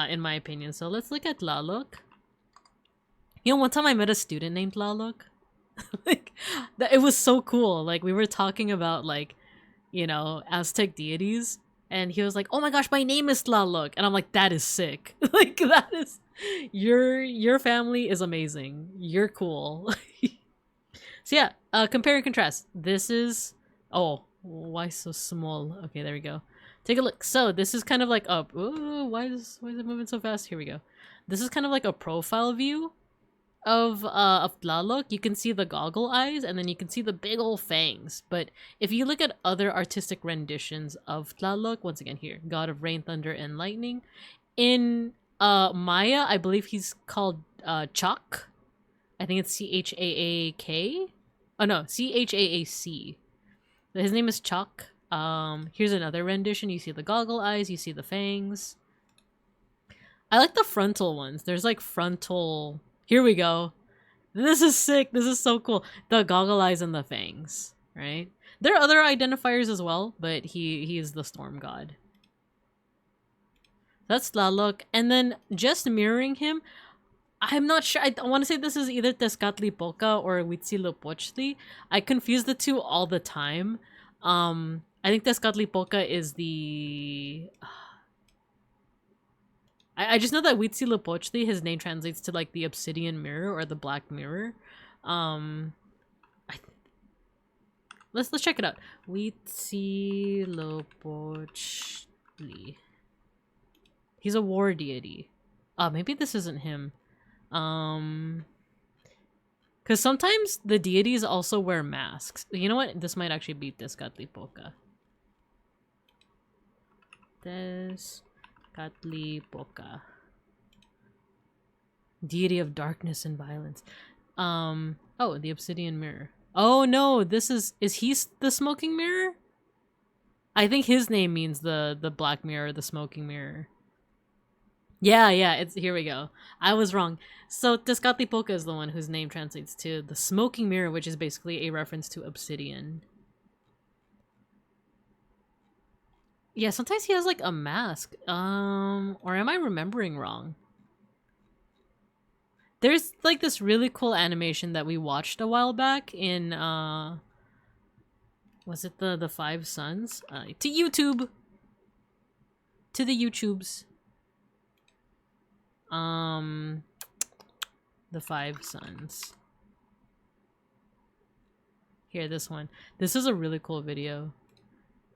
in my opinion. So let's look at Tlaloc. You know, one time I met a student named Tlaloc. Like, it was so cool. Like, we were talking about like, you know, Aztec deities, and he was like, oh my gosh, my name is Tlaloc. And I'm like, that is sick. Like, that is, your family is amazing. You're cool. So yeah, compare and contrast. This is, oh, why so small? Okay, there we go. Take a look. So this is kind of like a, ooh, why is it moving so fast? Here we go. This is kind of like a profile view of Tlaloc. You can see the goggle eyes, and then you can see the big old fangs. But if you look at other artistic renditions of Tlaloc, once again here, god of rain, thunder, and lightning, in Maya, I believe he's called Chak. I think it's Chaak. Oh no, Chaac. His name is Chak. Here's another rendition. You see the goggle eyes, you see the fangs. I like the frontal ones. There's like frontal. Here we go. This is sick. This is so cool. The goggle eyes and the fangs, right? There are other identifiers as well, but he is the storm god. That's Tlaloc. And then just mirroring him, I'm not sure. I want to say this is either Tezcatlipoca or Huitzilopochtli. I confuse the two all the time. I think Tezcatlipoca is the... I just know that Huitzilopochtli, his name translates to like the obsidian mirror or the black mirror. Let's check it out. Huitzilopochtli. He's a war deity. Maybe this isn't him. Because sometimes the deities also wear masks. You know what? This might actually be Tezcatlipoca. Tezcatlipoca. Deity of darkness and violence. Oh, the obsidian mirror. Oh no, this is he the smoking mirror? I think his name means the black mirror, the smoking mirror. Yeah, it's here we go. I was wrong. So Tezcatlipoca is the one whose name translates to the smoking mirror, which is basically a reference to obsidian. Yeah, sometimes he has like a mask. Or am I remembering wrong? There's like this really cool animation that we watched a while back in was it the Five Sons? To YouTube. To the YouTubes. The Five Sons. Here, this one. This is a really cool video.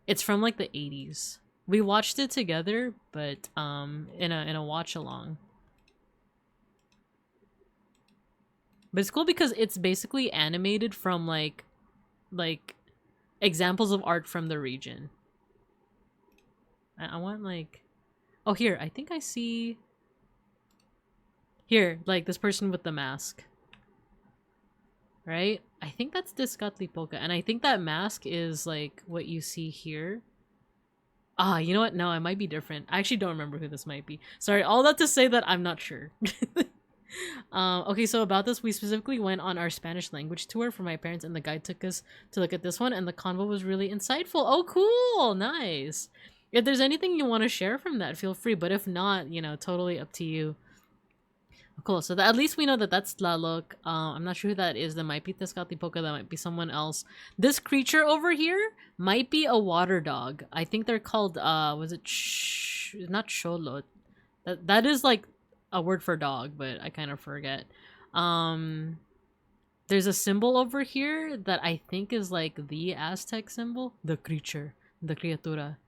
It's from like the 80s. We watched it together, but in a watch along. But it's cool because it's basically animated from like examples of art from the region. I want like, oh here, I think I see here, like this person with the mask. Right? I think that's Tezcatlipoca, and I think that mask is like what you see here. Ah, you know what? No, it might be different. I actually don't remember who this might be. Sorry, all that to say that I'm not sure. Okay, so about this, we specifically went on our Spanish language tour for my parents, and the guide took us to look at this one, and the convo was really insightful. Oh, cool! Nice! If there's anything you want to share from that, feel free, but if not, you know, totally up to you. Cool, so at least we know that that's Tlaloc. I'm not sure who that is. That might be Tezcatlipoca, that might be someone else. This creature over here might be a water dog. I think they're called, was it not Xolotl. That is like a word for dog, but I kind of forget. There's a symbol over here that I think is like the Aztec symbol. The creature, the criatura.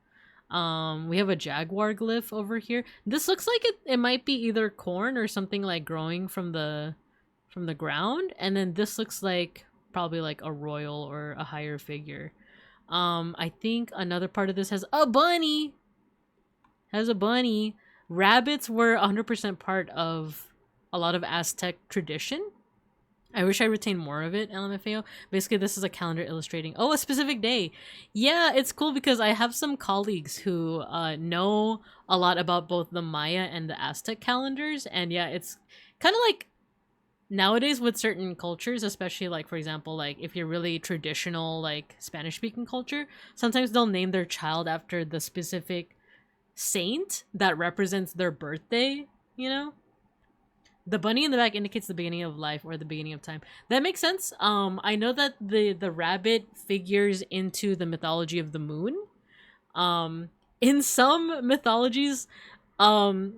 We have a jaguar glyph over here. This looks like it might be either corn or something like growing from the ground, and then this looks like probably like a royal or a higher figure. I think another part of this has a bunny. Rabbits were 100% part of a lot of Aztec tradition. I wish I retained more of it, LMFAO. Basically, this is a calendar illustrating, oh, a specific day. Yeah, it's cool because I have some colleagues who know a lot about both the Maya and the Aztec calendars. And yeah, it's kind of like nowadays with certain cultures, especially like, for example, like if you're really traditional, like Spanish-speaking culture, sometimes they'll name their child after the specific saint that represents their birthday, you know? The bunny in the back indicates the beginning of life or the beginning of time. That makes sense. I know that the rabbit figures into the mythology of the moon. In some mythologies, so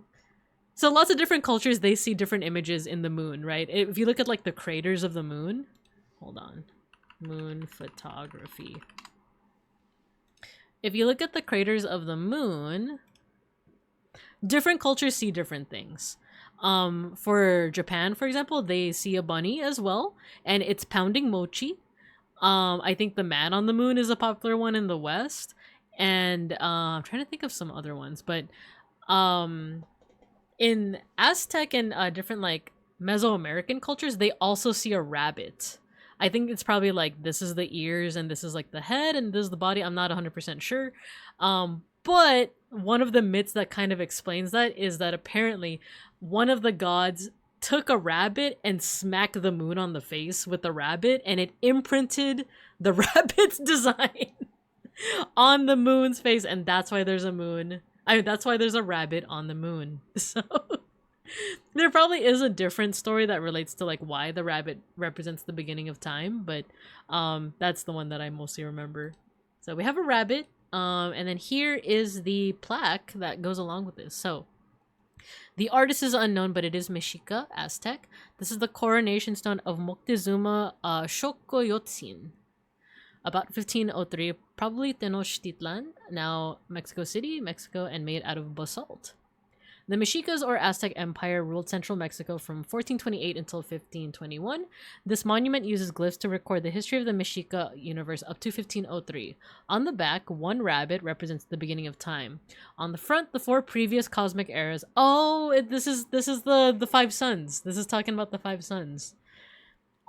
lots of different cultures, they see different images in the moon, right? If you look at like the craters of the moon, hold on, moon photography. If you look at the craters of the moon, different cultures see different things. For Japan, for example, they see a bunny as well, and it's pounding mochi. I think the man on the moon is a popular one in the West, and I'm trying to think of some other ones, but in Aztec and different like Mesoamerican cultures, they also see a rabbit. I think it's probably like this is the ears and this is like the head and this is the body. I'm not 100% sure. But one of the myths that kind of explains that is that apparently one of the gods took a rabbit and smacked the moon on the face with the rabbit, and it imprinted the rabbit's design on the moon's face, and that's why there's a moon. That's why there's a rabbit on the moon. So there probably is a different story that relates to like why the rabbit represents the beginning of time, but that's the one that I mostly remember. So we have a rabbit, and then here is the plaque that goes along with this. So the artist is unknown, but it is Mexica, Aztec. This is the coronation stone of Moctezuma Xocoyotzin. About 1503, probably Tenochtitlan, now Mexico City, Mexico, and made out of basalt. The Mexicas or Aztec Empire ruled central Mexico from 1428 until 1521. This monument uses glyphs to record the history of the Mexica universe up to 1503. On the back, one rabbit represents the beginning of time. On the front, the four previous cosmic eras. Oh, this is the Five Suns. This is talking about the Five Suns.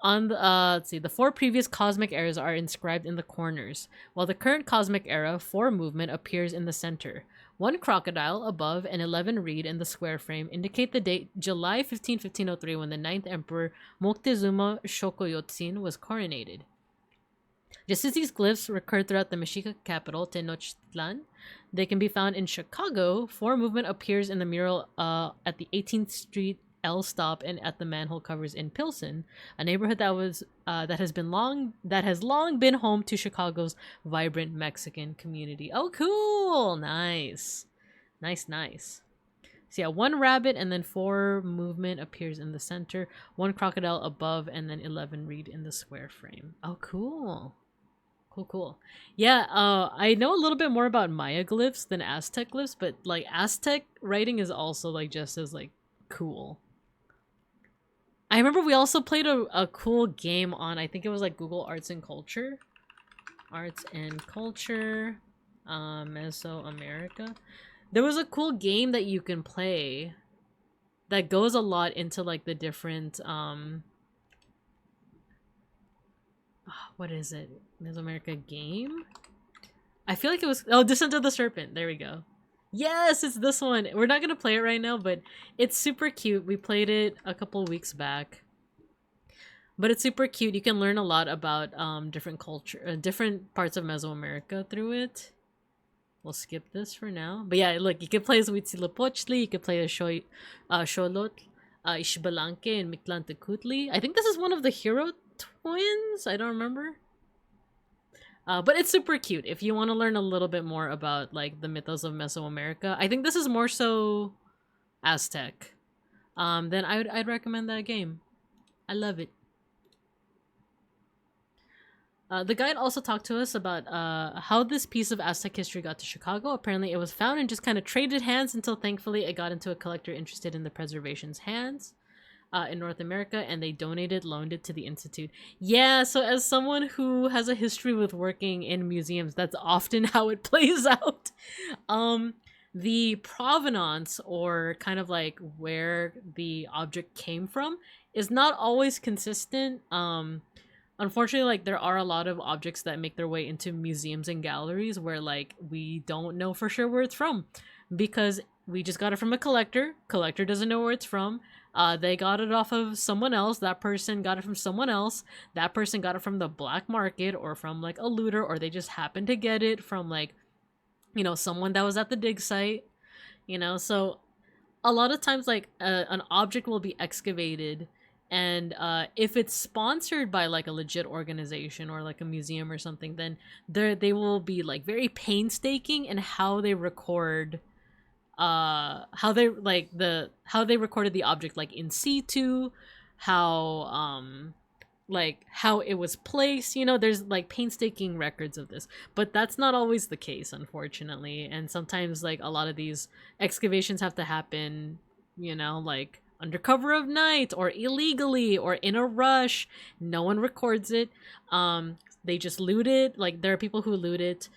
On the let's see, the 4 previous cosmic eras are inscribed in the corners, while the current cosmic era 4 movement appears in the center. 1 crocodile above and 11 reed in the square frame indicate the date July 15, 1503, when the 9th Emperor Moctezuma Xocoyotzin was coronated. Just as these glyphs recur throughout the Mexica capital, Tenochtitlan, they can be found in Chicago. 4 movement appears in the mural at the 18th Street L stop and at the manhole covers in Pilsen, a neighborhood that has long been home to Chicago's vibrant Mexican community. Oh, cool! Nice. So yeah, 1 rabbit and then 4 movement appears in the center, 1 crocodile above, and then 11 reed in the square frame. Oh, cool. Cool. Yeah, I know a little bit more about Maya glyphs than Aztec glyphs, but like Aztec writing is also like just as like cool. I remember we also played a cool game on, I think it was like Google Arts and Culture. Mesoamerica. There was a cool game that you can play that goes a lot into like the different what is it? Mesoamerica game? I feel like it was Descent of the Serpent. There we go. Yes, it's this one. We're not gonna play it right now, but it's super cute. We played it a couple weeks back. But it's super cute. You can learn a lot about different different parts of Mesoamerica through it. We'll skip this for now. But yeah, look, you can play as Huitzilopochtli, you can play as Xolotl, Ixbalanque, and Mictlantecutli. I think this is one of the hero twins? I don't remember. But it's super cute if you want to learn a little bit more about like the mythos of Mesoamerica. I think this is more so Aztec. Then I'd recommend that game. I love it. The guide also talked to us about how this piece of Aztec history got to Chicago. Apparently it was found and just kind of traded hands until thankfully it got into a collector interested in the preservation's hands in North America, and they loaned it to the Institute. Yeah, so as someone who has a history with working in museums, that's often how it plays out. The provenance, or kind of like where the object came from, is not always consistent. Unfortunately, like there are a lot of objects that make their way into museums and galleries where like we don't know for sure where it's from, because we just got it from a collector doesn't know where it's from. They got it off of someone else, that person got it from someone else, that person got it from the black market or from like a looter, or they just happened to get it from like, you know, someone that was at the dig site, you know. So a lot of times like an object will be excavated, and if it's sponsored by like a legit organization or like a museum or something, then they will be like very painstaking in how they record how they recorded the object, like in situ, how it was placed. You know, there's like painstaking records of this, but that's not always the case, unfortunately. And sometimes like a lot of these excavations have to happen, you know, like under cover of night or illegally or in a rush. No one records it. They just loot it. Like there are people who loot it,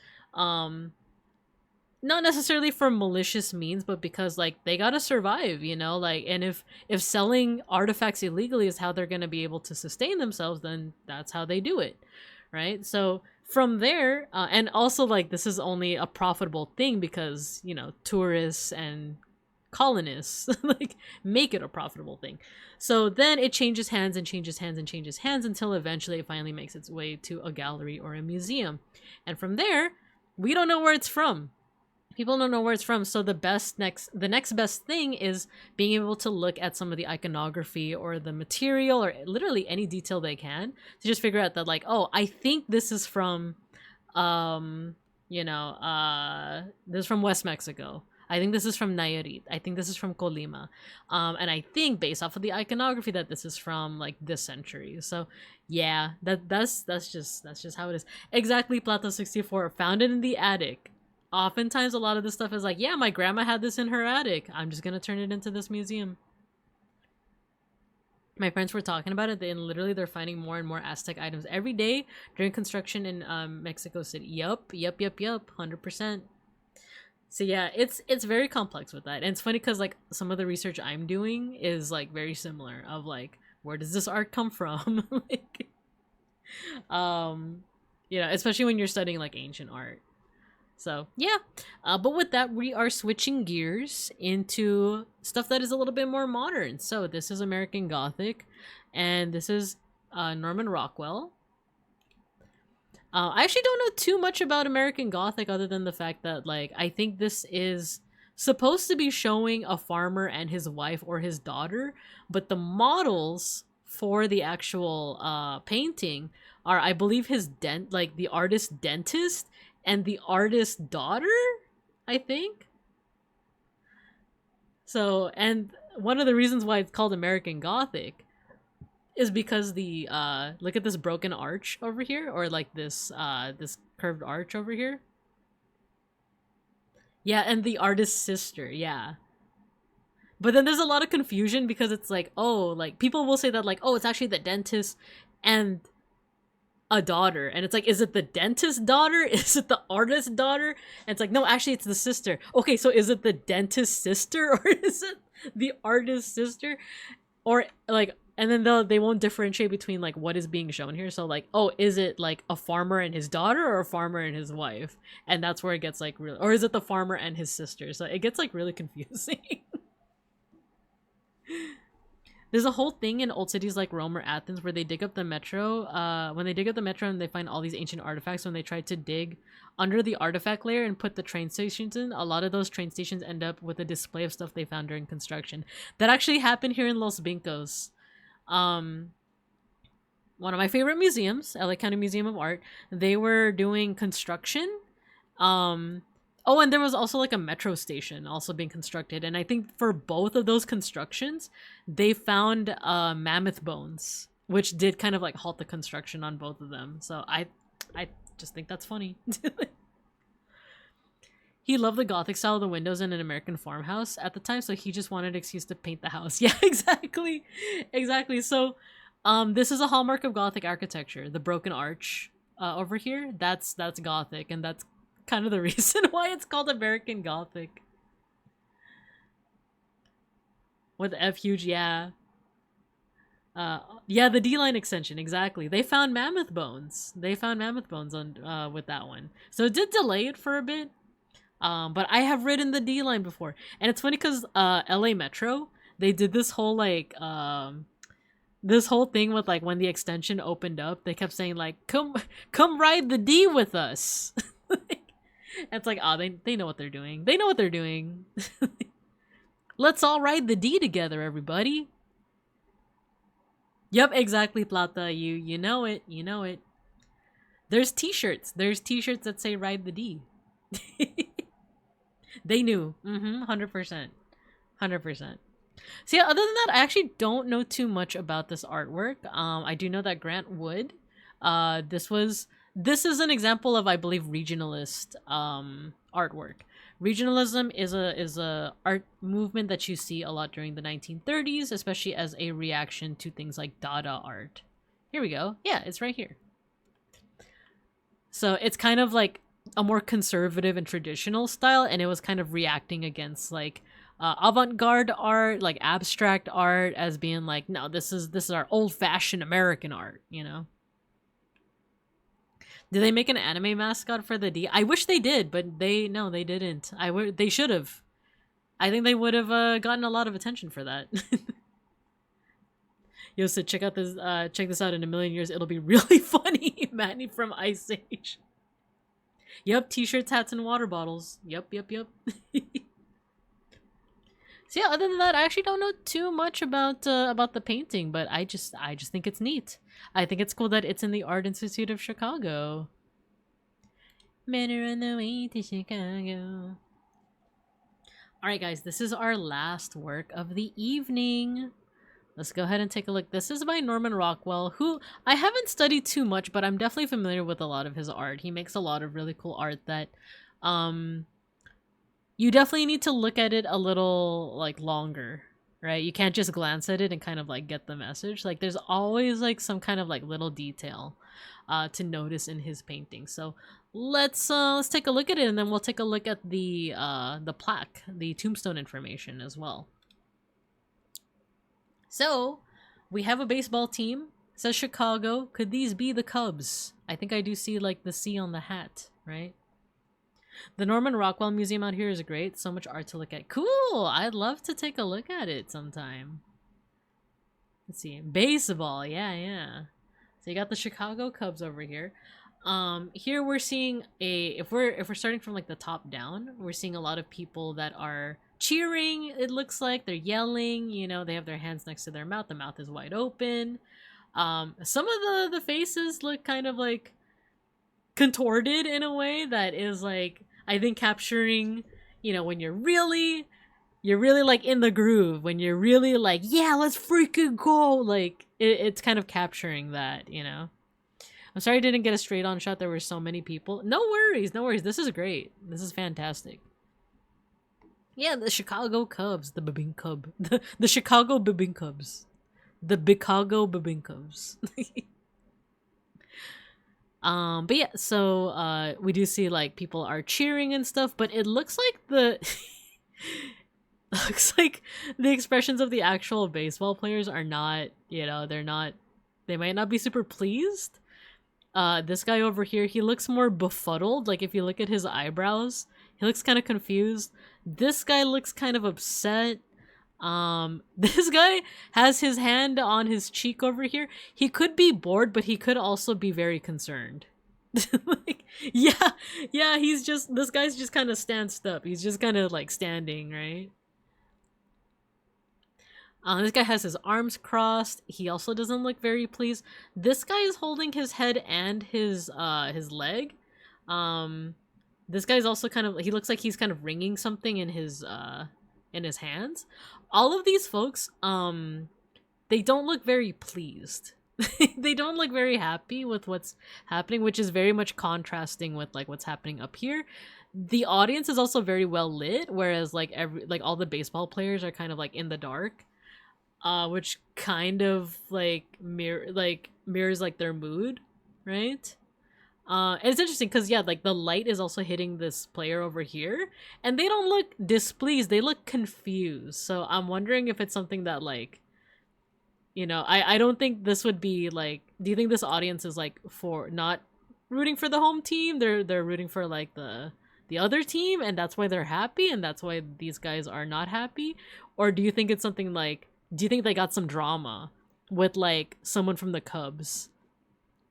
not necessarily for malicious means, but because like they gotta survive, you know. Like, and if selling artifacts illegally is how they're gonna be able to sustain themselves, then that's how they do it, right? So from there, and also like this is only a profitable thing because, you know, tourists and colonists like make it a profitable thing. So then it changes hands and changes hands and changes hands until eventually it finally makes its way to a gallery or a museum. And from there, we don't know where it's from. People don't know where it's from. So the next best thing is being able to look at some of the iconography or the material or literally any detail they can to just figure out that like, oh, I think this is from this is from West Mexico. I think this is from Nayarit. I think this is from Colima. And I think based off of the iconography that this is from like this century. So yeah, that's just how it is. Exactly, Plato 64, found it in the attic. Oftentimes a lot of this stuff is like, yeah, my grandma had this in her attic. I'm just gonna turn it into this museum. My parents were talking about it, and literally they're finding more and more Aztec items every day during construction in Mexico City. Yup, 100%. So yeah, it's very complex with that. And it's funny because like some of the research I'm doing is like very similar, of like Where does this art come from? Like, you know, especially when you're studying like ancient art. So yeah, but with that, we are switching gears into stuff that is a little bit more modern. So this is American Gothic, and this is Norman Rockwell. I actually don't know too much about American Gothic other than the fact that, like, I think this is supposed to be showing a farmer and his wife or his daughter, but the models for the actual painting are, I believe, the artist dentist and the artist's daughter, I think. So, and one of the reasons why it's called American Gothic is because the look at this broken arch over here, or like this this curved arch over here. Yeah, and the artist's sister, yeah. But then there's a lot of confusion because it's like, oh, like people will say that like, oh, it's actually the dentist and a daughter, and it's like, is it the dentist's daughter? Is it the artist's daughter? And it's like, no, actually it's the sister. Okay, so is it the dentist's sister or is it the artist's sister? Or like, and then they won't differentiate between like what is being shown here. So like, oh, is it like a farmer and his daughter or a farmer and his wife? And that's where it gets like really, or is it the farmer and his sister? So it gets like really confusing. There's a whole thing in old cities like Rome or Athens where they dig up the metro. When they dig up the metro and they find all these ancient artifacts, when they try to dig under the artifact layer and put the train stations in, a lot of those train stations end up with a display of stuff they found during construction. That actually happened here in Los Vincos. One of my favorite museums, LA County Museum of Art, they were doing construction. Oh, and there was also like a metro station also being constructed. And I think for both of those constructions, they found mammoth bones, which did kind of like halt the construction on both of them. So I just think that's funny. He loved the Gothic style of the windows in an American farmhouse at the time, so he just wanted an excuse to paint the house. Yeah, exactly. Exactly. So this is a hallmark of Gothic architecture. The broken arch over here, that's Gothic, and that's kind of the reason why it's called American Gothic. With F huge, yeah. Yeah, the D-line extension, exactly. They found mammoth bones. They found mammoth bones on with that one. So it did delay it for a bit. But I have ridden the D-line before. And it's funny because LA Metro, they did this whole like this whole thing with like when the extension opened up, they kept saying like, come ride the D with us. It's like, oh, they know what they're doing. They know what they're doing. Let's all ride the D together, everybody. Yep, exactly, Plata. You know it. You know it. There's t-shirts. There's t-shirts that say ride the D. They knew. 100%. 100%. So yeah, other than that, I actually don't know too much about this artwork. I do know that Grant Wood, this is an example of, I believe, regionalist artwork. Regionalism is a art movement that you see a lot during the 1930s, especially as a reaction to things like Dada art. Here we go. Yeah, it's right here. So it's kind of like a more conservative and traditional style, and it was kind of reacting against like avant-garde art, like abstract art, as being like, no, this is our old-fashioned American art, you know. Did they make an anime mascot for the D? I wish they did, but they didn't. They should have. I think they would have gotten a lot of attention for that. Yo, so check this out in a million years. It'll be really funny. Manny from Ice Age. Yep, t-shirts, hats, and water bottles. Yep. So yeah, other than that, I actually don't know too much about the painting, but I just think it's neat. I think it's cool that it's in the Art Institute of Chicago. Men are on the way to Chicago. Alright guys, this is our last work of the evening. Let's go ahead and take a look. This is by Norman Rockwell, who I haven't studied too much, but I'm definitely familiar with a lot of his art. He makes a lot of really cool art that you definitely need to look at it a little like longer, right? You can't just glance at it and kind of like get the message. Like there's always like some kind of like little detail to notice in his painting. So let's take a look at it, and then we'll take a look at the plaque, the tombstone information as well. So We have a baseball team. It says Chicago. Could these be the Cubs? I think I do see like the C on the hat, right? The Norman Rockwell Museum out here is great. So much art to look at. Cool! I'd love to take a look at it sometime. Let's see. Baseball. Yeah. So you got the Chicago Cubs over here. Here we're seeing if we're starting from like the top down, we're seeing a lot of people that are cheering. It looks like they're yelling, you know, they have their hands next to their mouth. The mouth is wide open. Some of the faces look kind of like contorted in a way that is like, I think capturing, you know, when you're really like in the groove, when you're really like, yeah, let's freaking go. Like it's kind of capturing that, you know. I'm sorry I didn't get a straight on shot. There were so many people. No worries. This is great. This is fantastic. Yeah, the Chicago Cubs, the Bibing Cub, the Chicago Bibing Cubs, the Chicago Bibing Cubs. But yeah, so we do see like people are cheering and stuff, but it looks like looks like the expressions of the actual baseball players are not, you know, they might not be super pleased. This guy over here, he looks more befuddled. Like if you look at his eyebrows, he looks kind of confused. This guy looks kind of upset. This guy has his hand on his cheek over here. He could be bored, but he could also be very concerned. Like, yeah, this guy's just kind of stanced up. He's just kind of like standing, right? This guy has his arms crossed. He also doesn't look very pleased. This guy is holding his head and his leg. This guy's also kind of, he looks like he's kind of wringing something in his hands. All of these folks, they don't look very pleased. They don't look very happy with what's happening, which is very much contrasting with like what's happening up here. The audience is also very well lit, whereas like all the baseball players are kind of like in the dark. Which kind of like mirrors like their mood, right? And it's interesting because yeah, like the light is also hitting this player over here, and they don't look displeased; they look confused. So I'm wondering if it's something that like, you know, I don't think this would be like. Do you think this audience is like for not rooting for the home team? They're rooting for like the other team, and that's why they're happy, and that's why these guys are not happy? Or do you think it's something like? Do you think they got some drama with like someone from the Cubs?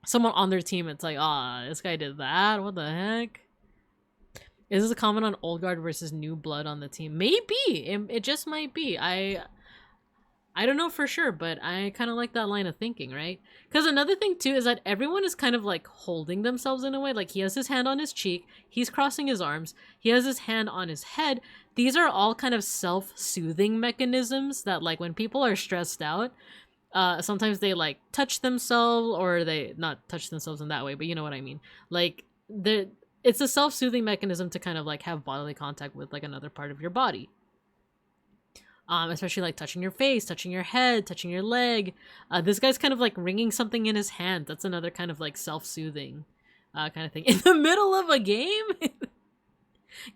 Someone on their team, it's like, this guy did that? What the heck? Is this a comment on old guard versus new blood on the team? Maybe. It just might be. I don't know for sure, but I kind of like that line of thinking, right? Because another thing too is that everyone is kind of like holding themselves in a way. Like he has his hand on his cheek, he's crossing his arms, he has his hand on his head. These are all kind of self-soothing mechanisms that like when people are stressed out, sometimes they like touch themselves, or they not touch themselves in that way, but you know what I mean. Like it's a self-soothing mechanism to kind of like have bodily contact with like another part of your body. Especially like touching your face, touching your head, touching your leg. This guy's kind of like wringing something in his hand. That's another kind of like self-soothing kind of thing. In the middle of a game?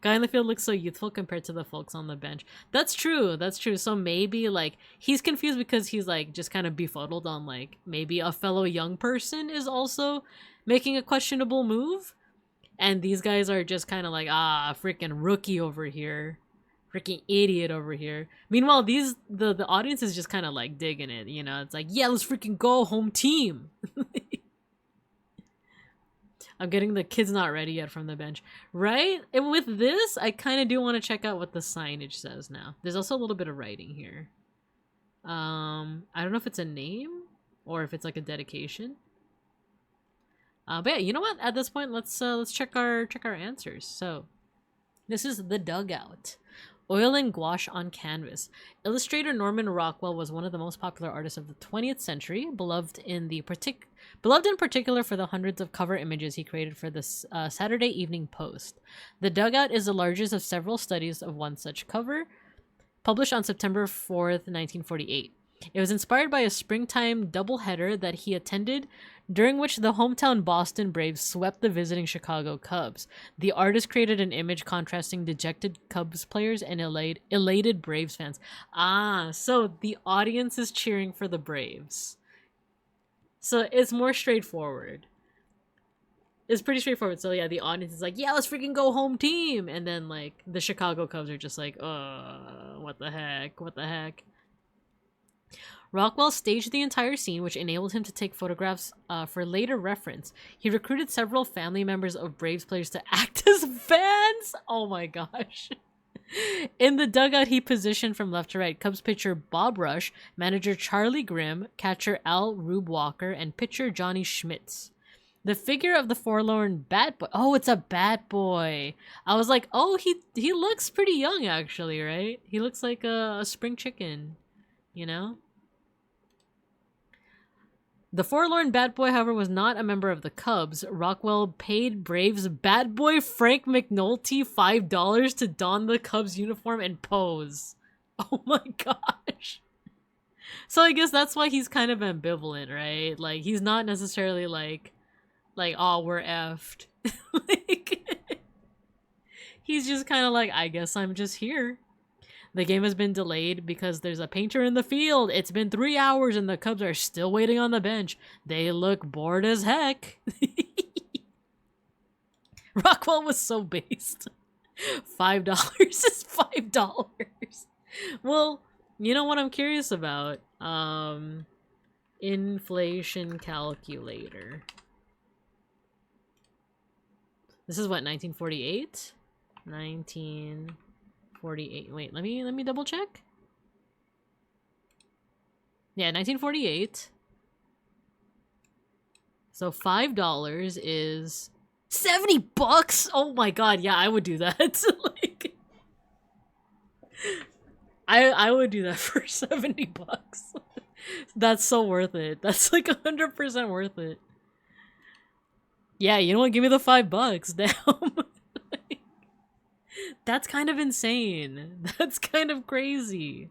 Guy in the field looks so youthful compared to the folks on the bench. That's true. So maybe like he's confused because he's like just kind of befuddled on like maybe a fellow young person is also making a questionable move. And these guys are just kind of like, freaking rookie over here. Freaking idiot over here. Meanwhile, the audience is just kind of like digging it, you know? It's like, yeah, let's freaking go, home team. I'm getting the kids not ready yet from the bench. Right? And with this, I kind of do want to check out what the signage says now. There's also a little bit of writing here. I don't know if it's a name or if it's like a dedication. But yeah, you know what? At this point, let's check our answers. So, this is The Dugout. Oil and gouache on canvas. Illustrator Norman Rockwell was one of the most popular artists of the 20th century, beloved in particular for the hundreds of cover images he created for the Saturday Evening Post. The Dugout is the largest of several studies of one such cover, published on September 4th, 1948. It was inspired by a springtime doubleheader that he attended, during which the hometown Boston Braves swept the visiting Chicago Cubs. The artist created an image contrasting dejected Cubs players and elated Braves fans. Ah, so the audience is cheering for the Braves. So it's more straightforward. It's pretty straightforward. So yeah, the audience is like, yeah, let's freaking go home team. And then like the Chicago Cubs are just like, what the heck? What the heck? Rockwell staged the entire scene, which enabled him to take photographs for later reference. He recruited several family members of Braves players to act as fans. Oh my gosh. In the dugout, he positioned from left to right Cubs pitcher Bob Rush, manager Charlie Grimm, catcher Al Rube Walker, and pitcher Johnny Schmitz. The figure of the forlorn bat boy. Oh, it's a bat boy. I was like, oh, he looks pretty young actually, right? He looks like a spring chicken, you know? The forlorn bat boy, however, was not a member of the Cubs. Rockwell paid Braves bat boy Frank McNulty $5 to don the Cubs uniform and pose. Oh my gosh. So I guess that's why he's kind of ambivalent, right? Like, he's not necessarily like, oh, we're effed. Like, he's just kind of like, I guess I'm just here. The game has been delayed because there's a painter in the field. It's been 3 hours and the Cubs are still waiting on the bench. They look bored as heck. Rockwell was so based. $5 is $5. Well, you know what I'm curious about? Inflation calculator. This is what, 1948? 1948. Wait, let me double check. Yeah, 1948. So $5 is $70. Oh my god, yeah, I would do that. Like, I would do that for $70. That's so worth it. That's like 100% worth it. Yeah, you know what? Give me the $5. Damn. That's kind of insane. That's kind of crazy.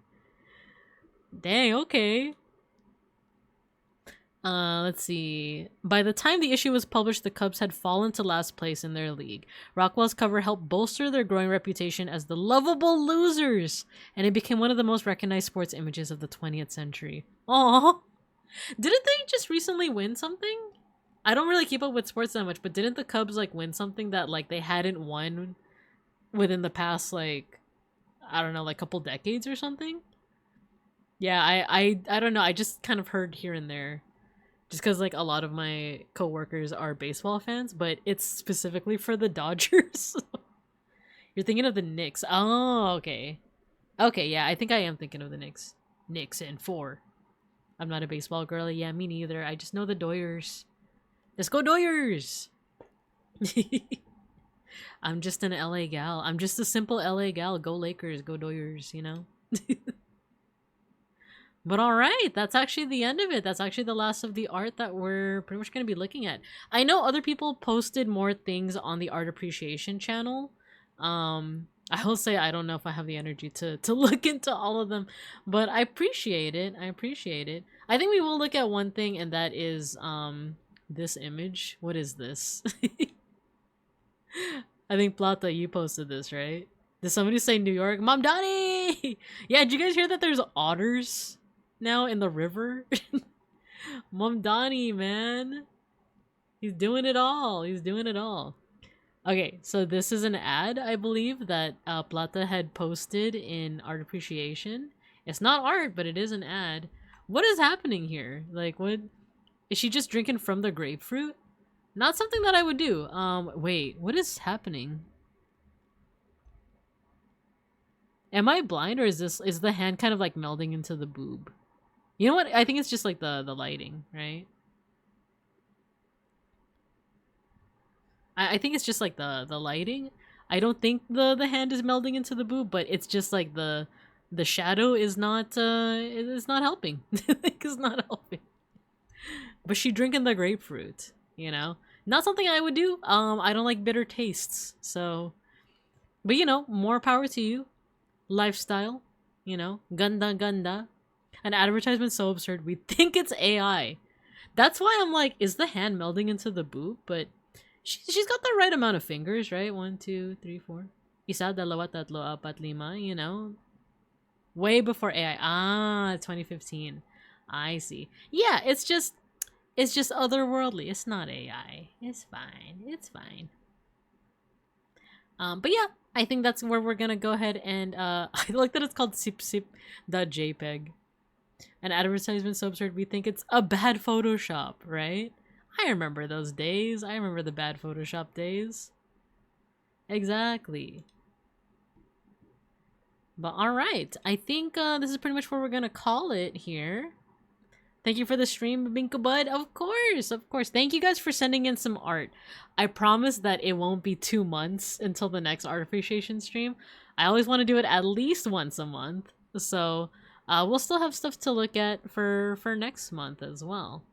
Dang, okay. Let's see. By the time the issue was published, the Cubs had fallen to last place in their league. Rockwell's cover helped bolster their growing reputation as the lovable losers, and it became one of the most recognized sports images of the 20th century. Aww. Didn't they just recently win something? I don't really keep up with sports that much, but didn't the Cubs like win something that like they hadn't won within the past, like, I don't know, like couple decades or something? Yeah, I don't know. I just kind of heard here and there. Just because, like, a lot of my coworkers are baseball fans, but it's specifically for the Dodgers. You're thinking of the Knicks. Oh, okay. Okay, yeah, I think I am thinking of the Knicks. Knicks in 4. I'm not a baseball girl. Yeah, me neither. I just know the Doyers. Let's go Doyers! I'm just an LA gal. I'm just a simple LA gal. Go Lakers, go Doyers, you know? But alright, that's actually the end of it. That's actually the last of the art that we're pretty much going to be looking at. I know other people posted more things on the art appreciation channel. I will say I don't know if I have the energy to look into all of them, but I appreciate it. I appreciate it. I think we will look at one thing, and that is this image. What is this? I think Plata, you posted this, right? Did somebody say New York? Mom Donnie! Yeah, did you guys hear that there's otters now in the river? Mom Donnie, man. He's doing it all. He's doing it all. Okay, so this is an ad, I believe, that Plata had posted in Art Appreciation. It's not art, but it is an ad. What is happening here? Like, what? Is she just drinking from the grapefruit? Not something that I would do. Wait, what is happening? Am I blind, or is the hand kind of like melding into the boob? You know what? I think it's just like the lighting, right? I think it's just like the lighting. I don't think the hand is melding into the boob, but it's just like the shadow is not helping. It's not helping. But she drinking the grapefruit, you know? Not something I would do. I don't like bitter tastes, so. But you know, more power to you. Lifestyle, you know, ganda ganda. An advertisement so absurd we think it's AI. That's why I'm like, is the hand melding into the boob? But she's got the right amount of fingers, right? 1, 2, 3, 4. Isa, dalawa, tatlo, apat, lima, you know? Way before AI. Ah, 2015. I see. Yeah, it's just otherworldly. It's not AI. It's fine. It's fine. But yeah, I think that's where we're gonna go ahead and I like that it's called sipsip.jpg. An advertisement so absurd we think it's a bad Photoshop, right? I remember those days. I remember the bad Photoshop days. Exactly. But alright, I think this is pretty much where we're gonna call it here. Thank you for the stream, Binka Bud. Of course, of course. Thank you guys for sending in some art. I promise that it won't be 2 months until the next art appreciation stream. I always want to do it at least once a month. So we'll still have stuff to look at for next month as well.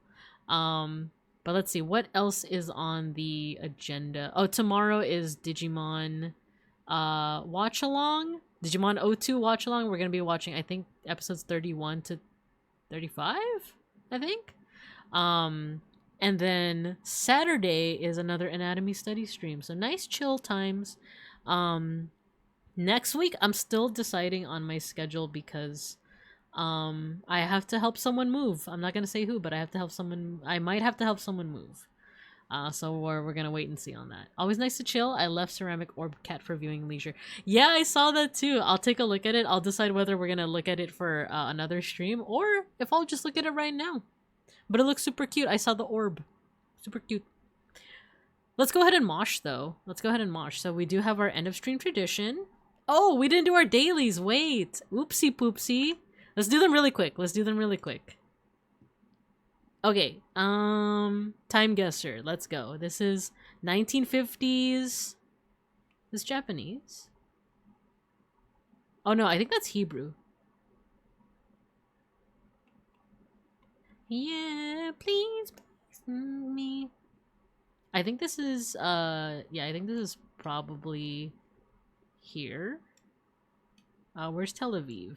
But let's see, what else is on the agenda? Oh, tomorrow is Digimon watch along. Digimon O2 watch along. We're gonna be watching, I think, episodes 31 to 35, I think. And then Saturday is another anatomy study stream. So nice chill times. Next week I'm still deciding on my schedule because I have to help someone move. I'm not gonna say who, but I have to help someone. I might have to help someone move. So we're gonna wait and see on that. Always nice to chill. I left ceramic orb cat for viewing leisure. Yeah, I saw that too. I'll take a look at it. I'll decide whether we're gonna look at it for another stream or if I'll just look at it right now. But it looks super cute. I saw the orb. Super cute. Let's go ahead and mosh though. Let's go ahead and mosh. So we do have our end of stream tradition. Oh, we didn't do our dailies. Wait. Oopsie poopsie. Let's do them really quick. Let's do them really quick. Okay, time guesser. Let's go. This is 1950s. This is Japanese. Oh no, I think that's Hebrew. Yeah, please me. I think this is yeah, I think this is probably here. Where's Tel Aviv?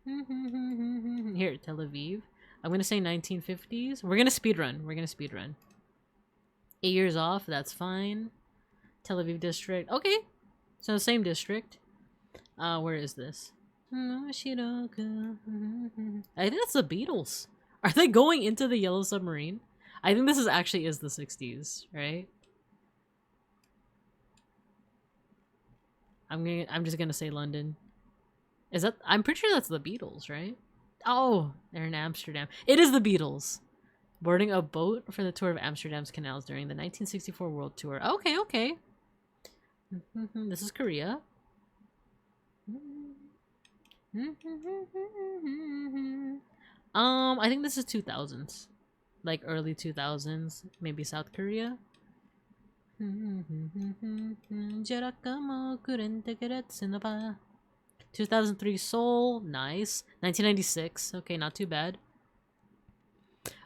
Here, Tel Aviv. I'm gonna say 1950s. We're gonna speedrun. We're gonna speedrun. 8 years off, that's fine. Tel Aviv district. Okay. So the same district. Where is this? I think that's the Beatles. Are they going into the Yellow Submarine? I think this is actually is the 60s, right? I'm just gonna say London. Is that I'm pretty sure that's the Beatles, right? Oh, they're in Amsterdam. It is the Beatles. Boarding a boat for the tour of Amsterdam's canals during the 1964 World Tour. Okay, okay. This is Korea. I think this is 2000s. Like early 2000s. Maybe South Korea. 2003 Seoul, nice. 1996, okay, not too bad.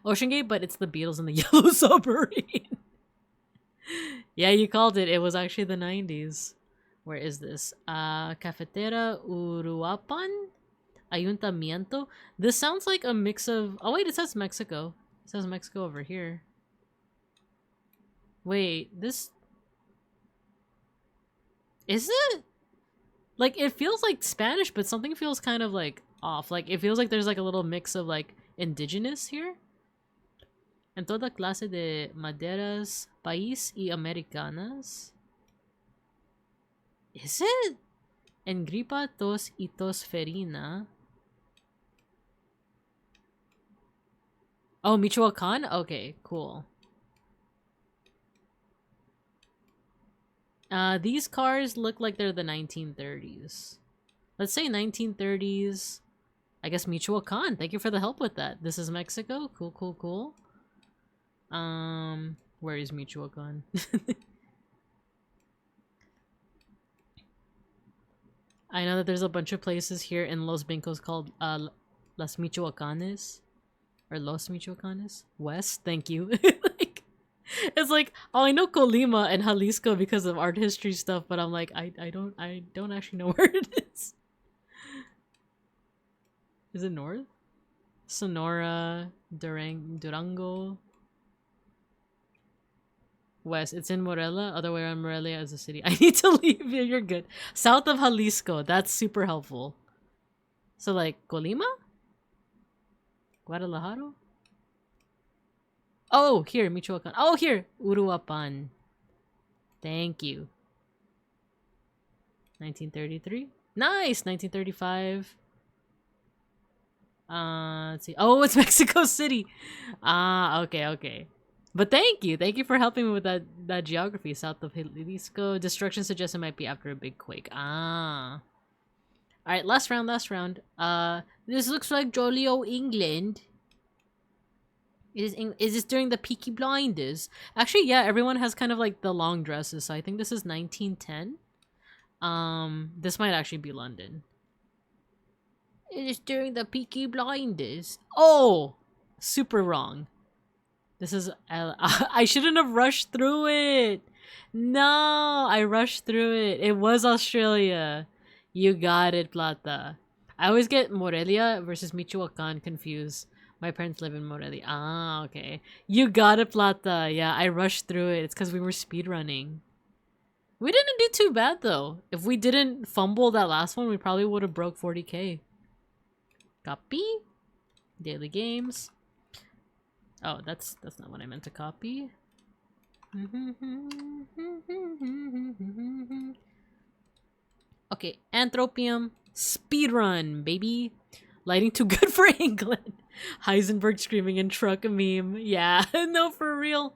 Ocean Gate, but it's the Beatles and the Yellow Submarine. Yeah, you called it. It was actually the 90s. Where is this? Cafetera Uruapan? Ayuntamiento? This sounds like a mix of... Oh wait, it says Mexico. It says Mexico over here. Wait, this... Is it? Like, it feels like Spanish, but something feels kind of, like, off. Like, it feels like there's, like, a little mix of, like, indigenous here. En toda clase de maderas, país y americanas. Is it? En gripa, tos y tosferina. Oh, Michoacan? Okay, cool. These cars look like they're the 1930s. Let's say 1930s. I guess Michoacan. Thank you for the help with that. This is Mexico. Cool, cool, cool. Where is Michoacan? I know that there's a bunch of places here in Los Vincos called Las Michoacanes. Or Los Michoacanes. West, thank you. Like, it's like, oh, I know Colima and Jalisco because of art history stuff, but I'm like, I don't actually know where it is. Is it north? Sonora, Durango. West. It's in Morelia. Other way around, Morelia is a city. I need to leave. Yeah, you're good. South of Jalisco. That's super helpful. So like Colima? Guadalajara? Oh, here, Michoacan. Oh, here, Uruapan. Thank you. 1933. Nice. 1935. Let's see. Oh, it's Mexico City. Okay. But thank you for helping me with that geography. South of Jalisco. Destruction suggests it might be after a big quake. All right, last round. This looks like Jolly-O, England. Is this during the Peaky Blinders? Actually, yeah, everyone has kind of like the long dresses, so I think this is 1910. This might actually be London. It is during the Peaky Blinders. Oh, super wrong. This is I shouldn't have rushed through it. No, I rushed through it. It was Australia. You got it, Plata. I always get Morelia versus Michoacan confused. My parents live in Morelia. Okay. You got it, Plata. Yeah, I rushed through it. It's because we were speedrunning. We didn't do too bad, though. If we didn't fumble that last one, we probably would have broke 40k. Copy. Daily games. Oh, that's not what I meant to copy. Okay, Anthropium. Speedrun, baby. Lighting too good for England. Heisenberg screaming in truck a meme. Yeah, no, for real.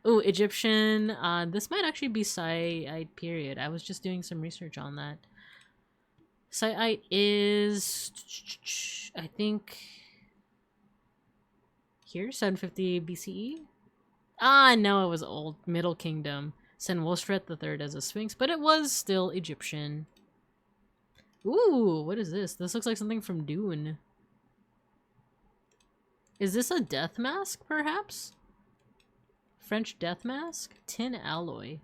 Ooh, Egyptian. This might actually be Sai period. I was just doing some research on that. Sai is, I think, here, 750 BCE. No, it was old. Middle Kingdom. Senwosret III as a sphinx, but it was still Egyptian. Ooh, what is this? This looks like something from Dune. Is this a death mask, perhaps? French death mask? Tin alloy.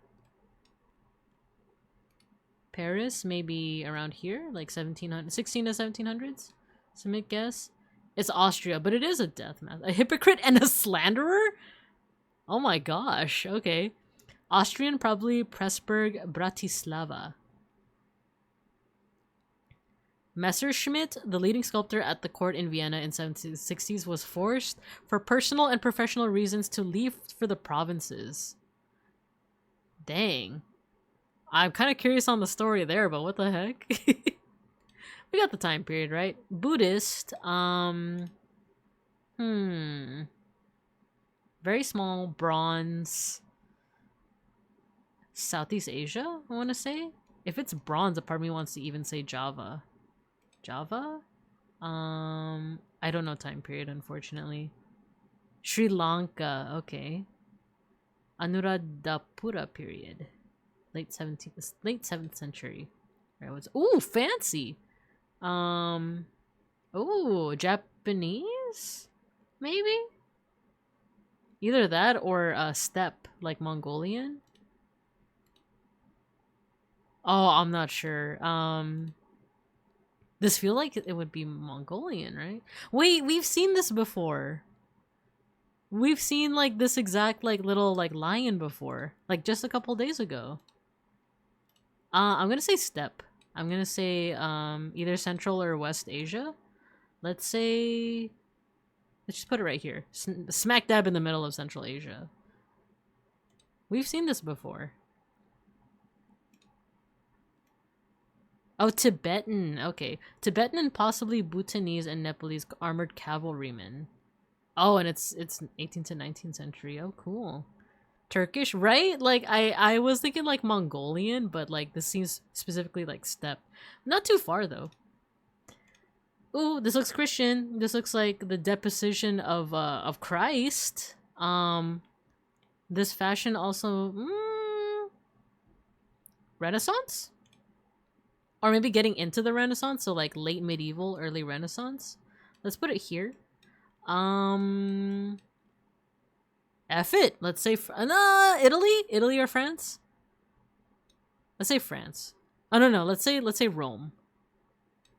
Paris, maybe around here? Like 1700, 16 to 1700s? Some guess. It's Austria, but it is a death mask. A hypocrite and a slanderer? Oh my gosh, okay. Austrian, probably Pressburg, Bratislava. Messerschmitt, the leading sculptor at the court in Vienna in 1760s, was forced for personal and professional reasons to leave for the provinces. Dang. I'm kind of curious on the story there, but what the heck? We got the time period, right? Buddhist, very small, bronze. Southeast Asia, I want to say? If it's bronze, a part of me wants to even say Java. Java? I don't know time period, unfortunately. Sri Lanka, okay. Anuradhapura period. Late 7th century. Where was ooh, fancy. Ooh, Japanese? Maybe? Either that or steppe, like Mongolian. Oh, I'm not sure. This feel like it would be Mongolian, right? Wait, we've seen this before. We've seen like this exact like little like lion before, like just a couple days ago. I'm gonna say steppe. I'm gonna say either Central or West Asia. Let's say, let's just put it right here, smack dab in the middle of Central Asia. We've seen this before. Oh, Tibetan. Okay. Tibetan and possibly Bhutanese and Nepalese armored cavalrymen. Oh, and it's 18th to 19th century. Oh, cool. Turkish, right? Like, I was thinking, like, Mongolian, but, like, this seems specifically, like, steppe. Not too far, though. Ooh, this looks Christian. This looks like the deposition of Christ. This fashion also... Renaissance? Or maybe getting into the Renaissance, so like late medieval, early Renaissance. Let's put it here. F it. Let's say Italy? Italy or France? Let's say France. Oh no, let's say Rome.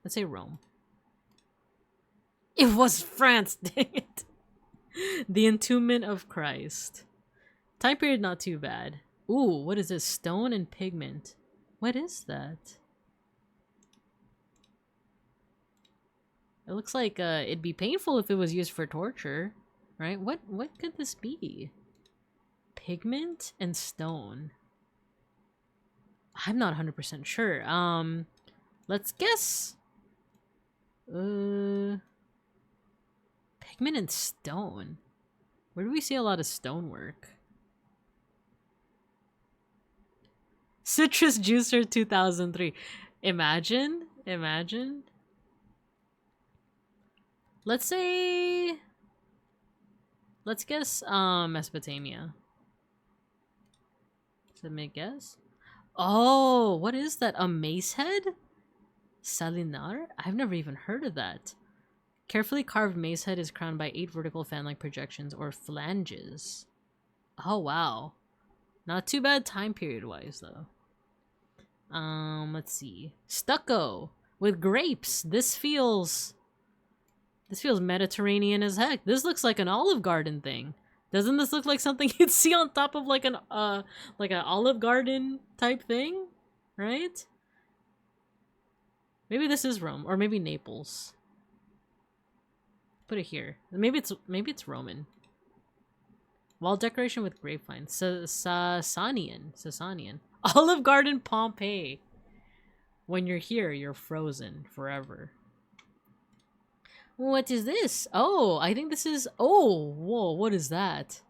Let's say Rome. It was France, dang it. The Entombment of Christ. Time period not too bad. Ooh, what is this? Stone and pigment. What is that? It looks like it'd be painful if it was used for torture, right? What could this be? Pigment and stone. I'm not 100% sure. Let's guess. Pigment and stone. Where do we see a lot of stonework? Citrus Juicer 2003. Imagine. Let's say... Let's guess, Mesopotamia. Does it make guess? Oh, what is that? A mace head? Salinar? I've never even heard of that. Carefully carved mace head is crowned by 8 vertical fan-like projections or flanges. Oh, wow. Not too bad time period-wise, though. Let's see. Stucco with grapes. This feels Mediterranean as heck. This looks like an Olive Garden thing. Doesn't this look like something you'd see on top of like an Olive Garden type thing? Right? Maybe this is Rome, or maybe Naples. Put it here. Maybe it's Roman. Wall decoration with grapevine. Sasanian. Olive Garden Pompeii. When you're here, you're frozen forever. What is this? Oh, I think this is... Oh, whoa, what is that?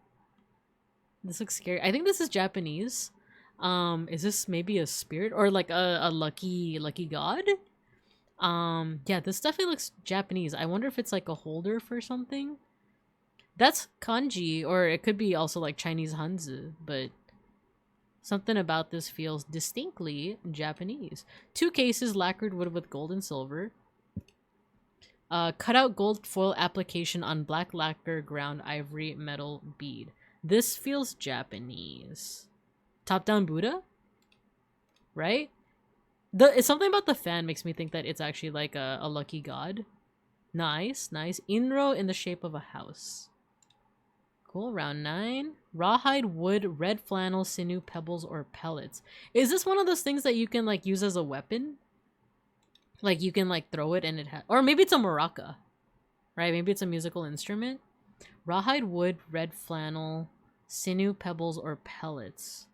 This looks scary. I think this is Japanese. Is this maybe a spirit? Or like a lucky god? Yeah, this definitely looks Japanese. I wonder if it's like a holder for something. That's kanji, or it could be also like Chinese hanzi, but something about this feels distinctly Japanese. 2 cases, lacquered wood with gold and silver. Cut out gold foil application on black lacquer ground ivory metal bead. This feels Japanese. Top down Buddha? Right? It's something about the fan makes me think that it's actually like a lucky god. Nice. Inro in the shape of a house. Cool, round 9. Rawhide wood, red flannel, sinew, pebbles, or pellets. Is this one of those things that you can like use as a weapon? Like you can like throw it and it or maybe it's a maraca, right? Maybe it's a musical instrument. Rawhide wood, red flannel, sinew, pebbles, or pellets.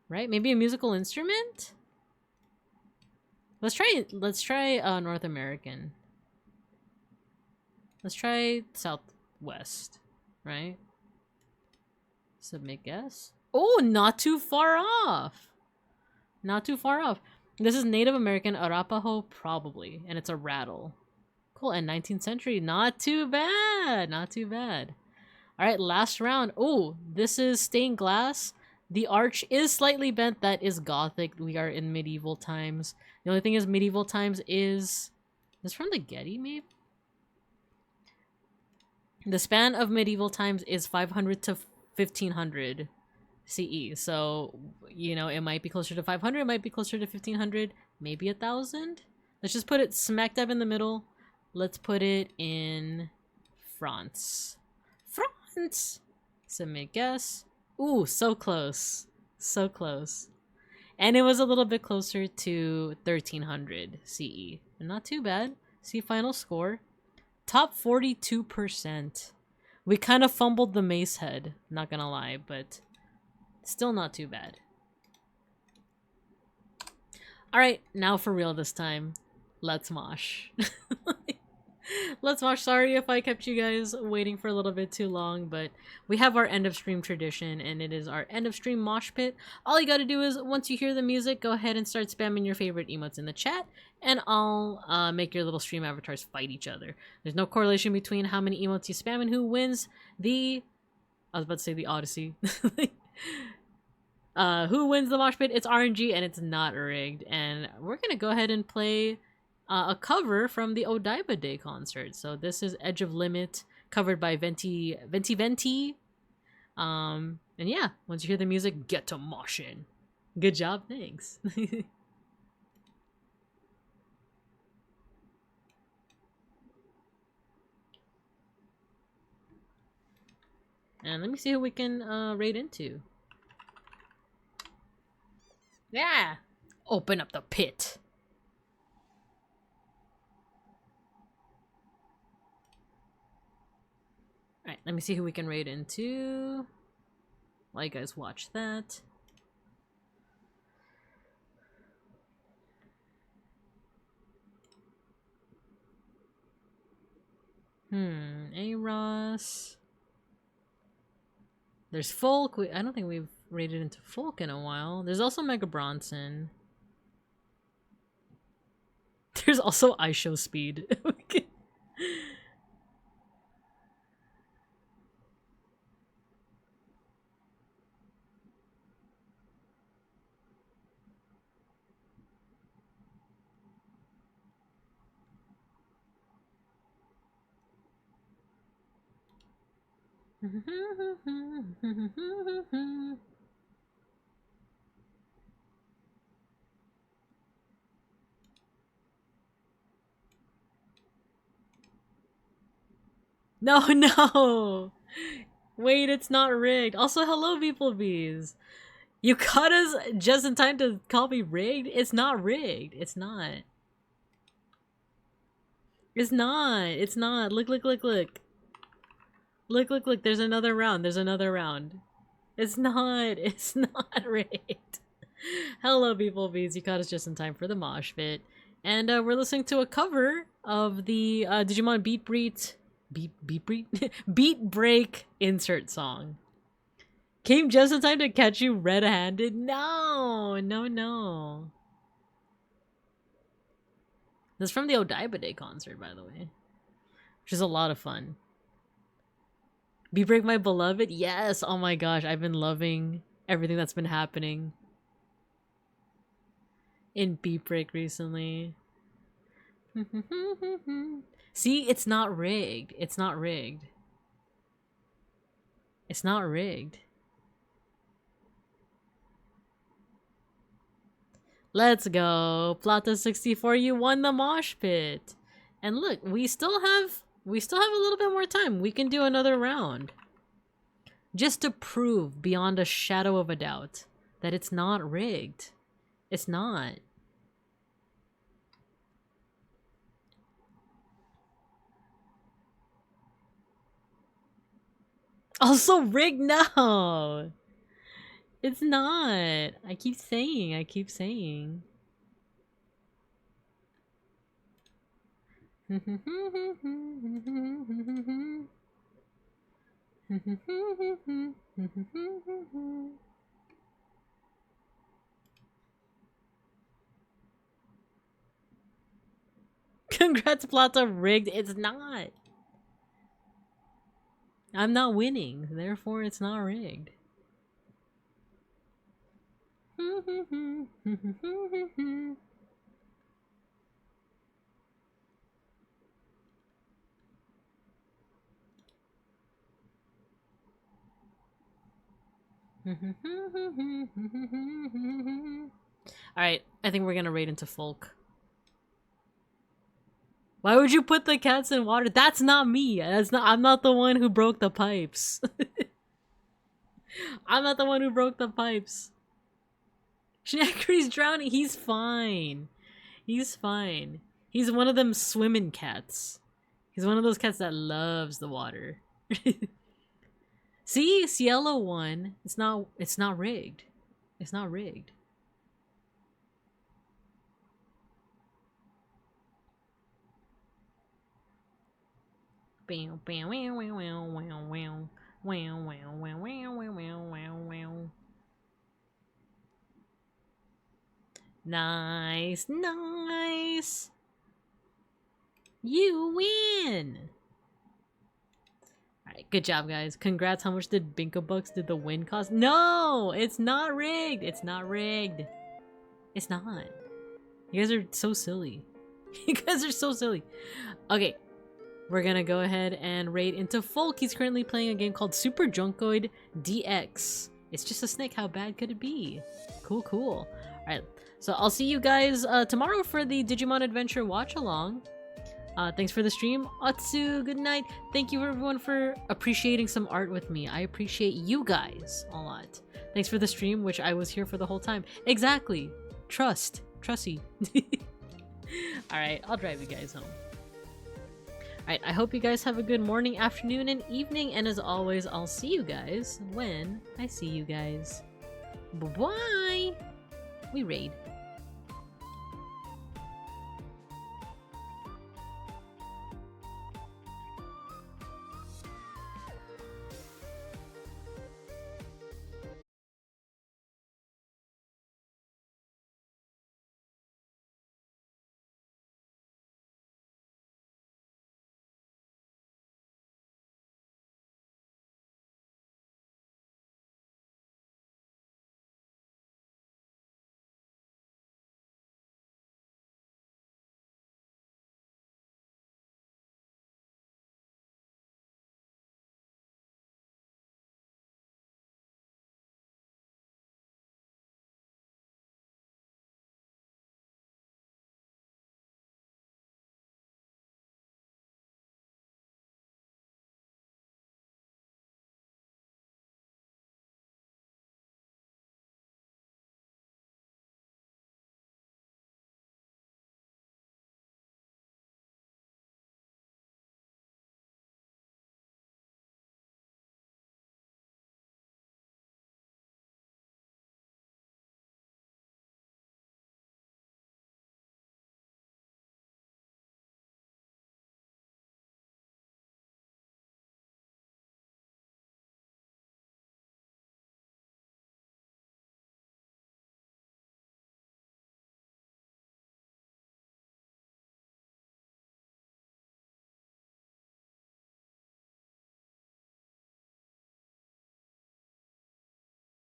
Right? Maybe a musical instrument? Let's try North American. Let's try Southwest, right? Submit guess. Oh, not too far off. Not too far off. This is Native American Arapaho, probably, and it's a rattle. Cool, and 19th century, not too bad, not too bad. All right, last round. Oh, this is stained glass. The arch is slightly bent. That is Gothic. We are in medieval times. The only thing is medieval times is this from the Getty, maybe? The span of medieval times is 500 to 1500. CE. So, you know, it might be closer to 500, it might be closer to 1500, maybe 1000. Let's just put it smack dab in the middle. Let's put it in France. France! Submit guess. Ooh, so close. So close. And it was a little bit closer to 1300 CE. Not too bad. See final score. Top 42%. We kind of fumbled the mace head, not gonna lie, but still not too bad. Alright, now for real this time. Let's mosh. Let's mosh. Sorry if I kept you guys waiting for a little bit too long, but we have our end of stream tradition, and it is our end of stream mosh pit. All you gotta do is, once you hear the music, go ahead and start spamming your favorite emotes in the chat, and I'll make your little stream avatars fight each other. There's no correlation between how many emotes you spam and who wins the... I was about to say the Odyssey. Who wins the mosh pit? It's RNG and it's not rigged. And we're gonna go ahead and play a cover from the Odaiba Day concert. So this is Edge of Limit, covered by Venti. And yeah, once you hear the music, get to moshing. Good job, thanks. And let me see who we can raid into. Yeah! Open up the pit. Alright, let me see who we can raid into. While you guys watch that. Aros. There's Folk. I don't think we've raided into Folk in a while. There's also Mega Bronson. There's also I Show Speed. No, no! Wait, it's not rigged. Also, hello, beeplebees. You caught us just in time to call me rigged? It's not rigged. It's not. It's not. It's not. Look, look, look, look. Look, look, look. There's another round. There's another round. It's not. It's not rigged. Hello, beeplebees. You caught us just in time for the mosh pit. And we're listening to a cover of the Digimon Beat Break insert song. Came just in time to catch you red-handed? No! No, no. This is from the Odaiba Day concert, by the way. Which is a lot of fun. Beat Break My Beloved? Yes! Oh my gosh, I've been loving everything that's been happening in Beat Break recently. See, it's not rigged. It's not rigged. It's not rigged. Let's go. Plata64, you won the mosh pit. And look, we still have a little bit more time. We can do another round. Just to prove beyond a shadow of a doubt that it's not rigged. It's not. Also rigged? No! It's not. I keep saying. Congrats, Plata. Rigged. It's not. I'm not winning, therefore it's not rigged. Alright, I think we're gonna raid into Folk. Why would you put the cats in water? That's not me. I'm not the one who broke the pipes. I'm not the one who broke the pipes. Shinekri's drowning. He's fine. He's fine. He's one of them swimming cats. He's one of those cats that loves the water. See? Cielo won. It's not rigged. It's not rigged. Nice, nice. You win. Alright, good job, guys. Congrats. How much did Binko Bucks did the win cost? No, it's not rigged. It's not rigged. It's not. You guys are so silly. You guys are so silly. Okay. We're gonna go ahead and raid into Folk. He's currently playing a game called Super Junkoid DX. It's just a snake. How bad could it be? Cool, cool. Alright, so I'll see you guys tomorrow for the Digimon Adventure watch-along. Thanks for the stream. Otsu, good night. Thank you everyone for appreciating some art with me. I appreciate you guys a lot. Thanks for the stream, which I was here for the whole time. Exactly. Trusty. Alright, I'll drive you guys home. Alright, I hope you guys have a good morning, afternoon, and evening. And as always, I'll see you guys when I see you guys. Bye-bye! We raid.